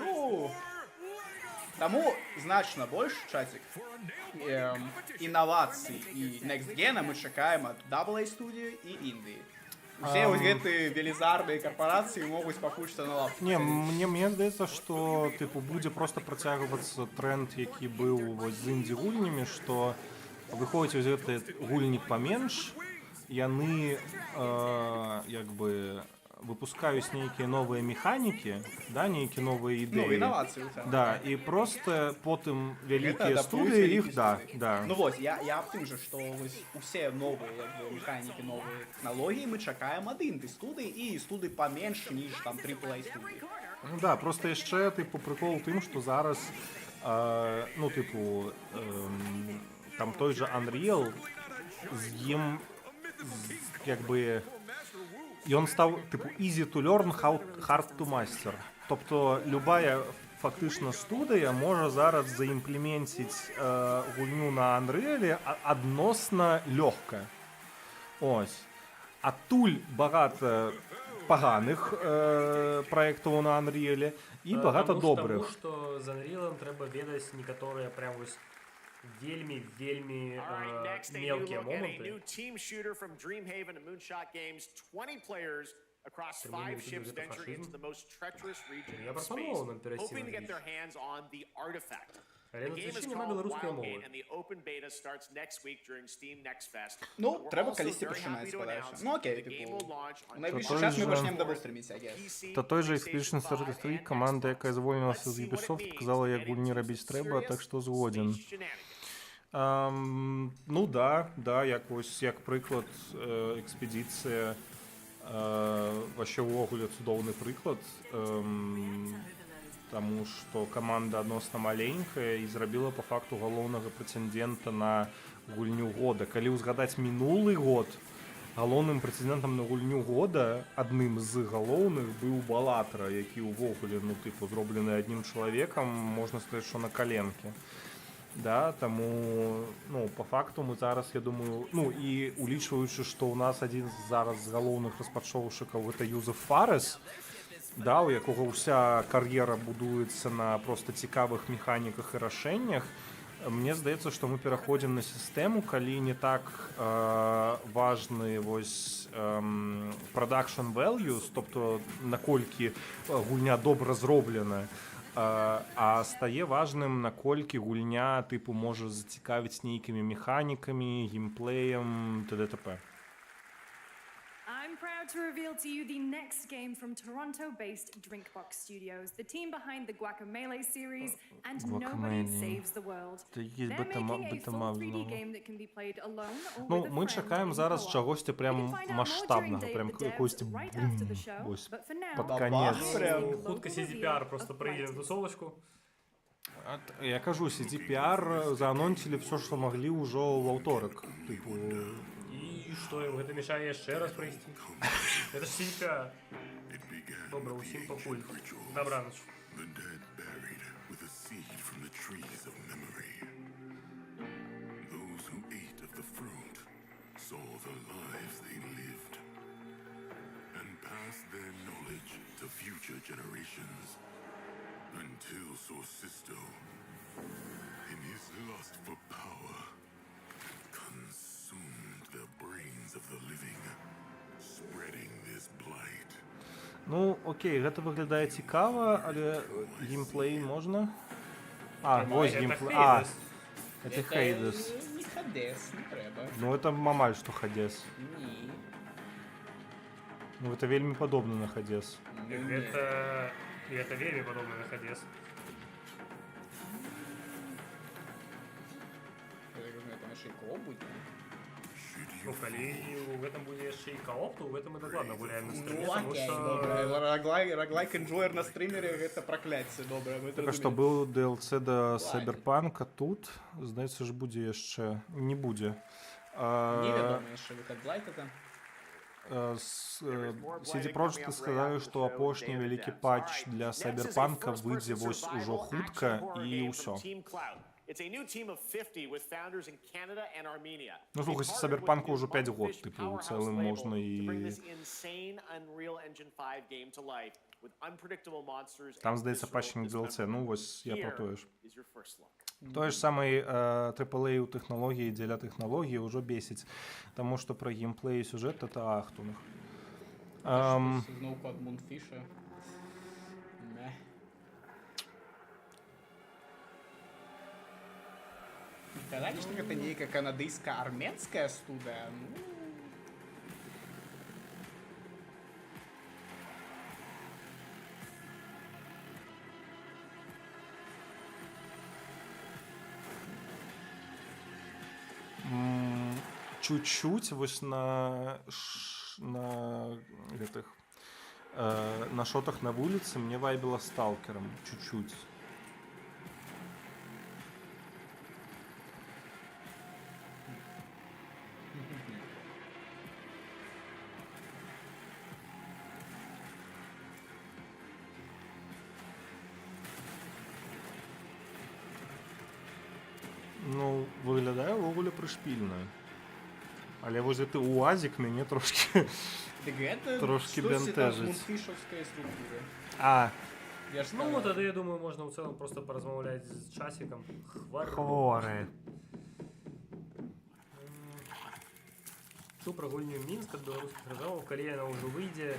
Speaker 2: Таму значна больш, чацік, інавацый і Next-Gen мы чакаем ад AA студіі і Індыі. Усе вось гэтыя велізарныя карпорацыі могуць пакуль што на лапку.
Speaker 3: Не, мне здаецца, што будзе проста працягвацца тренд, які быў з індзі-гульнямі, што выходзяць вось гэтыя гульні паменш, яны як бы выпускаюць нейкія новыя механікі, нейкія новыя ідэі.
Speaker 2: Інавацыі.
Speaker 3: Да, і проста потым вялікія студыі іх, да.
Speaker 2: Ну вось, я аб тым жа, што усе новыя механікі, новыя тэхналогіі мы чакаем ад інды-студыі і студыі паменш, ніж там AAA студыі.
Speaker 3: Ну да, проста яшчэ, прыкол у тым, што зараз, там той жа Unreal, з ім, як бы, ён стаў easy to learn, hard to master. Тобто любая фактычна студыя можа зараз заімплеменціць гульню на Unreal адносна лёгка. Ось. Адтуль багата паганых праектаў на Unreal і багата добрых.
Speaker 4: Таму што з Unreal трэба ведаць некаторыя прям вось вельмі мелкія моманты.
Speaker 5: Across 5 ships venturing into the most treacherous region of space, hoping to get their hands on the artifact. The game is called Wildgate, and the open beta starts next week during Steam Next Fest.
Speaker 2: Ну, треба колись починати, сподіваюся. Ну окей, типу, у найближчий час ми почнемо дабл-стрімитися, I guess.
Speaker 3: Та той же Expedition 33, команда, яка звольнилася з Ubisoft, казала, як гульні робити треба, так що згоден. Ну да, як приклад, експедиція, вообще ўвогуле цудоўны прыклад, таму што каманда адносна маленькая і зрабіла па факту галоўнага прэтэндэнта на гульню года. Калі ўзгадаць мінулы год, галоўным прэтэндэнтам на гульню года, адным з галоўных быў Балатра, які ўвогуле, зроблены аднім чалавекам, можна сказаць, што на каленкі. Да, таму, по факту мы зараз, я думаю, і улічваючы, што ў нас адзін зараз з галоўных распачоўшчыкаў гэта Юзеф Фарес, да, у якога ўся кар'ера будуецца на проста цікавых механіках і рашэннях, мне здаецца, што мы пераходзім на сістэму, калі не так важны вось production values, тобто наколькі гульня добра зроблена, а стае важным, наколькі гульня тыпу можа зацікавіць нейкімі механікамі, геймплеем, т.д. т.п.
Speaker 10: to reveal to you the next game from Toronto-based Drinkbox Studios, the team behind the Guacamelee series and Nobody
Speaker 3: Guacamelee.
Speaker 10: Saves the World.
Speaker 3: Це якийсь
Speaker 10: They're making a
Speaker 3: бетема
Speaker 10: full 3D
Speaker 3: знову.
Speaker 10: game that can be played alone or
Speaker 3: Ну,
Speaker 10: with a
Speaker 3: ми
Speaker 10: friend
Speaker 3: чекаємо
Speaker 10: in
Speaker 3: зараз
Speaker 10: co-op.
Speaker 3: чогось
Speaker 10: You
Speaker 3: прям
Speaker 10: can find out more during
Speaker 3: масштабного,
Speaker 10: Day
Speaker 3: прям
Speaker 10: of the
Speaker 3: якогось
Speaker 10: Devs right after the show,
Speaker 3: ось
Speaker 10: but for now,
Speaker 3: під конець.
Speaker 4: Хутка CDPR просто прийде в тусовочку.
Speaker 3: Я кажу, CDPR заанонсили все, що могли уже в авторик. Типу,
Speaker 4: І що, це мішає ще раз прийти? Це ж CDPR. Добре, усім популь. Добраніч.
Speaker 16: The dead buried with a seed from the trees of memory. Those who ate of the fruit saw the lives they lived and passed their knowledge to future generations until Sorcisto, in his lust for power, consumed the brains of the living, spreading this blight.
Speaker 3: ну, окей, гэта выглядае цікава, але геймплей можна? А, ось геймплей. А, це Хейдес.
Speaker 2: Не Хадес, не треба.
Speaker 3: Ну, это мамаль, что Хадес.
Speaker 2: Ні.
Speaker 3: Ну, это вельми подобно на Хадес.
Speaker 4: Это вельми подобно на Хадес.
Speaker 2: Я так розумію, там ще й кооп буде.
Speaker 4: Ну, коли в этом будет ще и кооп, то в этом мы докладно гуляем на стриме,
Speaker 2: Ну,
Speaker 4: потому
Speaker 2: окей,
Speaker 4: что...
Speaker 2: добре. Роглайк Enjoyer на стримері – це прокляття, добре. Ми
Speaker 3: Тільки що був DLC до Cyberpunk, тут, здається, ж буде jeszcze... Не буде.
Speaker 2: Невідомо, що вихід Блайта.
Speaker 3: CD Projekt сказали, што апошні вялікі патч для Cyberpunk выйдзе вось ужо хутка і ўсё.
Speaker 5: It's a new team of 50 with founders in Canada and Armenia.
Speaker 3: Ну, слухайте, Cyberpunk уже 5 год, типу, у цілому можна і... Там, здається, патчинг DLC, ну, ось я про то ж. Той ж самий AAA у технології дзеля технології уже бесить, тому що про геймплей і сюжет це ахтунг.
Speaker 2: Знову код Мунфіша. Не. Казали, што гэта нейкая канадыйска-арменская студыя, ну...
Speaker 3: Чуть-чуть вось на гэтых на шотах на вуліцы мне вайбіла сталкером чуть-чуть. Ну, виглядає ввогуле пришпільно. Але вось гэты уазик мяне трошки трошки бентежить.
Speaker 2: Мунфішовская структура.
Speaker 3: А.
Speaker 4: Ну, тогда, я думаю, можно в целом просто поразмовлять с часиком.
Speaker 3: Хворы.
Speaker 4: Чу про гульню Мінськ ад беларускіх разоў, калі яна ўжо выйдзе,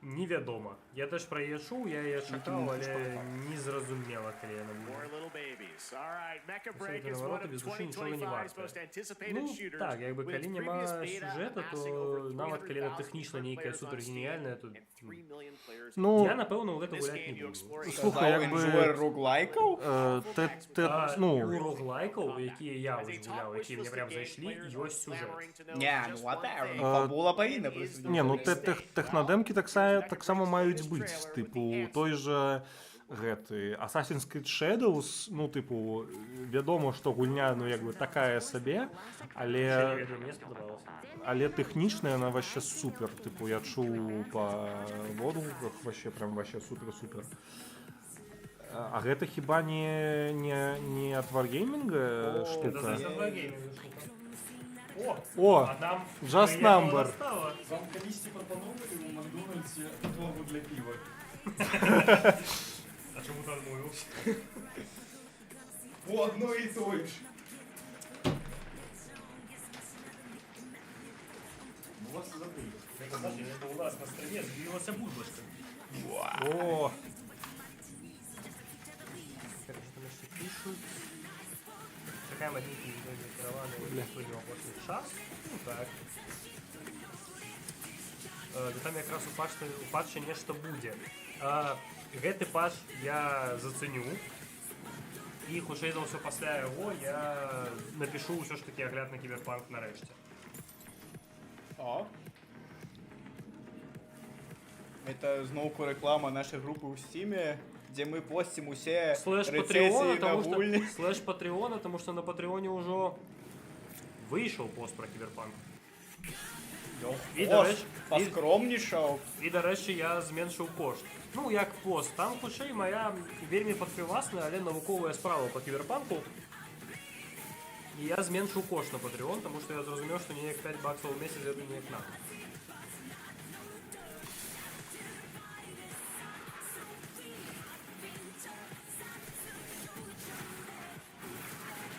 Speaker 4: невядома. Я теж про яе чуў, я яе чакаў, але не зразумела, калі яна будзе. Навароты без душы нічога не варта. Ну, так, як бы калі няма сюжэта, то нават калі яна тэхнічна нейкая супергеніяльная, то...
Speaker 3: Ну,
Speaker 4: я, напэўна, ў гэта гуляць не буду.
Speaker 3: Слухай, як бы...
Speaker 2: роглайкаў?
Speaker 3: Ну...
Speaker 4: У роглайкаў, якія я гуляў, якія мне прям зайшлі, ёсць сюжэт.
Speaker 2: Не, ну whatever, фабула павінна прысутнічаць.
Speaker 3: Не, ну тэхнадэмкі таксама маюць быць, тыпу, той жа гэты Assassin's Creed Shadows, ну, тыпу, вядома, што гульня, ну, як бы, такая сабе, але тэхнічная, яна вообще супер, тыпу, я чуў па водгуках, вообще, прям, вообще супер-супер. А гэта хіба не ад Wargaming штука? О, Just Number.
Speaker 17: Вам калісьці прапановвалі ў Макдональдсе торбу для піва.
Speaker 4: А чаму ты адмовіўся?
Speaker 2: У адной і той ж.
Speaker 4: У вас забыли. Это у нас на столе сбилась бульбашка.
Speaker 3: О!
Speaker 4: Чекаємо діти каравани сегодня после час. Ну так. ды там якраз у патча нешта будзе. Гэты патч я зацэню. І хутчэй за ўсё пасля яго я напишу ўсё ж такі агляд на Кіберпанк нарэшце.
Speaker 2: О. Это зноўку реклама нашей группы ў Стиме, где мы постим усе рэцэнзіі на гульні.
Speaker 4: Слэш Патреона, тому што на Патреоне ўжо выйшаў пост про Кіберпанк.
Speaker 2: Паскромнейшаў.
Speaker 4: І, дарэчы, я зменшыў кошт. Ну, як пост. Там, хутчэй, моя вельмі падпрывасная, але навуковая справа по Кіберпанку. І я зменшыў кошт на Патреон, тому што я зразумеў, што неяк 5 баксаў у месяц это неяк надо.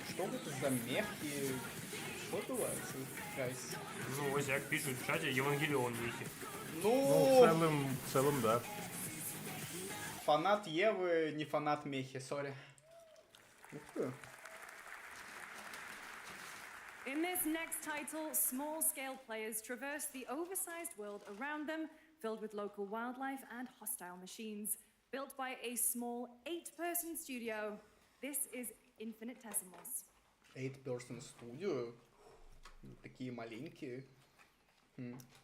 Speaker 2: Что это за мехи? Что отбываецца?
Speaker 4: Ну, вось як пишут в чате, Евангелион мехи.
Speaker 2: Ну,
Speaker 3: в целом, да.
Speaker 2: Фанат Евы, не фанат мехи, сори.
Speaker 10: In this next title, small-scale players traverse the oversized world around them, filled with local wildlife and hostile machines. Built by a small 8-person studio, this is Infinitesimals.
Speaker 2: 8-person studio? Такие маленькие.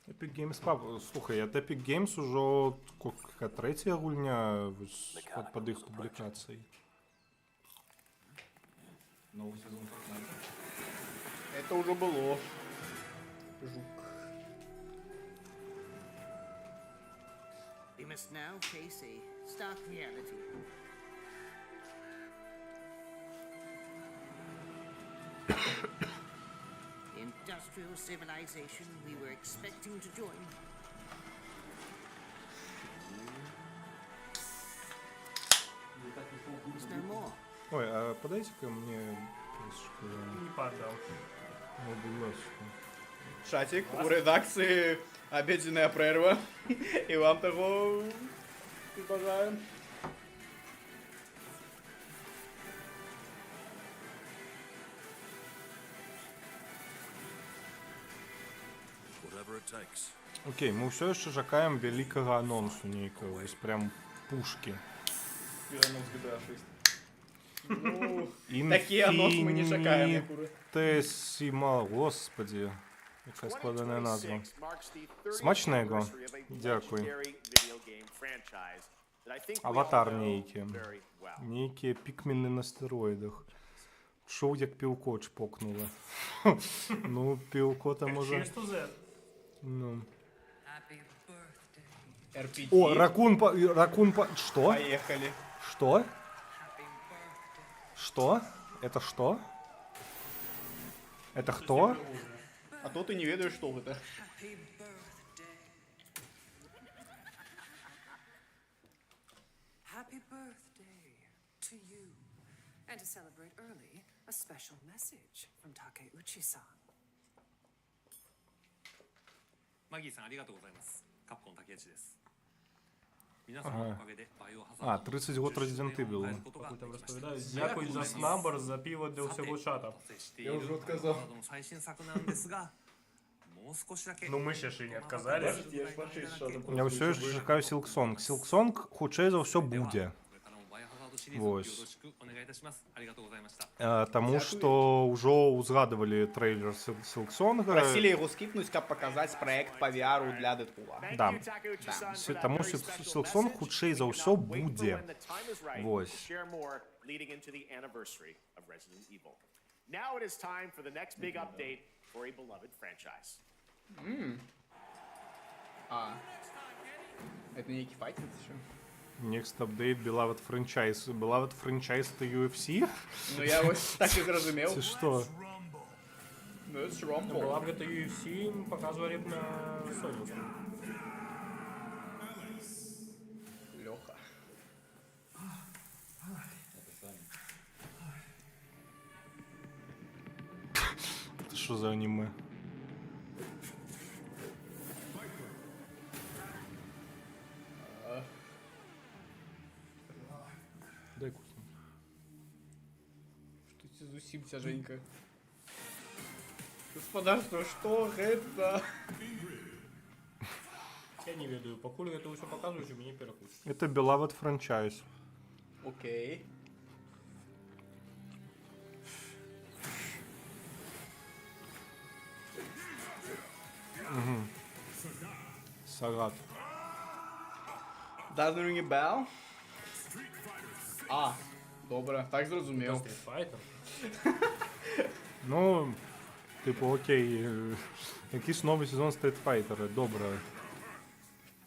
Speaker 3: Epic Games, слухай, от Epic Games уже какая третья гульня под их публикацией.
Speaker 17: Новый сезон Fortnite.
Speaker 2: Это уже было. Жук.
Speaker 18: We must now face a stark reality. The industrial civilization we were expecting to join is no more.
Speaker 3: Ой, а подайте-ка мне крышечку.
Speaker 4: Не подам.
Speaker 2: Шатик, у редакции обеденная прерва. И вам того бажаем.
Speaker 3: Окей, мы все еще чакаем великого анонсу нейкого, из прям пушки.
Speaker 2: Ну, такие анонсы мы не чакаем.
Speaker 3: Инфинитесимал, господи, яка складана назва. Смачного, дякую. Аватар нейкі. Нейкія пікмены на стероидах. Шоу як пілко чпокнуло. Ну, пілко там уже... Ну.
Speaker 2: RPG.
Speaker 3: О, ракун по... Что?
Speaker 2: Поехали.
Speaker 3: Что? Что? Это что? Это кто?
Speaker 2: А то ты не ведаешь, что это.
Speaker 19: Happy birthday to you. And to celebrate early, a special message from Takeuchi-san.
Speaker 20: マギーさんありがとうございます。カプコン竹内です。
Speaker 3: Ага. А, 30 год Resident Evil.
Speaker 4: Дякую за снабер, за пиво для всего чата.
Speaker 2: Я уже отказал.
Speaker 4: Ну мы ще ж і не отказали.
Speaker 3: Я все еще чекаю Silksong. Silksong хутчэй за все буде. Вось. Тому что уже узгадывали трейлер Silksong.
Speaker 2: Просили его скипнуть, как показать проект по VR для Дэдпула.
Speaker 3: Да. Тому что Silksong хутчэй за все буде. Вось.
Speaker 5: Now it is time for the next big update for a beloved franchise.
Speaker 2: А. Это не файтинг еще?
Speaker 3: Next update, Beloved Franchise. Beloved Franchise это UFC?
Speaker 2: Ну я вот так и зразумел.
Speaker 3: Ты что?
Speaker 2: Ну это ж Rumble.
Speaker 4: Была бы это UFC, показывали бы на Sony.
Speaker 2: Леха.
Speaker 3: Это что за аниме? Дай куснуть.
Speaker 2: Что тебе зусимся, Женька? Господа, что это?
Speaker 4: Я не ведаю, пакуль гэта ўсё паказваюць, у мяне перакус.
Speaker 3: Это Beloved franchise.
Speaker 2: Окей.
Speaker 3: Сагат.
Speaker 2: Doesn't ring a bell? А, добре, так зрозумів.
Speaker 4: Street Fighter.
Speaker 3: Ну, типу, окей. Якийсь новий сезон Street Fighter. Добре.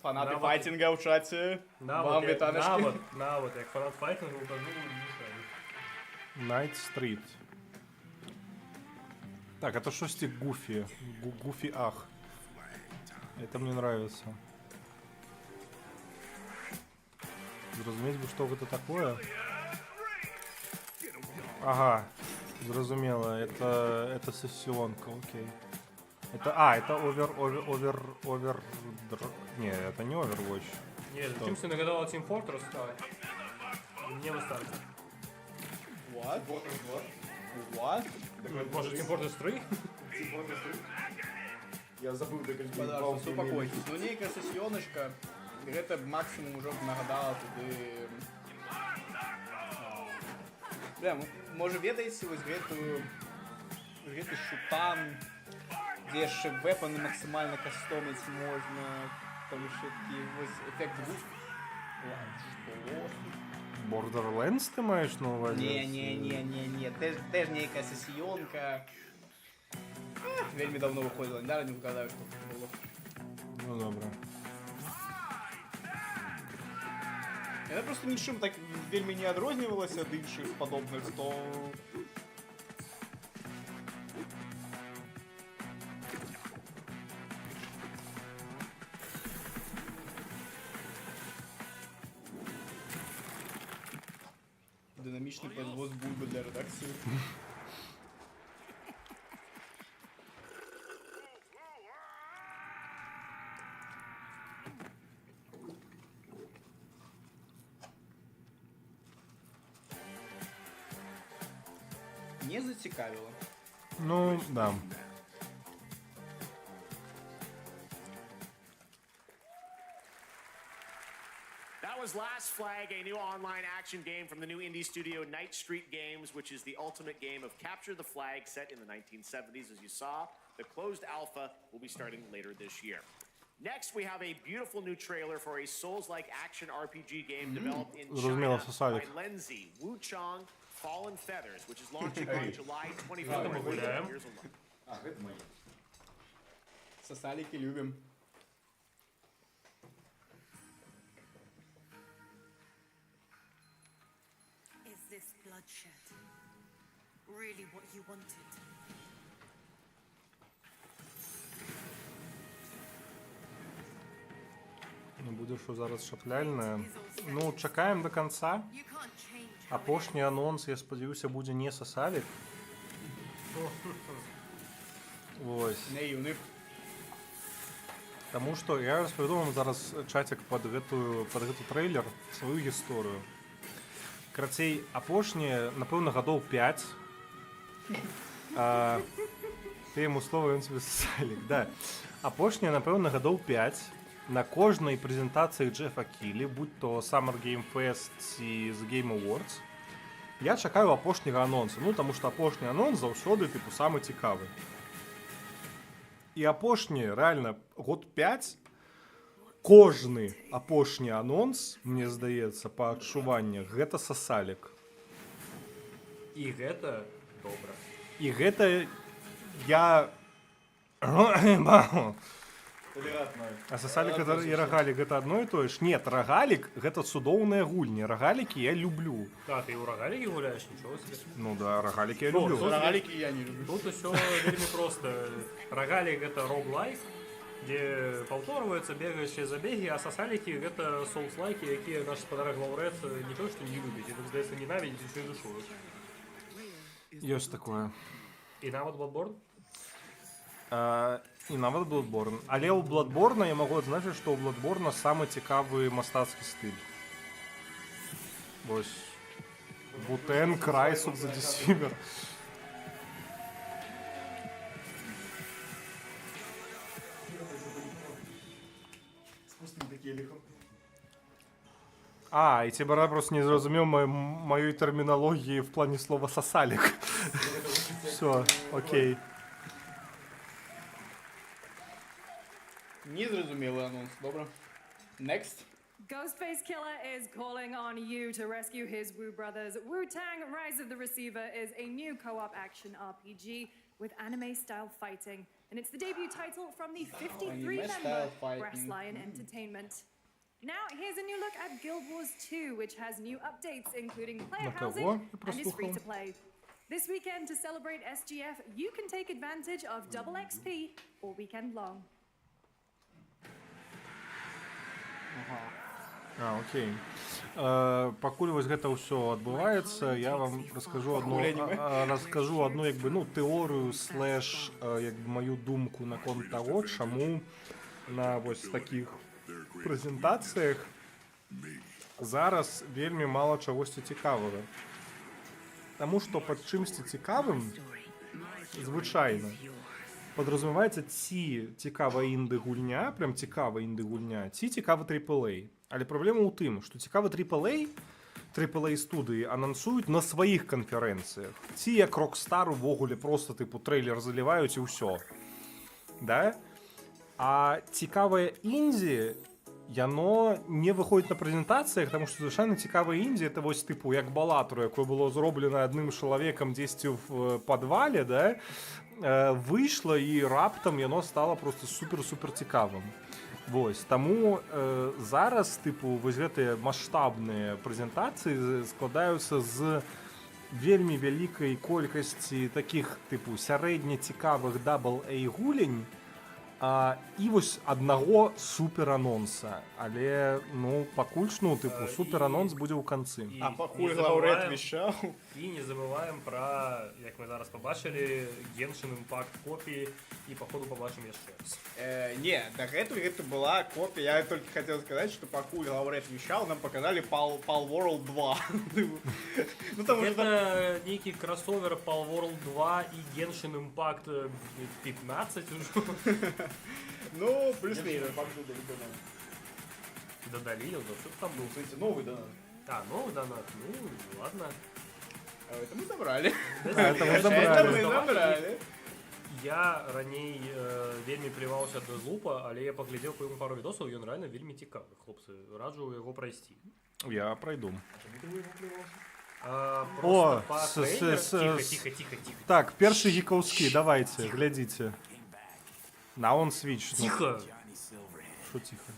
Speaker 2: Фанати
Speaker 4: Навод.
Speaker 2: файтінга в чаті. Вам вітаночки.
Speaker 4: Навод, як фанат файтингу, кажу,
Speaker 3: Night Street. Так, это что стик Гуфи? Гуфи Ах. Это мне нравится. Зразуметь бы, что это такое. Ага, зразумело. Это сессионка, окей. Это овер... Не, это не Overwatch.
Speaker 4: Ні,
Speaker 3: Что?
Speaker 4: Тімси нагадала Team Fortress, так. Мені вистачить.
Speaker 2: What? What?
Speaker 4: Може Team Fortress 3?
Speaker 3: Я забыл
Speaker 2: Подожди, успокойтесь. Ну, нейка сесіоночка, гэта максимум уже б нагадала туды... Бля, може ведаеце вось гэты шутан, дзе яшчэ вэпаны максімальна кастоміць можна, там яшчэ такі вось эфект гуф. Што?
Speaker 3: Borderlands ты маешь на увазе?
Speaker 2: Не, теж нейкая сесіонка. Вельмі давно выходила, недавно не угадаю, што это было.
Speaker 3: Ну добре.
Speaker 2: Яна просто нічым так вельмі не адрознівалася ад іншых падобных, то... Динамічний подвоз бульби для редакції. Не зацікавило.
Speaker 3: Ну, да.
Speaker 5: That was Last Flag, a new online action game from the new indie studio Night Street Games, which is the ultimate game of capture the flag set in the 1970s. As you saw, the closed alpha will be starting later this year. Next, we have a beautiful new trailer for a Souls-like action RPG game developed in China by Lenzi, Wuchang, Fallen Feathers, which is launching on July 24th. Here's a look.
Speaker 2: Сосалики любим.
Speaker 18: Is this bloodshed really what you wanted?
Speaker 3: Не буде, що зараз шапляльне. Ну, чекаємо до кінця. Апошній анонс, я сподіваюся, буде не сосалік. Ось.
Speaker 2: Не юник.
Speaker 3: Тому що я розповіду вам зараз чатик під гэты трейлер свою гісторыю. Крацей, апошнія, напэўна, гадоў 5. Ты яму слова, ён тебе сосалік. Да. Апошнія, напэўна, гадоў 5. На кожнай прэзентацыі Джефа Кілі, будь то Summer Game Fest ці The Game Awards, я чакаю апошняга анонсу. Ну, таму што апошні анонс заўсёды, тыпу, самы цікавы. І апошні, рэальна, год 5, кожны апошні анонс, мне здаецца, па адчуваннях, гэта сасалік.
Speaker 4: І гэта добра.
Speaker 3: І гэта я... А сасалік і рагалік гэта адно і тое ж? Нет, рагалік гэта цудоўныя гульні. Рагалікі я люблю.
Speaker 4: А, ты ў рагалікі гуляеш? Нічого себе.
Speaker 3: Ну да, рагалікі я люблю.
Speaker 2: Рагалікі я не люблю.
Speaker 4: Тут усё вельмі проста. Рагалік гэта роглайк, дзе паўторваюцца бегаючыя забегі, а сасалікі гэта соус-лайкі, якія наш спадарак Лаўрэт нічого што не любіць. І, так здаецца, ненавідзіць усю душу.
Speaker 3: Ёсць такое.
Speaker 4: І нават Bloodborne?
Speaker 3: І нават Bloodborne. Але ў Bloodborne я магу адзначыць, што ў Bloodborne самы цікавы мастацкі стыль. Вось. Бутен, Крайсук, за Десвимер.
Speaker 2: келихом.
Speaker 3: А, і Тібера просто не зрозумів моєї термінології в плані слова «сосалік». Все, окей.
Speaker 2: Незрозумілий анонс, добре. Next.
Speaker 10: Ghostface Killer is calling on you to rescue his Wu brothers. Wu-Tang Rise of the Receiver is a new co-op action RPG with anime-style fighting, and it's the debut title from the 53-member Brass Lion Entertainment. Now, here's a new look at Guild Wars 2, which has new updates, including player housing and is free to play. This weekend, to celebrate SGF, you can take advantage of double XP all weekend long.
Speaker 3: Окей. Пакуль вось гэта ўсё адбываецца, я вам раскажу одну як бы, ну, тэорыю слэш як бы маю думку наконт таго, чаму на вось такіх прэзентацыях зараз вельмі мала чагосьці цікавага. Таму што пад чымсьці цікавым звычайна подразумеваецца ці цікавая інды-гульня, прям цікавая інды-гульня, ці цікавы AAA. Але праблема ў тым, што цікавы AAA студыі анансуюць на сваіх канферэнцыях. Ці як Rockstar увогуле просто тыпу трэйлер заліваюць і ўсё. Да? А цікавае індзі, яно не выходзіць на прэзентацыях, таму што звычайна цікавае індзі, это вось тыпу як Балатру, якое было зроблена адным чалавекам дзесьці в падвале, да? Выйшла і раптам яно стала просто супер-супер цікавым. Вось, таму зараз тыпу вось гэтыя маштабныя прэзентацыі складаюцца з вельмі вялікай колькасці такіх тыпу сярэдне цікавых AA гулень і вось аднаго суперанонса. Але, ну, пакуль што, тыпу, суперанонс будзе ў канцы.
Speaker 2: А пакуль лаўрэат вещаў.
Speaker 4: І не забываем пра, як мы зараз пабачылі, Genshin Impact копіі, і походу побачым яшчэ раз.
Speaker 2: Не, дагэтуль гэта была копія. Я толькі хацеў сказаць, што пакуль лаўрэат вещаў, нам показалі Palworld 2.
Speaker 4: Гэта нейкі кросовер Palworld 2 і Genshin Impact 15 ужо.
Speaker 2: Ну, плюс-минус.
Speaker 4: Додали, что там был?
Speaker 2: Кстати, новый донат.
Speaker 4: А, новый донат? Ну, ладно.
Speaker 2: А это мы забрали.
Speaker 3: Это мы забрали.
Speaker 4: Я раней вельмі пліваўся да Злупа, але я паглядзеў па яму пару відосаў, ён реально вельмі цікавы, хлопцы. Раджу яго прайсці.
Speaker 3: Я пройду.
Speaker 4: О, тихо.
Speaker 3: Так, першы гікаўскі, давайте, глядзіце. На он Switch.
Speaker 4: Тихо.
Speaker 3: Что тихо?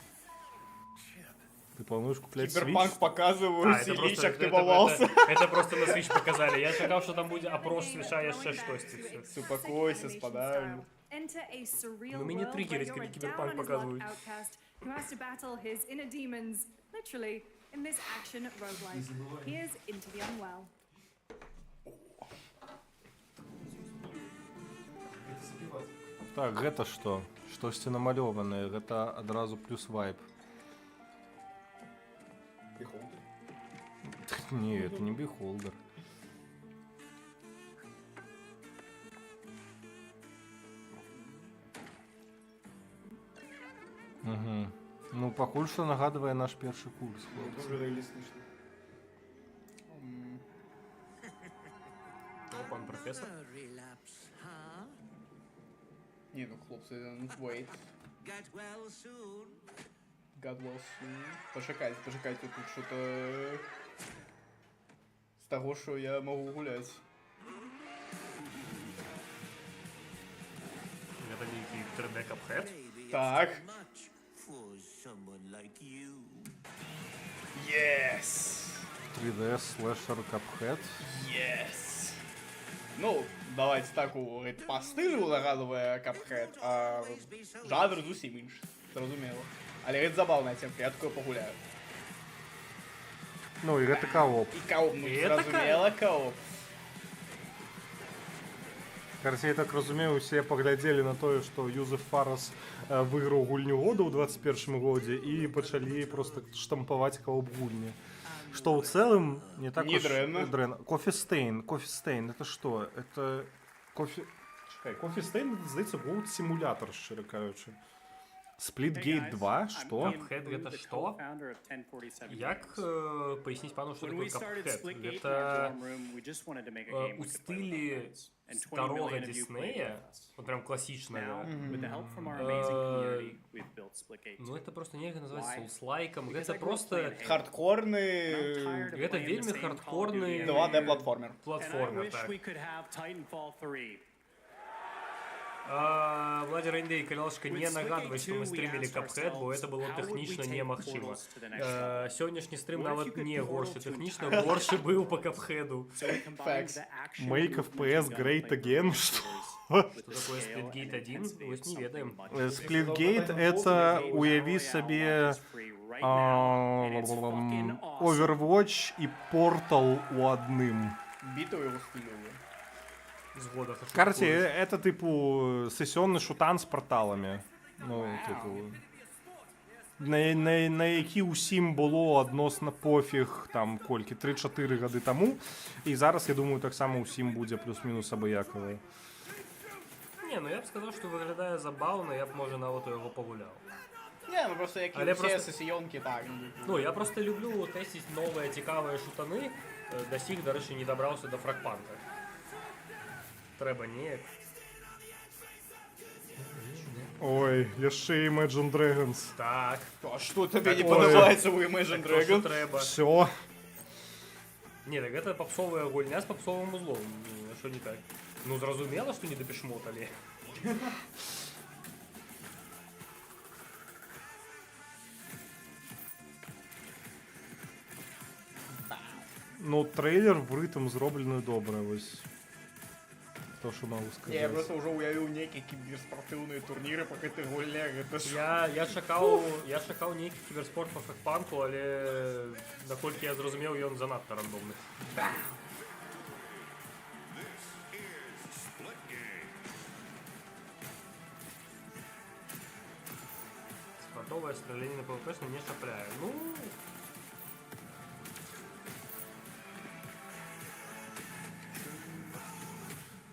Speaker 3: Ты плануешь куплять Switch?
Speaker 2: Киберпанк показываю, Свич активовался.
Speaker 4: Это просто на Switch показали. Я чекал, что там будет опрос Свиша яшчэ штосьці.
Speaker 2: Успокойся, спадаю.
Speaker 4: Ну, меня триггерить, когда Киберпанк показывают.
Speaker 3: Так, гэта што? Штосьці намалёванае, гэта адразу плюс вайб. Не, это не Beholder. Угу. Ну, пакуль што нагадвае наш першы курс.
Speaker 2: Дуже реалістично.
Speaker 4: Пан професор.
Speaker 2: Не, ну, хлопці, wait.
Speaker 18: Get well soon.
Speaker 2: Got well soon. Почекайте, тут что-то с того, что я могу гулять.
Speaker 4: Это некий 3D Cuphead.
Speaker 2: Так. Yes.
Speaker 3: 3D слэшер Cuphead.
Speaker 2: Yes. Ну, давайте так, говорить, по стилю нагадує Cuphead, а жанр зовсім інший, зрозуміло. Але це забавна темка, я такою погуляю.
Speaker 3: Ну, і гэта кооп.
Speaker 2: І кооп, ну, зрозуміло, кооп.
Speaker 3: Кажется, я так разумею, усе паглядзелі на тое, што Юзеф Фарас выйграў гульню года ў 21 годзе і пачалі просто штампаваць кооп гульні. Что в целом не так
Speaker 2: не
Speaker 3: уж
Speaker 2: дрэнна.
Speaker 3: Кофе-стейн, это что? Это кофе... Чекай, кофе-стейн, здається, Goat Simulator, щиро кажучи. Splitgate 2? Что?
Speaker 4: Cuphead — это что? Як пояснить пану, что такое Cuphead? Это у стилі старого Диснея, вот прям классичного. Ну это просто нельзя назвать соус-лайком, это просто...
Speaker 2: Хардкорный...
Speaker 4: Это вельми хардкорный...
Speaker 2: 2D-платформер.
Speaker 4: Платформер, так. Владимир Індей, калялашка, не нагадвай, што мы стрімілі Cuphead, бо это было тэхнічна немагчыма. Сённяшні стрім нават не горшы тэхнічна, горшы быў па Cuphead'у.
Speaker 3: Make FPS great again? Что?
Speaker 4: Что такое Splitgate 1? Вось не ведаем.
Speaker 3: Splitgate — это, уяви себе, Overwatch и Portal у одним.
Speaker 2: Битовый его стилевый.
Speaker 3: Короче, это типу сесійний шутан з порталами. Ну, типу, на які усім було односно пофіг, там, кольки, 3-4 годи тому. І зараз, я думаю, так само усім буде плюс-мінус абияково.
Speaker 4: Не, ну я б сказав, що виглядає забавно, я б, може, навіть його погуляв.
Speaker 2: Не, ну просто які всі сесійонки, так.
Speaker 4: Ну, я просто люблю тестити нові, цікаві шутани. До сих, до речі, не добрався до фрагпанка. Треба ніяк.
Speaker 3: Ой, яшчэ Imagine Dragons.
Speaker 4: Так.
Speaker 2: А что тебе не подобається у Imagine Dragons?
Speaker 4: Треба.
Speaker 3: Все.
Speaker 4: Не, так это попсовая гульня с попсовым узлом. Ну, что не так? Ну, зразумело, что не допешмотали.
Speaker 3: Ну, трейлер в ритм зроблений добре, ось. То, що можу сказати.
Speaker 2: Я просто вже уявив некі кіберспортивні турніри по категоріях.
Speaker 4: Я чекав некий кіберспорт по фрагпанку, але, наскільки я зрозумів, він занадто рандомний. Спортовое стреляние на ПВП не шапляю. Ну...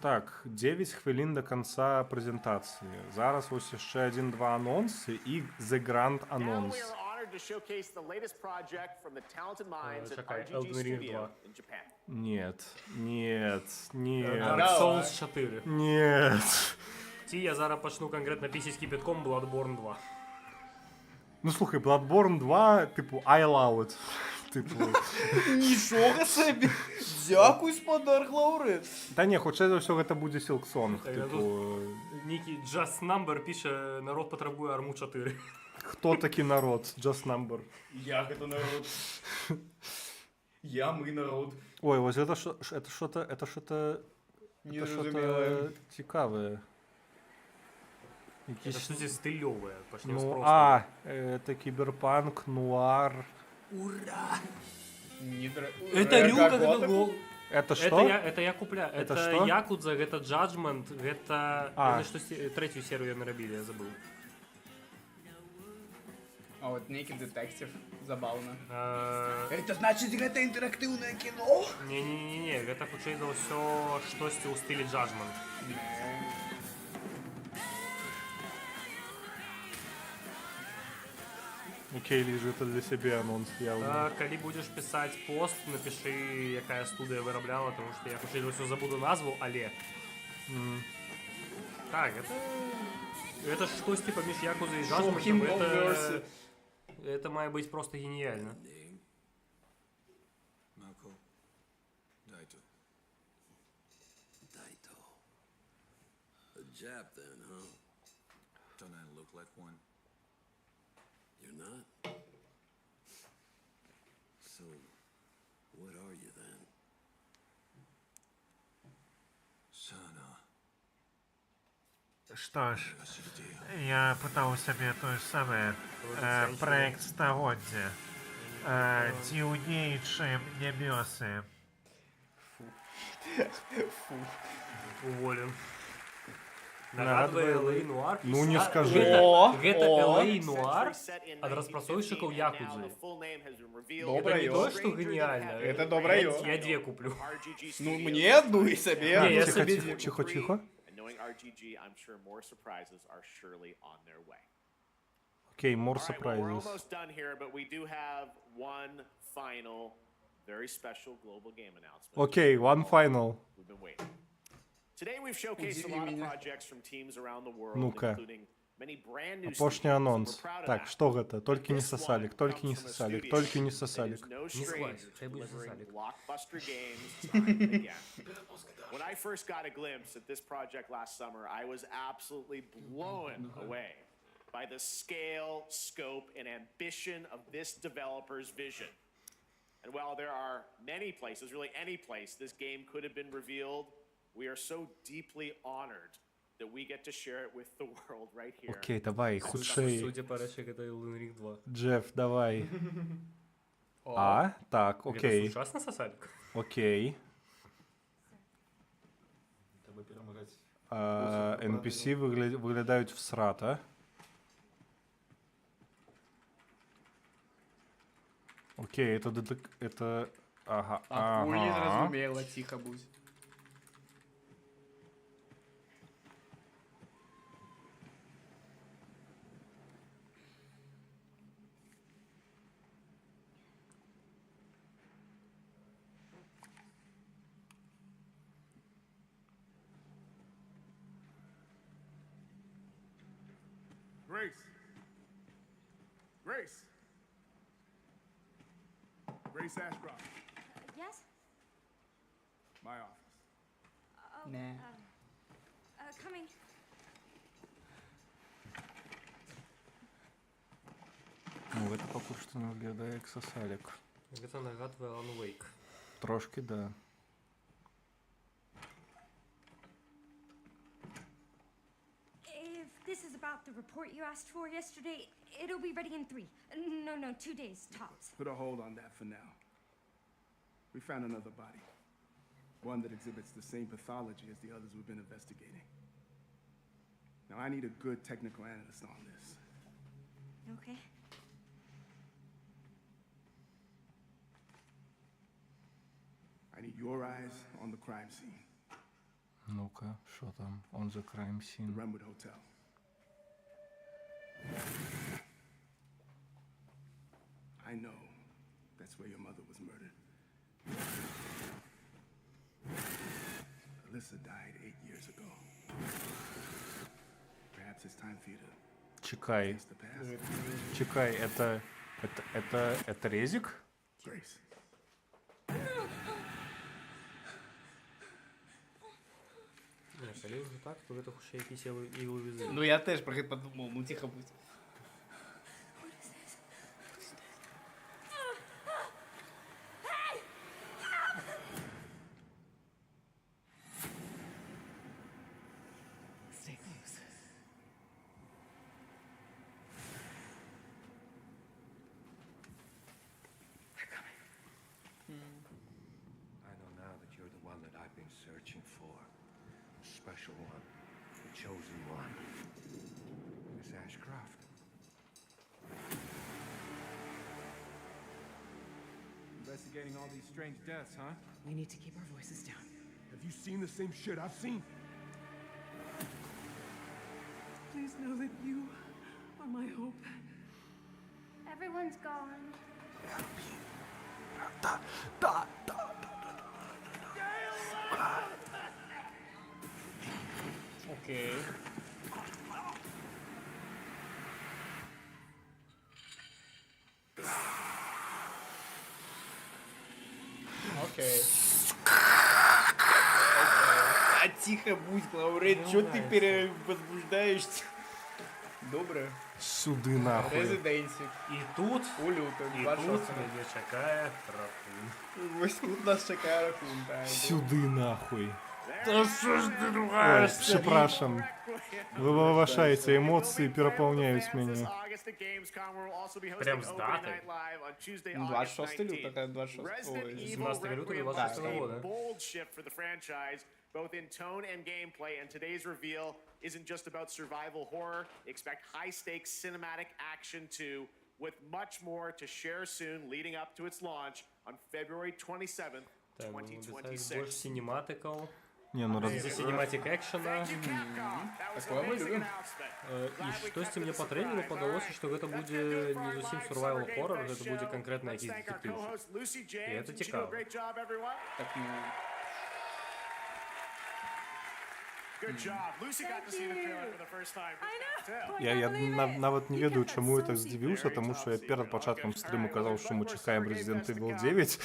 Speaker 3: Так, 9 хвилин до конца презентації. Зараз ось ще 1-2 анонси і The Grand анонс.
Speaker 4: Чекай, Elden Ring 2.
Speaker 3: Нет, нет, нет.
Speaker 4: Dark Souls 4.
Speaker 3: Нет.
Speaker 4: Ті я зараз почну конкретно пісі з кипятком Bloodborne 2.
Speaker 3: Ну слухай, Bloodborne 2, типу, I love it. Типу...
Speaker 2: Нічого собі! Дякую, спадар Лаурет!
Speaker 3: Та ні, хоча за все це буде Silksong, типу...
Speaker 4: Нікий Just Number пише, народ потребує арму 4.
Speaker 3: Хто такий народ? Just Number.
Speaker 2: Як це народ? Я, ми народ.
Speaker 3: Ой, ось це що-то цікаве.
Speaker 4: Это что-то стильовое, почнем с
Speaker 3: Ну,
Speaker 4: просто.
Speaker 3: это киберпанк, нуар.
Speaker 4: Ура! Это Рюка, это гол.
Speaker 3: Это что?
Speaker 4: Это я купляю. Это
Speaker 3: что?
Speaker 4: Якудза, это Judgment, это... Это что, третью серию я наробили, я забыл.
Speaker 2: А вот некий детектив, забавно.
Speaker 4: Это
Speaker 2: значит, это интерактивное кино?
Speaker 4: Не-не-не, это хутчэй за ўсё штосьці ў стылі Judgment.
Speaker 3: Окей, лишь это для себя анонс явно.
Speaker 4: Калі будзеш пісаць пост, напиши, якая студыя вырабляла, потому что я хутчэй за ўсё забуду назву, але... Так, это штосьці паміж Якуза і Judgment, это мае быць просто гениально.
Speaker 21: Jap then, huh? Don't I look like one? You're not? So, what are you then? Sana.
Speaker 22: Что ж, я пытаў сабе тое самае праект стагоддзя. Дзіўнейчыя нябёсы.
Speaker 2: Фу.
Speaker 4: Уволен. Нагадвае L.A. Noire.
Speaker 3: Ну не скажи.
Speaker 4: Гэта L.A. Noire ад распрацоўшчыкаў Якудзы.
Speaker 2: Доброе.
Speaker 4: Это не то, что гениально.
Speaker 2: Это доброе.
Speaker 4: Я две куплю.
Speaker 2: Ну мне одну и себе.
Speaker 4: Не, я себе две.
Speaker 3: Тихо. Okay, more
Speaker 5: All right, well, we're
Speaker 3: surprises.
Speaker 5: almost done here, but we do have one final, very special global game announcement.
Speaker 3: Okay, one final.
Speaker 5: We've been waiting. Today we've showcased a lot of projects from teams around the world,
Speaker 3: Ну-ка.
Speaker 5: including many brand new
Speaker 3: Апошний
Speaker 5: studios, and
Speaker 3: анонс.
Speaker 5: we're proud of
Speaker 3: Так,
Speaker 5: that.
Speaker 3: что это? Только не
Speaker 5: This one
Speaker 3: сосалик, только
Speaker 5: comes
Speaker 3: не
Speaker 5: from a
Speaker 3: сосалик,
Speaker 5: studio
Speaker 3: только не
Speaker 5: that
Speaker 3: сосалик.
Speaker 5: is no
Speaker 4: Не
Speaker 5: stranger
Speaker 4: сглазь,
Speaker 5: to
Speaker 4: хай будет
Speaker 5: delivering
Speaker 4: сосалик.
Speaker 5: blockbuster games time and again. When I first got a glimpse at this project last summer, I was absolutely blown away by the scale, scope, and ambition of this developer's vision. And while there are many places, really any place, this game could have been revealed, we are so deeply honored that we get to share it with the world right here.
Speaker 3: Окей, давай, худший.
Speaker 4: Судя по речи, это Elden Ring 2.
Speaker 3: Джефф, давай.
Speaker 4: О.
Speaker 3: А, так,
Speaker 4: Это
Speaker 3: окей.
Speaker 4: ужасно сосалик.
Speaker 3: Окей.
Speaker 17: Треба перемагати.
Speaker 3: NPC виглядають всрато. Окей, это это... Ага,
Speaker 2: Акулі
Speaker 3: ага.
Speaker 2: зрозуміло, тихо будь.
Speaker 1: Grace. Grace. Grace Ashcroft.
Speaker 12: Yes?
Speaker 1: My office.
Speaker 12: Oh,
Speaker 2: Nah.
Speaker 12: Coming.
Speaker 3: Ну, это поки що не виглядає як сосалік.
Speaker 4: Это нагадывает Alan Wake.
Speaker 3: Трошки, да.
Speaker 12: If this is about the report you asked for yesterday, it'll be ready in 3. No, 2 days tops.
Speaker 1: Put a hold on that for now. We found another body. One that exhibits the same pathology as the others we've been investigating. Now, I need a good technical analyst on this.
Speaker 12: Okay.
Speaker 1: I need your eyes on the crime scene.
Speaker 3: Ну-ка, що там? On the crime
Speaker 1: The
Speaker 3: scene.
Speaker 1: Renwood Hotel. I know that's where your mother was murdered. Alyssa died 8 years ago. Perhaps it's time for you to
Speaker 3: Чекай.
Speaker 1: face the past.
Speaker 3: Чекай, это резик?
Speaker 1: Grace.
Speaker 4: Ні, коли вже так, то это ще якісь іловізи.
Speaker 2: Ну я теж про це подумав, ну тихо будь.
Speaker 9: I know now that you're the one that I've been searching for. The special one. The chosen one. Miss Ashcroft.
Speaker 1: Investigating all these strange deaths, huh?
Speaker 13: We need to keep our voices down.
Speaker 1: Have you seen the same shit I've seen?
Speaker 19: Please know that you are my hope.
Speaker 12: Everyone's gone.
Speaker 2: Окей. Окей. А тихо будь, Клаурет, чё ты перевозбуждаешься? Добре.
Speaker 3: Сюди нахуй.
Speaker 2: Резиденсік.
Speaker 4: І тут,
Speaker 2: У лютому,
Speaker 4: і
Speaker 2: 26-го.
Speaker 4: тут мене чекає рахунок.
Speaker 2: Ось тут нас чекає рахунок. так.
Speaker 3: Сюди нахуй.
Speaker 2: Та що ж ти
Speaker 3: Ой,
Speaker 2: ругаєшся?
Speaker 3: прzepraszam. Ви виважаєте, емоції переповняють мене.
Speaker 4: Прям з дати.
Speaker 2: Ну, 26 лютого, так, 26. Ой,
Speaker 4: 17 лютого 26 года.
Speaker 5: Bold shift for the franchise, both in tone and gameplay, and today's reveal isn't just about survival horror. Expect high-stakes cinematic action too, with much more to share soon leading up to its launch on February 27th,
Speaker 4: Так, ну, обіцяють
Speaker 5: 2026.
Speaker 4: більш синематикал.
Speaker 3: Не, ну
Speaker 4: За синематик экшена.
Speaker 2: Такое мы любим.
Speaker 4: І штосьці мне по трейлеру падалося, што гэта будзе не зусім survival horror, гэта будзе канкрэтна якісь дэтэктыў. І гэта цікава.
Speaker 2: Так, ну...
Speaker 5: Good job. Lucy got to see the trailer for the first time.
Speaker 3: Я нават не ведаю, чаму я так здзівіўся, таму што я перад пачаткам стрыму казаў, што мы чакаем Resident Evil 9,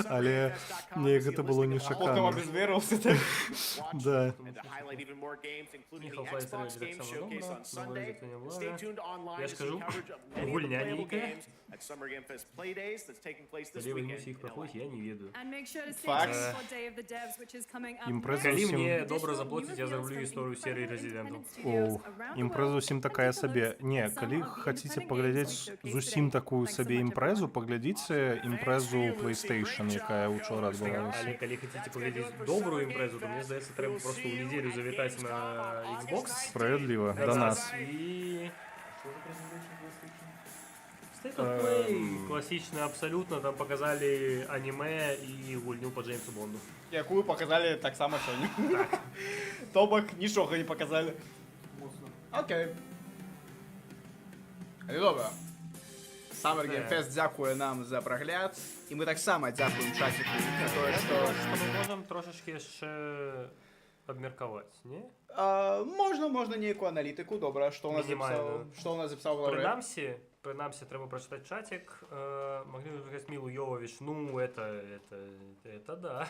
Speaker 3: але мне гэта было нешакана.
Speaker 2: Потым абезверыўся, так?
Speaker 3: Да.
Speaker 4: Я ж кажу, гульня нейкая. Калі вы мусі іх праходзіць, я не ведаю. Калі мне добра заплоціць, я зраблю гісторыю серыі Resident.
Speaker 3: О, імпрэза ўсім такая сабе. Не, калі хаціце паглядзець зусім такую сабе імпрэзу, паглядзіце імпрэзу PlayStation, якая учора адбывалася.
Speaker 4: Але калі хаціце паглядзець добрую імпрэзу, то мне здаецца, трэба проста ў нядзелю завітаць на Xbox.
Speaker 3: Справядліва, да нас.
Speaker 4: І... State of Play класічны абсалютна, там показалі аніме і гульню по Джеймсу Бонду.
Speaker 2: Якую показалі таксама сёння. Так. То бок нічога не показалі. Окей. Але добра. Summer Game Fest дзякуе нам за прагляд. І мы таксама дзякуем часіку за тое, што
Speaker 4: мы можам трошачкі яшчэ абмеркаваць, не?
Speaker 2: Можна нейкую аналітыку, добра, што ў нас запісаў Лаўрэ.
Speaker 4: Прынамсі, трэба прачытаць чатик. Маглі бы сказаць Мілу Йовович, ну, это да.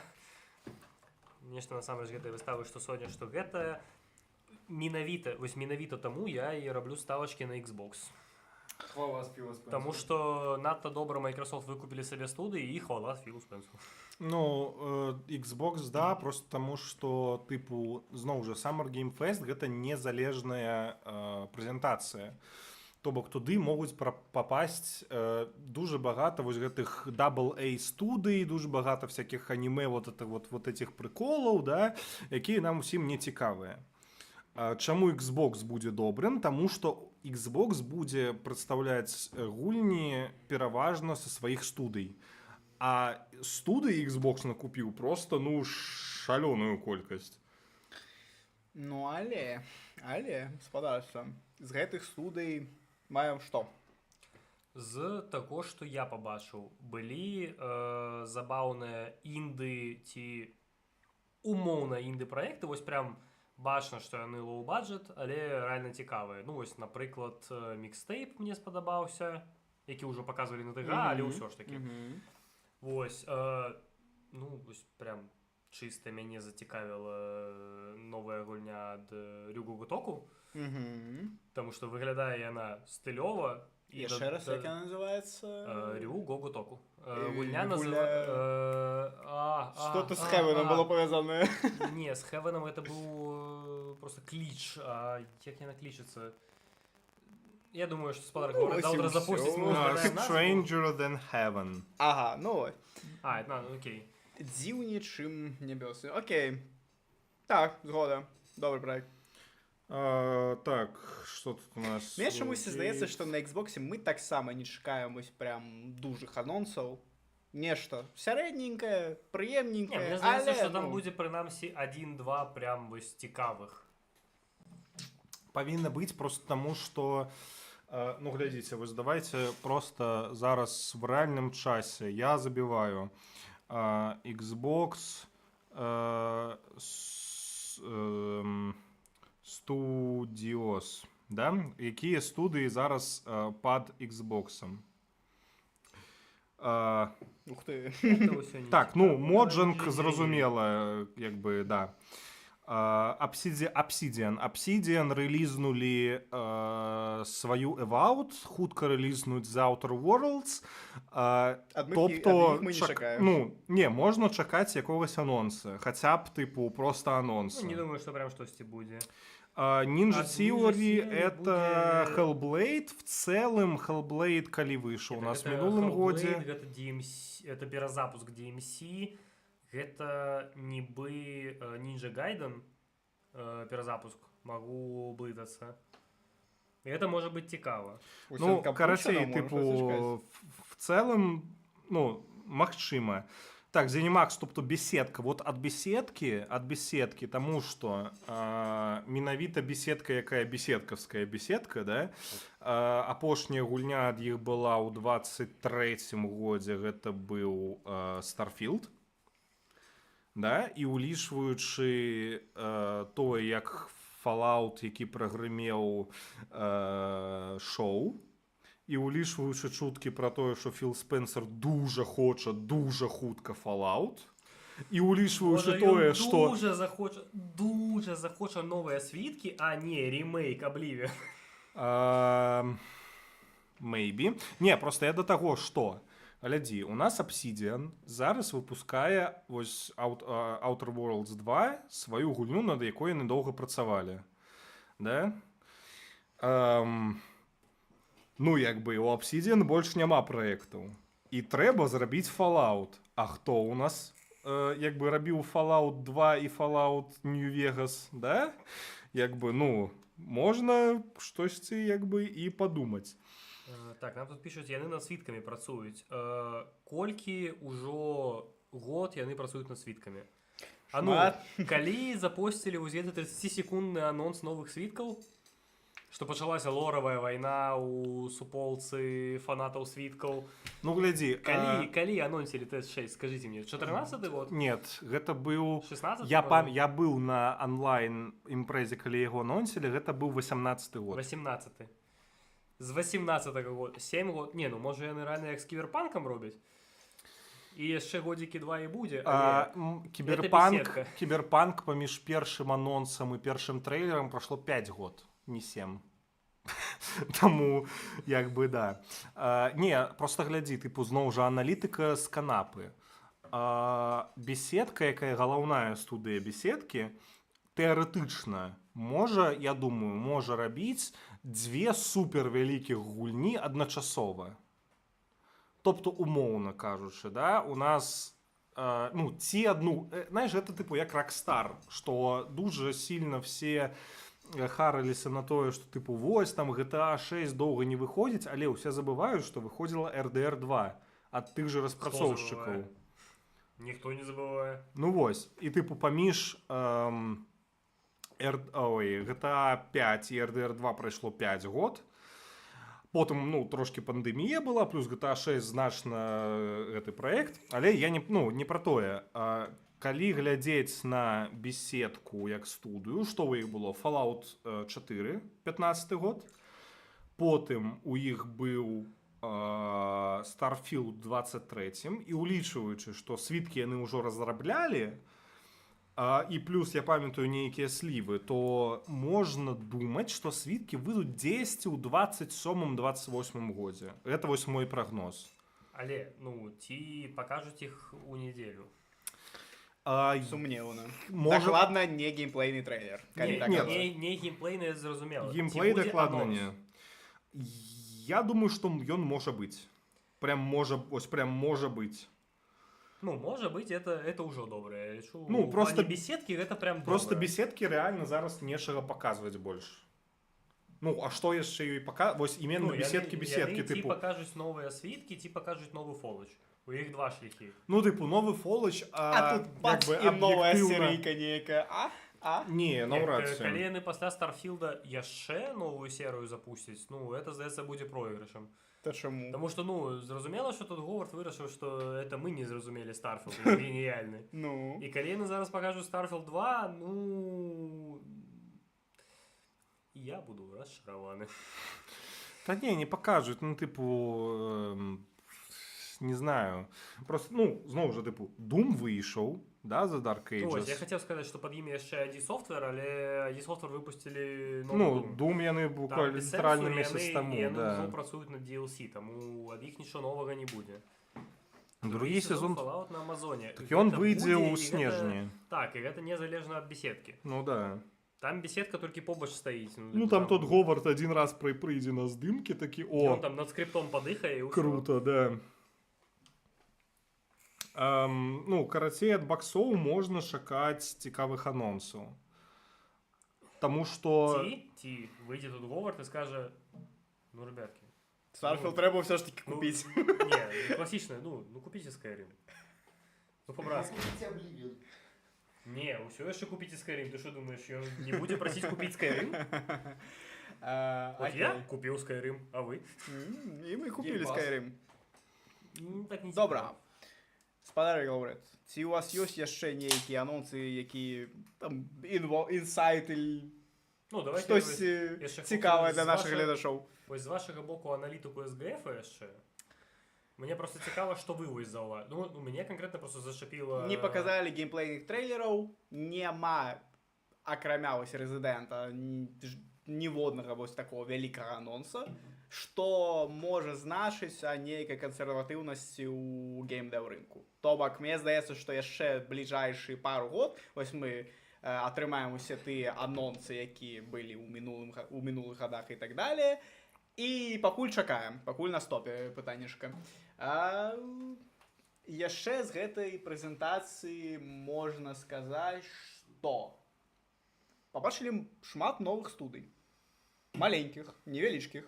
Speaker 4: Нешта насамрэч гэтай выставы, што Соня, што гэта менавіта таму я і раблю ставачкі на Xbox.
Speaker 2: Хвала Філу Спенсеру.
Speaker 4: Таму што надта добра Microsoft выкупілі сабе студыі і хвала Філу Спенсеру.
Speaker 3: Ну, Xbox, да, просто таму што, тыпу, зноў жа, Summer Game Fest гэта незалежная прэзентацыя. То бок туды могуць папасць дуже багата вось гэтых AA студый, дуже багата всякіх анімэ вот этих приколаў, да, якія нам усім не цікавыя. Чаму Xbox будзе добрым? Таму што Xbox будзе прадстаўляць гульні пераважна са сваіх студый. А студый Xbox накупіў просто, ну, шалёную колькасць.
Speaker 2: Ну, але, спадарца, з гэтых студый маем што?
Speaker 4: З таго, што я пабачыў, былі забаўныя інды ці умоўна інды-праекты, вось прям бачна, што яны лоу-баджет, але рэальна цікавыя. Ну, вось, напрыклад, мікстейп мне спадабаўся, які ўжо паказвалі на ТГ, але ўсё ж такі. Вось, ну, вось прям чыста мяне зацікавіла новая гульня ад Рюгу Готоку. Таму што выглядае яна стылёва.
Speaker 2: Яшчэ раз, як яна называецца?
Speaker 4: Рюгу Готоку. Гульня называецца...
Speaker 2: Што-то з Хевеном было павязанае.
Speaker 4: Не, з Хевеном гэта быў просто кліч. Як яна клічыцца? Я думаю, што спадар говорить, заўтра запусціць.
Speaker 3: Stranger than Heaven.
Speaker 2: Ага, ну ось.
Speaker 4: Окей.
Speaker 2: Дзіўней, чым нябёсы. Окей. Так, згода. Добры праект.
Speaker 3: Так, что тут у нас?
Speaker 2: Мне чамусь здаецца, што на Xbox мы таксама не чакаем ось прям дужых анонсаў. Нешта сярэдненькае, прыемненькае.
Speaker 4: Мне здаецца, што там будзе прынамсі 1-2 прям вось цікавых.
Speaker 3: Павінна быць просто таму, што ну, глядзіце, вось давайте просто зараз в рэальным часе я забіваю Xbox Studios, да? Якія студыі зараз пад Xbox'ом.
Speaker 2: Ух ты.
Speaker 3: Так, ну, Mojang, зразумела, як бы, да. Obsidian рэлізнулі сваю Evout, хутка рэлізнуць The Outer Worlds. Тобто, ну, не, можна чакаць якогось анонса, хаця б, типу, просто анонса.
Speaker 4: Ну, не думаю, што прям штосьці будзе.
Speaker 3: Ninja Theory — это Hellblade. В целом, Hellblade, калі выйшаў у нас в мінулым годзе.
Speaker 4: Гэта DMC, это перазапуск DMC. Гэта нібы Ninja Gaiden перазапуск. Магу блытацца. Это можа быць цікава.
Speaker 3: Ну, карацей, типу, в целом, ну, магчыма. Так, Zenimax, тобто беседка. Вот ад беседкі, таму што менавіта беседка, якая беседкавская беседка, да? Апошняя гульня ад іх была ў 23-м годзе, гэта быў Starfield. Да? І улічваючы тое, як Fallout, які прагрымеў шоу, і улічваючы чуткі пра тое, што Філ Спенсер дужа хутка Fallout, і улічваючы тое, што...
Speaker 4: Дужа захоча новыя світкі, а не ремейк Oblivion.
Speaker 3: Maybe. Не, просто я да таго, што... Глядзі, у нас Obsidian зараз выпускае вось Outer Worlds 2 сваю гульню, над якой яны доўга працавалі. Да? Ну, як бы, у Obsidian больш няма праектаў. І трэба зрабіць Fallout. А хто у нас, як бы, рабіў Fallout 2 і Fallout New Vegas, да? Як бы, ну, можна штосьці, як бы, і падумаць.
Speaker 4: Так, нам тут пишуть, яны над світкамі працуюць. Колькі ўжо год яны працуюць над світкамі? А ну, калі запосцілі ў зветы 30-секундны анонс новых світкаў, што пачалася лоравая вайна ў суполцы фанатаў світкаў.
Speaker 3: Ну, глядзі.
Speaker 4: Калі анонсілі TS6, скажыце мне, 14-й год?
Speaker 3: Нет, гэта быў...
Speaker 4: 16-й?
Speaker 3: Я быў на онлайн-імпрэзе, калі яго анонсілі, гэта быў 18-й год.
Speaker 4: 18-й. З 18-го года, 7 год, не, ну можа яны рэальна як з кіберпанкам робяць. І яшчэ годзікі 2 і будзе, але
Speaker 3: кіберпанк паміж першым анонсам і першым трэйлерам прайшло 5 год, не 7. Таму, як бы, да. Не, просто глядзі, тыпу, зноў жа аналітыка з канапы. Беседка, якая галаўная студыя беседкі, тэарэтычна можа, я думаю, можа рабіць дзве супервялікіх гульні адначасова. Тобто, умоўна кажучы, да, у нас, ну, ці адну, знаеш, гэта тыпу як Rockstar, што дужа сильно все хараліся на тое, што тыпу, вось, там GTA 6 доўга не выходзіць, але ўсе забываюць, што выходзіла RDR 2 ад тых жа распрацоўшчыкаў.
Speaker 4: Ніхто не забывае.
Speaker 3: Ну, вось, і тыпу паміж... GTA 5 і RDR 2 прайшло 5 год. Потым, ну, трошки пандэмія была, плюс GTA 6 значна гэты праект. Але я не пра тое. Калі глядзець на беседку як студыю, што ў іх было? Fallout 4, 15 год. Потым у іх быў Starfield 23, і улічваючы, што світкі яны ўжо разраблялі, і плюс я памятаю нейкія слівы, то можна думаць, што світкі выйдуць дзесьці ў 27-28 годзе. Гэта вось мой прагноз.
Speaker 4: Але, ну, ці пакажуць іх у нядзелю?
Speaker 2: Сумнеўна. Дакладна не геймплейны трэйлер.
Speaker 4: Не геймплейны, зразумела.
Speaker 3: Геймплей дакладна не. Я думаю, што ён можа быць. Прям можа быць.
Speaker 4: Ну, можа быць, это ўжо добрае.
Speaker 3: Ну, просто
Speaker 4: беседкі гэта прям добрае.
Speaker 3: Просто беседкі рэальна зараз нечага паказваць больш. Ну, а што яшчэ ёй паказваць? Вось іменно беседкі,
Speaker 4: яны
Speaker 3: тыпу.
Speaker 4: Ці пакажуць новыя світкі, ці пакажуць новы Fallout. У іх два шляхі.
Speaker 3: Ну, тыпу, новы Fallout,
Speaker 2: а тут бац, і новая серыйка нейкая.
Speaker 3: Не, наўрад ці.
Speaker 4: Калі яны пасля Старфілда яшчэ новую серыю запусцяць, ну, это, здаецца, будзе пройгрышам.
Speaker 2: Чаму?
Speaker 4: Таму што, ну, зразумела, што тут Говард вырашыў, што это мы не зразумелі Starfield, геніяльны.
Speaker 2: Ну.
Speaker 4: І калі яны зараз пакажуць Starfield 2, ну... Я буду расчараваны.
Speaker 3: Та не пакажуць, ну, тыпу... Не знаю. Просто, ну, зноў жа, тыпу, Doom выйшаў, да, за Dark Ages.
Speaker 4: Ось, я хацеў сказаць, што пад імі яшчэ ID Software, але ID Software выпусцілі новы
Speaker 3: Ну, Doom яны буквально літаральна месяц таму, да.
Speaker 4: І яны ўжо працуюць над DLC, таму ад іх нічого новага не будзе.
Speaker 3: Другі сезон
Speaker 4: Fallout на Амазоне.
Speaker 3: Так ён выйдзе ў снежні.
Speaker 4: Так, і гэта незалежна ад беседкі.
Speaker 3: Ну, да.
Speaker 4: Там беседка толькі побач стаіць.
Speaker 3: Ну, там тот Говард один раз прыйдзе на здымкі, такі, о...
Speaker 4: Ён там над скриптом падыхае і ўсё.
Speaker 3: Круто, да. Ну, карацей, ад баксоў можна чакаць цікавых анонсаў. Таму што...
Speaker 4: Ці выйдзе тут Говард і скажа, ну, ребятки...
Speaker 2: Starfield трэба ўсё ж таки купіць.
Speaker 4: Не, класічна, ну, купіце Skyrim. Ну, по-братски. Не, ўсё яшчэ купіце Skyrim. Ты што думаеш, ён не будзе прасіць купіць Skyrim? Вот я купіў Skyrim, а вы?
Speaker 2: І мы купілі Skyrim.
Speaker 4: Так не
Speaker 2: Добра. Спадар Галбрэд, ці у вас ёсць яшчэ нейкія анонсы, які там інсайт или штось цікавае для нашых гледачоў?
Speaker 4: Вось з вашага боку аналітыку SGF яшчэ. Мне просто цікава, што вы вось заўважылі. Ну, мяне канкрэтна просто зачапіла...
Speaker 2: Не паказалі геймплейных трэйлераў, няма, акрамя вось Рэзідэнта, ніводнага вось такого вялікага анонса, што можа значыць о нейкай кансерватыўнасці ў геймдэў рынку. То бок, мне здаецца, што яшчэ бліжэйшы пару год, вось мы атрымаем усе тыя анонсы, якія былі ў мінулых гадах і так далее, і пакуль чакаем, пакуль на стопе пытаннішка. Яшчэ з гэтай прэзентацыі можна сказаць, што пабачылі шмат новых студый. Маленькіх, невялічкіх.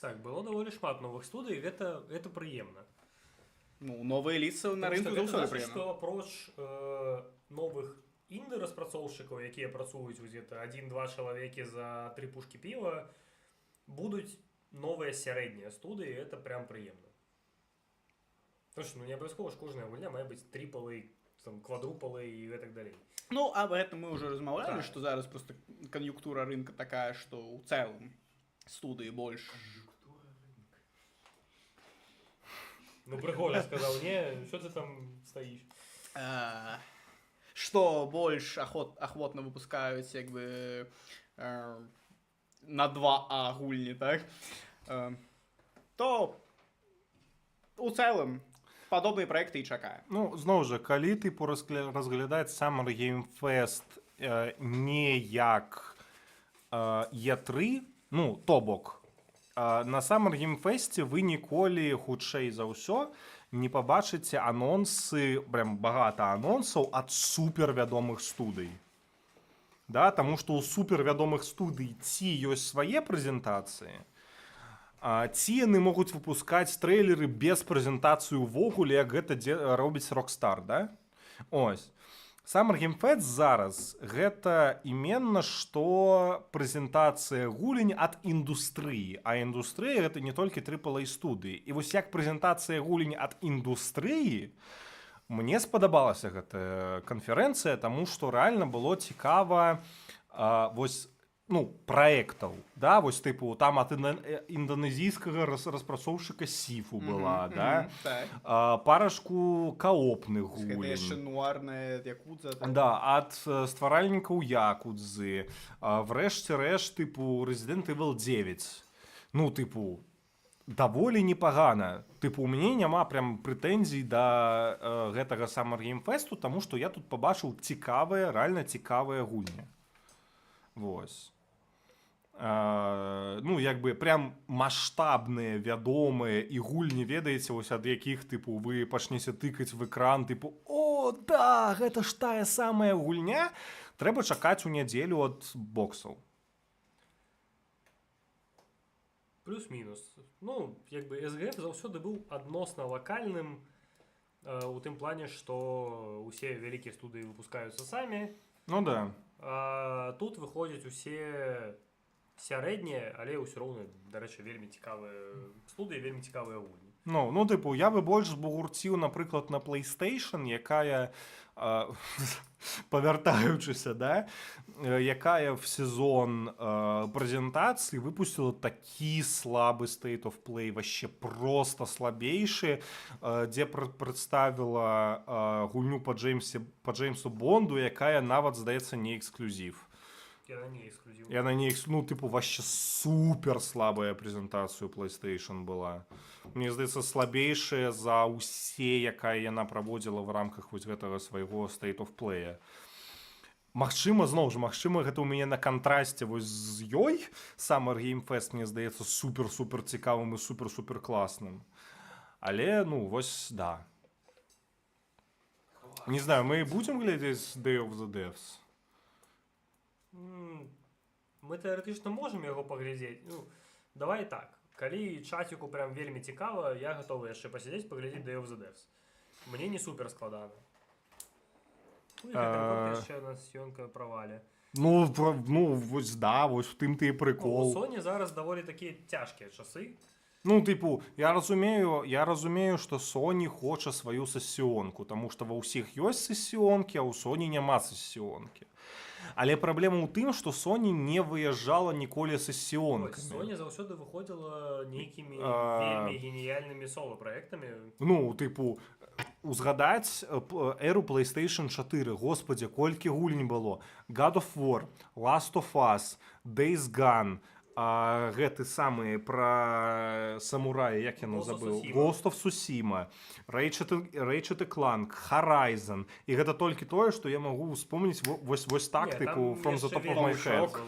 Speaker 4: Так, было даволі шмат новых студый, гэта прыемна.
Speaker 2: Ну, новыя лица на рынку заўсёды прыемна.
Speaker 4: Што апроч новых інды-распрацоўшчыкаў, якія працуюць где-то 1-2 чалавекі за 3 пушкі піва, будуць новыя сярэднія студыі, это прям прыемна. Потому что, не абавязкова ж кожная гульня мае быць трипл-A, там, квадрупл-A і гэтак далей.
Speaker 2: Ну, об этом мы уже размаўлялі, што зараз просто кан'юнктура рынка такая, што ў цэлым студыі больш.
Speaker 4: Ну, прыгожа сказаў, не, що ты там стаіш?
Speaker 2: Што больш ахвотна выпускаюць, як бы, на 2А гульні, так? То у цэлым падобныя праекты і чакаем.
Speaker 3: Ну, зноў жа, калі тыпу разглядаць Summer Game Fest не як E3, ну, то бок, на Summer Game Fest вы ніколі, хутчэй за ўсё, не пабачыце анонсы, прям багата анонсаў ад супервядомых студый. Да, таму што ў супервядомых студый ці ёсць свае прэзентацыі, ці яны могуць выпускаць трэйлеры без прэзентацыі ўвогуле, як гэта робіць Rockstar, да? Ось. Summer Game Fest зараз гэта іменна, што прэзентацыя гулень ад індустрыі, а індустрыя гэта не толькі AAA студыі. І вось як прэзентацыя гулень ад індустрыі, мне спадабалася гэтая канферэнцыя, таму што рэальна было цікава вось, ну, праектаў, да, вось тыпу там ад інданезійскага распрацоўшчыка Сіфу была, да, парашку каопных гулень.
Speaker 2: Гэта яшчэ нуарная якудза.
Speaker 3: Да, ад стваральнікаў якудзы, врэшце рэшт, тыпу Resident Evil 9. Ну, тыпу, даволі непагана. Тыпу, у мяне няма прям прэтэнзій да гэтага Summer Game Festу, таму што я тут пабачыў цікавыя, рэальна цікавыя гульні. Вось. Ну, як бы, прям маштабныя, вядомыя і гульні, ведаеце, вось ад якіх, тыпу, вы пачнеце тыкаць в экран, тыпу, о, да, гэта ж тая самая гульня, трэба чакаць у нядзелю ад боксаў.
Speaker 4: Плюс-мінус. Ну, як бы, SGF заўсёды быў адносна лакальным у тым плане, што усе вялікія студыі выпускаюцца самі.
Speaker 3: Ну, да.
Speaker 4: Тут выходзяць усе сярэднія, але ўсё роўна, дарэчы, вельмі цікавыя студыі, вельмі цікавыя гульні.
Speaker 3: Ну, тыпу, я бы больш бугурціў, напрыклад, на PlayStation, якая, павяртаючыся, да, якая в сезон прэзентацыі выпусціла такі слабы State of Play, вообще просто слабейшы, дзе прадставіла гульню па Джеймсу Бонду, якая нават, здаецца, не эксклюзів.
Speaker 4: Яна не эксклюзив.
Speaker 3: Яна не эксклюзив. Ну, типу, вообще супер слабая прэзентацыя PlayStation была. Мне здаецца, слабейшая за ўсе, якая яна праводзіла в рамках вось гэтага свайго State of Play. Магчыма, зноў жа, магчыма, гэта ў мяне на кантрасце вось з ёй. Summer Game Fest, мне здаецца, супер-супер цікавым і супер-супер класным. Але, ну, вось, да. Не знаю, мы будзем глядзець Day of the Devs?
Speaker 4: Мы тэарэтычна можам яго паглядзець. Ну, давай так. Калі чаціку прям вельмі цікава, я гатовы яшчэ пасядзець, паглядзець Day of the Devs. Мне не супер складана. Ну, і Конкорд ще на зйомка провалі.
Speaker 3: Ну, ось да, ось в тим ти і прикол.
Speaker 4: У Sony зараз доволі такі тяжкі часи.
Speaker 3: Ну, типу, я розумію, що Sony хоче свою сесіонку, тому що у всіх є сесіонки, а у Sony нема сесіонки. Але проблема у тим, що Sony не виїжджала ніколи сесіонками.
Speaker 4: Sony завсёды виходила нейкімі вельмі геніяльними соло-проектами.
Speaker 3: Ну, типу, узгадаць эру PlayStation 4, господи, колькі гульні было. God of War, Last of Us, Days Gone, гэты самы пра самурая, як яно забыў, Ghost of Tsushima, Ratchet & Clank, Horizon. І гэта толькі тое, што я магу успомніць вось так, типу, from the top of my head.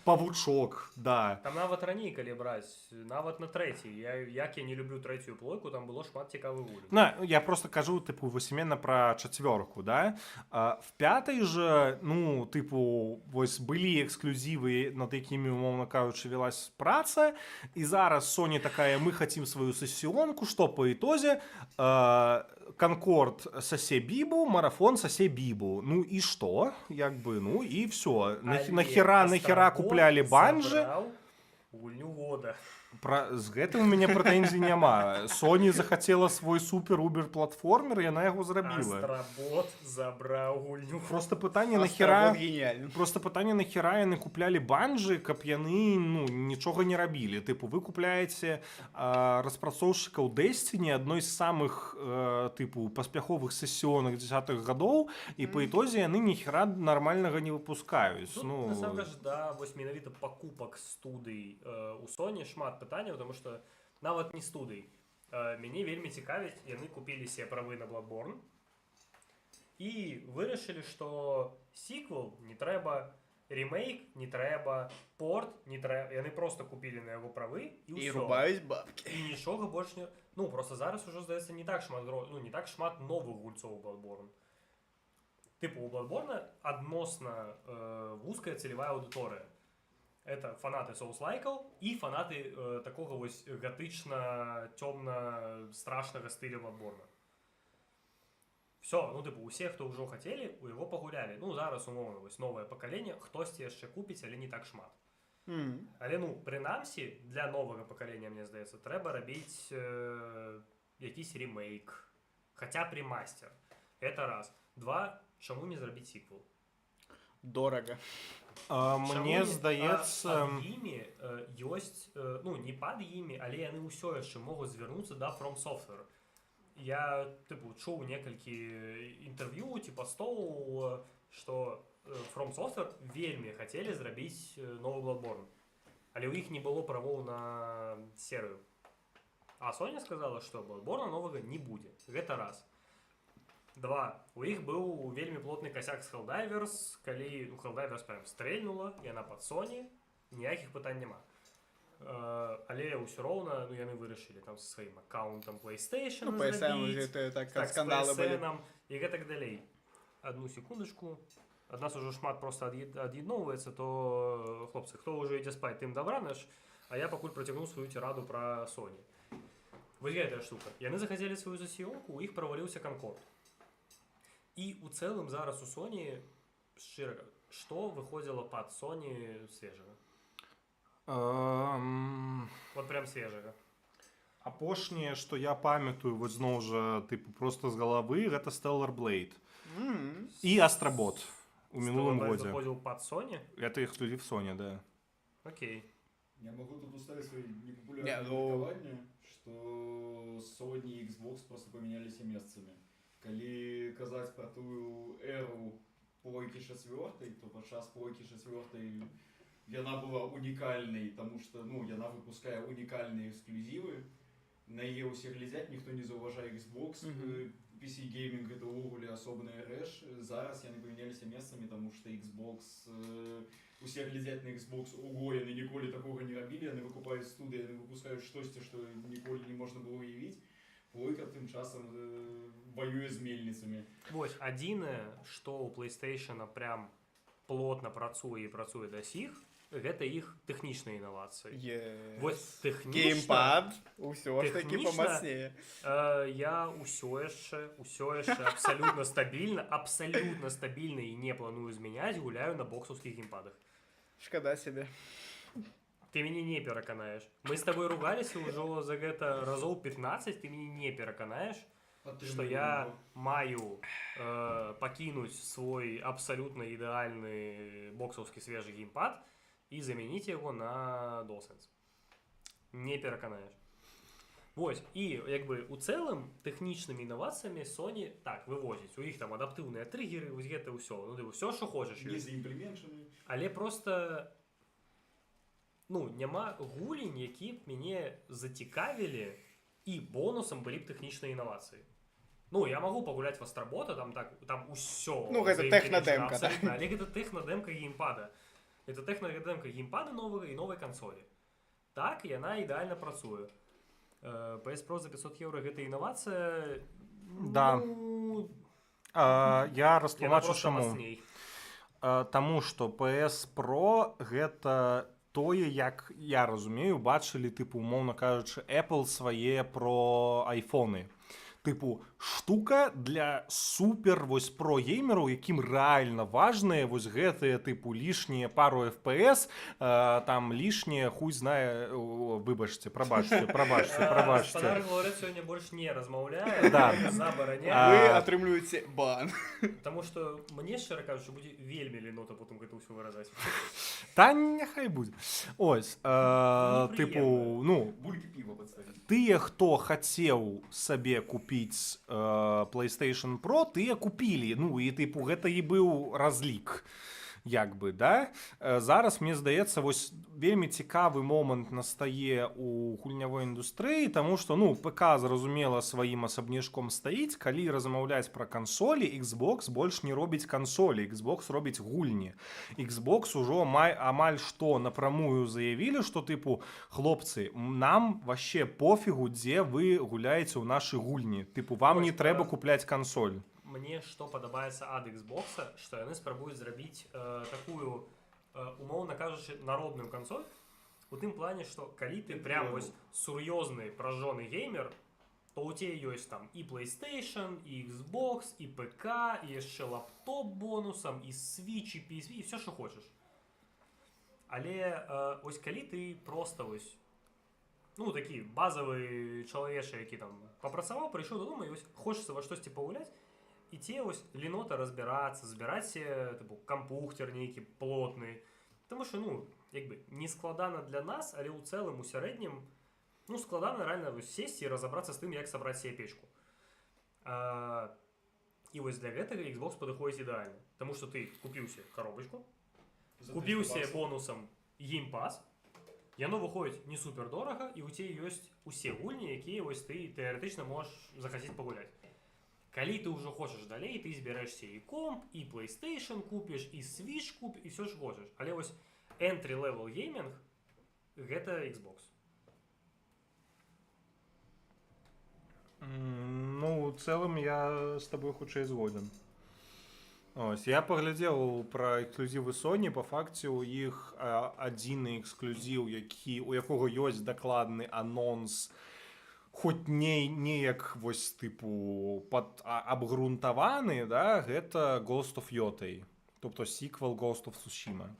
Speaker 3: Павучок, да.
Speaker 4: Там нават раней, калі браць, нават на трэцій. Як я не люблю трэцюю плойку, там было шмат цікавых гульняў.
Speaker 3: Я просто кажу, типу, вось іменно пра чацвёрку, да? В пятай же, ну, типу, вось былі эксклюзівы, над якімі, умоўна кажучы, велась праца, і зараз Sony такая, мы хотим свою сессионку, что по итоге Конкорд сосе Бибу, Марафон сосе Бибу. Ну и что? Як бы, ну и все. Нахера купляли банжи?
Speaker 4: Гульню года.
Speaker 3: З гэтым у мяне прэтэнзій няма. Sony захацела свой супер-убер-платформер, яна яго зрабіла.
Speaker 4: Астробот забраў гульню.
Speaker 3: Просто пытанне нахера яны куплялі банжы, каб яны нічога не рабілі. Тыпу, вы купляеце распрацоўшчыкаў Destiny, адной з самых тыпу паспяховых сесіёнак 10-х гадоў, і па ітозе яны ніхера нармальнага не выпускаюць.
Speaker 4: Ну, насамрэч, да, вось менавіта пакупак студый у Sony шмат пытанняў, потому что нават не студый. Мяне вельмі цікавіць, яны купілі себе правы на Bloodborne і вырашылі, што сіквел не трэба, ремейк не трэба, порт не трэба. Яны просто купілі на яго правы і ўсё.
Speaker 2: І рубаюць бабкі.
Speaker 4: І нічога больш не... Ну, просто зараз ужо, здаецца, не так шмат новых гульцоў у Bloodborne. Типу, у Bloodborne адносна вузкая целевая аудитория. Это фанаты Souls-лайкаў і фанаты такога вось гатычна-тёмна-страшнага стыля Bloodborne. Все, ну типу, усе, хто ўжо хацелі, у яго пагулялі. Ну, зараз, умоўна, вось новае пакаленне, хтосьці яшчэ купіць, але не так шмат. Але, ну, прынамсі, для новага пакалення, мне здаецца, трэба рабіць якісь ремейк, хаця б ремастер. Это раз. Два, чаму не зрабіць сіквел?
Speaker 2: Дорага.
Speaker 3: Мне здаецца...
Speaker 4: Пад імі ёсць, ну, не пад імі, але яны ўсё яшчэ могуць звярнуцца да From Software. Я, типу, чуў некалькі інтэрв'ю ці пастоў, што From Software вельмі хацелі зрабіць новы Bloodborne. Але ў іх не было правоў на серыю. А Sony сказала, што Bloodborne новага не будзе. Гэта раз. Два. У іх быў вельмі плотны касяк з Helldivers, калі Helldivers прям стрельнула, яна пад Sony, ніякіх пытань няма. Але ўсё роўна, ну, яны вырашылі там са сваім аккаунтам PlayStation
Speaker 2: зрабіць, так скандалы былі.
Speaker 4: І гэтак далей. Одну секундочку. Ад нас ужо шмат просто ад'ядноўваецца, то, хлопцы, хто ўжо ідзе спаць, тым добра наш, а я пакуль працягну сваю тираду пра Sony. Вось гэтая штука. Яны захацелі сваю засіёнку, у іх праваліўся Конкорд. І у цэлым зараз у Sony, шчыра, што выходзіла пад Sony свежага? Вот прям свежага.
Speaker 3: Апошняе, што я памятаю, вось зноў жа, тыпу, просто з галавы, гэта Stellar Blade. І Астробот у мінулым годзе.
Speaker 4: Выходзіў пад Sony?
Speaker 3: Это эксклюзив Sony, да.
Speaker 4: Окей.
Speaker 17: Я могу тут уставить свои непопулярные толкования, что Sony и Xbox просто поменялись месцами. Калі казаць пра тую эру плойкі 4, то падчас плойкі 4 яна была унікальнай, таму што, ну, яна выпускае унікальныя эксклюзівы, на яе ўсе глядзяць, ніхто не заўважае Xbox, PC Gaming гэта ўвогуле асобная рэч. Зараз яны памяняліся месцамі, таму што Xbox, усе глядзяць на Xbox, ого, яны ніколі такога не рабілі, яны выкупаюць студыі, яны выпускаюць штосьці, што ніколі не можна было уявіць. Плойка тым часам воюе з мельніцамі.
Speaker 4: Вось, адзінае, што ў PlayStation прям плотна працуе і працуе да сіх, гэта іх тэхнічныя інавацыі.
Speaker 2: Вось
Speaker 4: тэхнічна...
Speaker 2: Геймпад, усё ж такі памацнее.
Speaker 4: Я ўсё яшчэ абсалютна стабільна і не планую змяняць, гуляю на боксаўскіх геймпадах.
Speaker 2: Шкада сябе.
Speaker 4: Ты мяне не пераканаеш. Мы з табой ругаліся ўжо за гэта разоў 15, ты мяне не пераканаеш, што я маю пакінуць свой абсалютна ідэальны боксаўскі свежы геймпад і замяніць яго на DualSense. Не пераканаеш. Вось, і як бы у цэлым тэхнічнымі інавацыямі Sony так вывозіць. У іх там адаптыўныя трыггеры, вось гэта ўсё. Ну, ўсё, што хочаш. Але проста няма гулень, які б мяне зацікавілі і бонусам былі б тэхнічныя інавацыі. Я магу пагуляць в Астработа, там усё.
Speaker 2: Гэта тэхнадэмка, так?
Speaker 4: Але гэта тэхнадэмка геймпада. Гэта тэхнадэмка геймпада новага і новай кансолі. Так, яна ідэальна працуе. PS Pro за 500 евро гэта інавацыя.
Speaker 3: Да. Я растлумачу чаму. Таму што PS Pro гэта тое, як я разумею, бачылі, тыпу, умоўна кажучы, Apple свае про айфоны. Тыпу, штука для супер вось про-геймераў, якім рэальна важныя вось гэтыя, тыпу, лішнія пару FPS, там лішнія, хуй знае, выбачце, прабачце.
Speaker 4: Спадар Глорет сёння больш не размаўляе, забараняе.
Speaker 2: Вы атрымліваеце бан.
Speaker 4: Таму што мне, шчыра кажучы, будзе вельмі ленота потым гэта ўсё выразаць.
Speaker 3: Та няхай будзе. Ось, тыпу,
Speaker 17: булькі піва падставіць.
Speaker 3: Тыя, хто хацеў сабе купіць PlayStation Pro, тыя купілі. І тыпу гэта і быў разлік. Як бы, да? Зараз, мне здаецца, вось вельмі цікавы момант настае у гульнявой індустрыі, таму што, ПК, зразумела, сваім асабнішком стаіць. Калі размаўляць пра кансолі, Xbox больш не робіць кансолі, Xbox робіць гульні. Xbox ужо амаль што напрамую заявілі, што, тыпу, хлопцы, нам ваще пофігу, дзе вы гуляеце ў нашы гульні. Тыпу, вам не трэба купляць кансоль.
Speaker 4: Мне што падабаецца ад Xbox, што яны спрабуюць зрабіць такую, умоўна кажучы, народную кансоль, у тым плане, што калі ты прям вось сур'ёзны пражоны геймер, то ў цябе ёсць там і PlayStation, і Xbox, і ПК, і яшчэ лаптоп бонусам, і Switch, і PSP, і все, што хочаш. Але вось калі ты проста вось, такі базавы чалавечы, які там папрацаваў, прыйшоў дадому, і вось хочацца во штосьці пагуляць, і те ось ленота разбірацца, збіраць кампухтер нейкі плотны. Таму што, як бы, не складана для нас, але ў цэлым, у сярэднім, складана рэальна сесці і разабрацца з тым, як сабраць себе печку. І вось для гэтага Xbox падыходзіць ідэальна. Таму што ты купіўся коробачку, купіўся бонусам Game Pass, яно выходзіць не супер дорага, і ў цябе ёсць усе гульні, якія вось ты тэарэтычна можаш захацець пагуляць. Калі ты ўжо хочаш далей, ты збярэшся і комп, і PlayStation купіш, і Switch купіш, і все ж хочаш. Але вось entry-level геймінг – гэта Xbox.
Speaker 3: У цэлым я з табой хутчэй згоден. Ось, я паглядзеў пра эксклюзівы Sony, па факце у іх адзіны эксклюзіў, у якога ёсць дакладны анонс, хоць неяк вось тыпу абгрунтаваны, да, гэта Ghost of Yotei, тобто сіквел Ghost of Tsushima.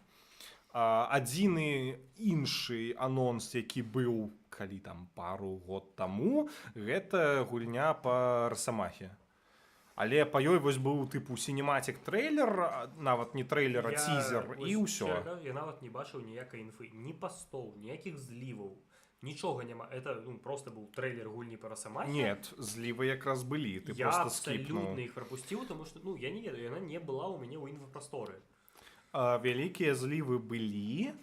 Speaker 3: Адзіны іншы анонс, які быў калі там пару год таму, гэта гульня па Расамахе. Але па ёй вось быў тыпу сінематик трейлер, нават не трейлер, а цізер, і ўсё.
Speaker 4: Я нават не бачыў ніякай інфы, ні пастоў, ніякіх зліваў. Нічога няма, это просто быў трейлер гульні па Расамахе.
Speaker 3: Нет, злівы якраз былі, ты просто скіпнуў.
Speaker 4: Я абсалютна іх прапусціў, тому што, я не ведаю, яна не была ў мяне ў інфапрасторы.
Speaker 3: Вялікія злівы былі,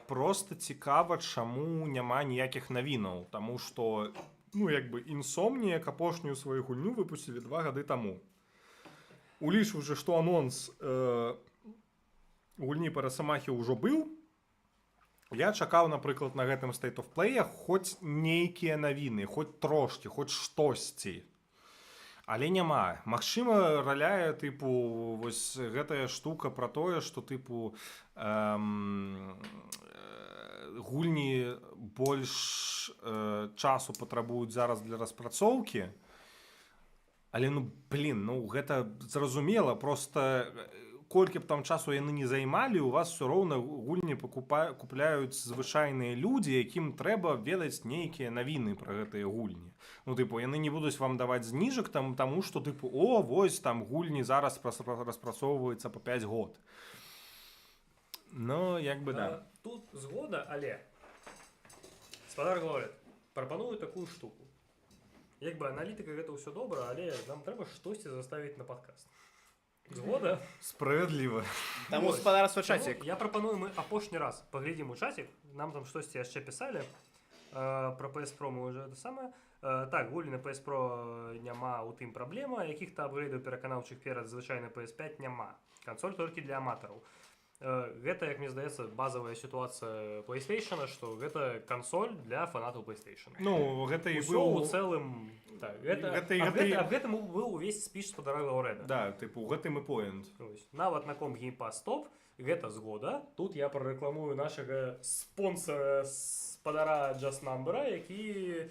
Speaker 3: просто цікава, чаму няма ніякіх навінаў, таму што, як бы, Insomniac апошнюю сваю гульню выпусцілі 2 гады таму. Улічыўшы, што анонс гульні па Расамахе ўжо быў, я чакаў, напрыклад, на гэтым State of Play хоць нейкія навіны, хоць трошкі, хоць штосьці. Але няма. Магчыма, раляе, тыпу, вось гэтая штука пра тое, што, тыпу, гульні больш часу патрабуюць зараз для распрацоўкі. Але, гэта зразумела, проста колькі б там часу яны не займалі, у вас все роўна гульні купляюць звычайныя людзі, якім трэба ведаць нейкія навіны пра гэтыя гульні. Яны не будуць вам даваць зніжак таму, што, вось там гульні зараз распрацоўваюцца па 5 год. Да.
Speaker 4: Тут згода, але спадар говорит, прапаную такую штуку. Аналітыка гэта ўсё добра, але нам трэба штосьці заставіць на падкаст. Згода?
Speaker 3: Справядліва.
Speaker 2: Таму спадарства чатик.
Speaker 4: Я прапаную, мы апошні раз паглядзім у чатик, нам там штосьці яшчэ пісалі. Про PS Pro мы уже это самае. Так, гульні на PS Pro няма, у тым праблема, якіх-то апгрейдаў пераканаўчых перад звычайнай PS5 няма. Кансоль толькі для аматараў. Гэта, як мне здаецца, базавая сітуацыя PlayStation, што гэта кансоль для фанатаў PlayStation.
Speaker 3: Гэта і
Speaker 4: ўсё ў цэлым... Аб гэтым быў увесь спіч спадара Лаўрэда.
Speaker 3: Да, у гэтым і поінт.
Speaker 4: Нават на ком Game Pass топ, гэта згода. Тут я прарэкламую нашага спонсора спадара Just Number, які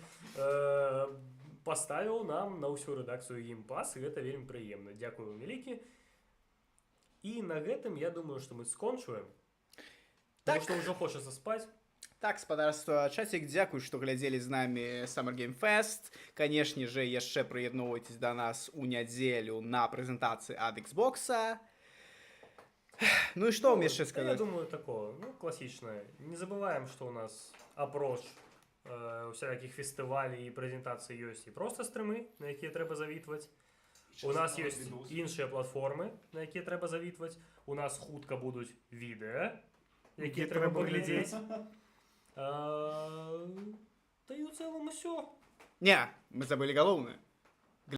Speaker 4: паставіў нам на ўсю рэдакцыю Game Pass, і гэта вельмі прыемна. Дзякую вялікі. І на гэтым, я думаю, што мы скончваем. Таму што ўжо хочацца спаць.
Speaker 2: Так, спадарства чатик, дзякуй, што глядзелі з намі Summer Game Fest. Канешне же, яшчэ прыядноўвайцесь да нас у нядзелю на прэзентацыі ад Xbox. Ну і што вам яшчэ сказаць?
Speaker 4: Я думаю, такое, класічнае. Не забываем, што ў нас апроч усялякіх фестывалей і прэзентацый ёсць і проста стрымы, на якія трэба завітваць. У нас ёсць іншыя платформы, на якія трэба завітваць. У нас хутка будуць відэа, якія трэба паглядзець. Та і ў цэлым усё.
Speaker 2: Не, мы забылі галоўнае.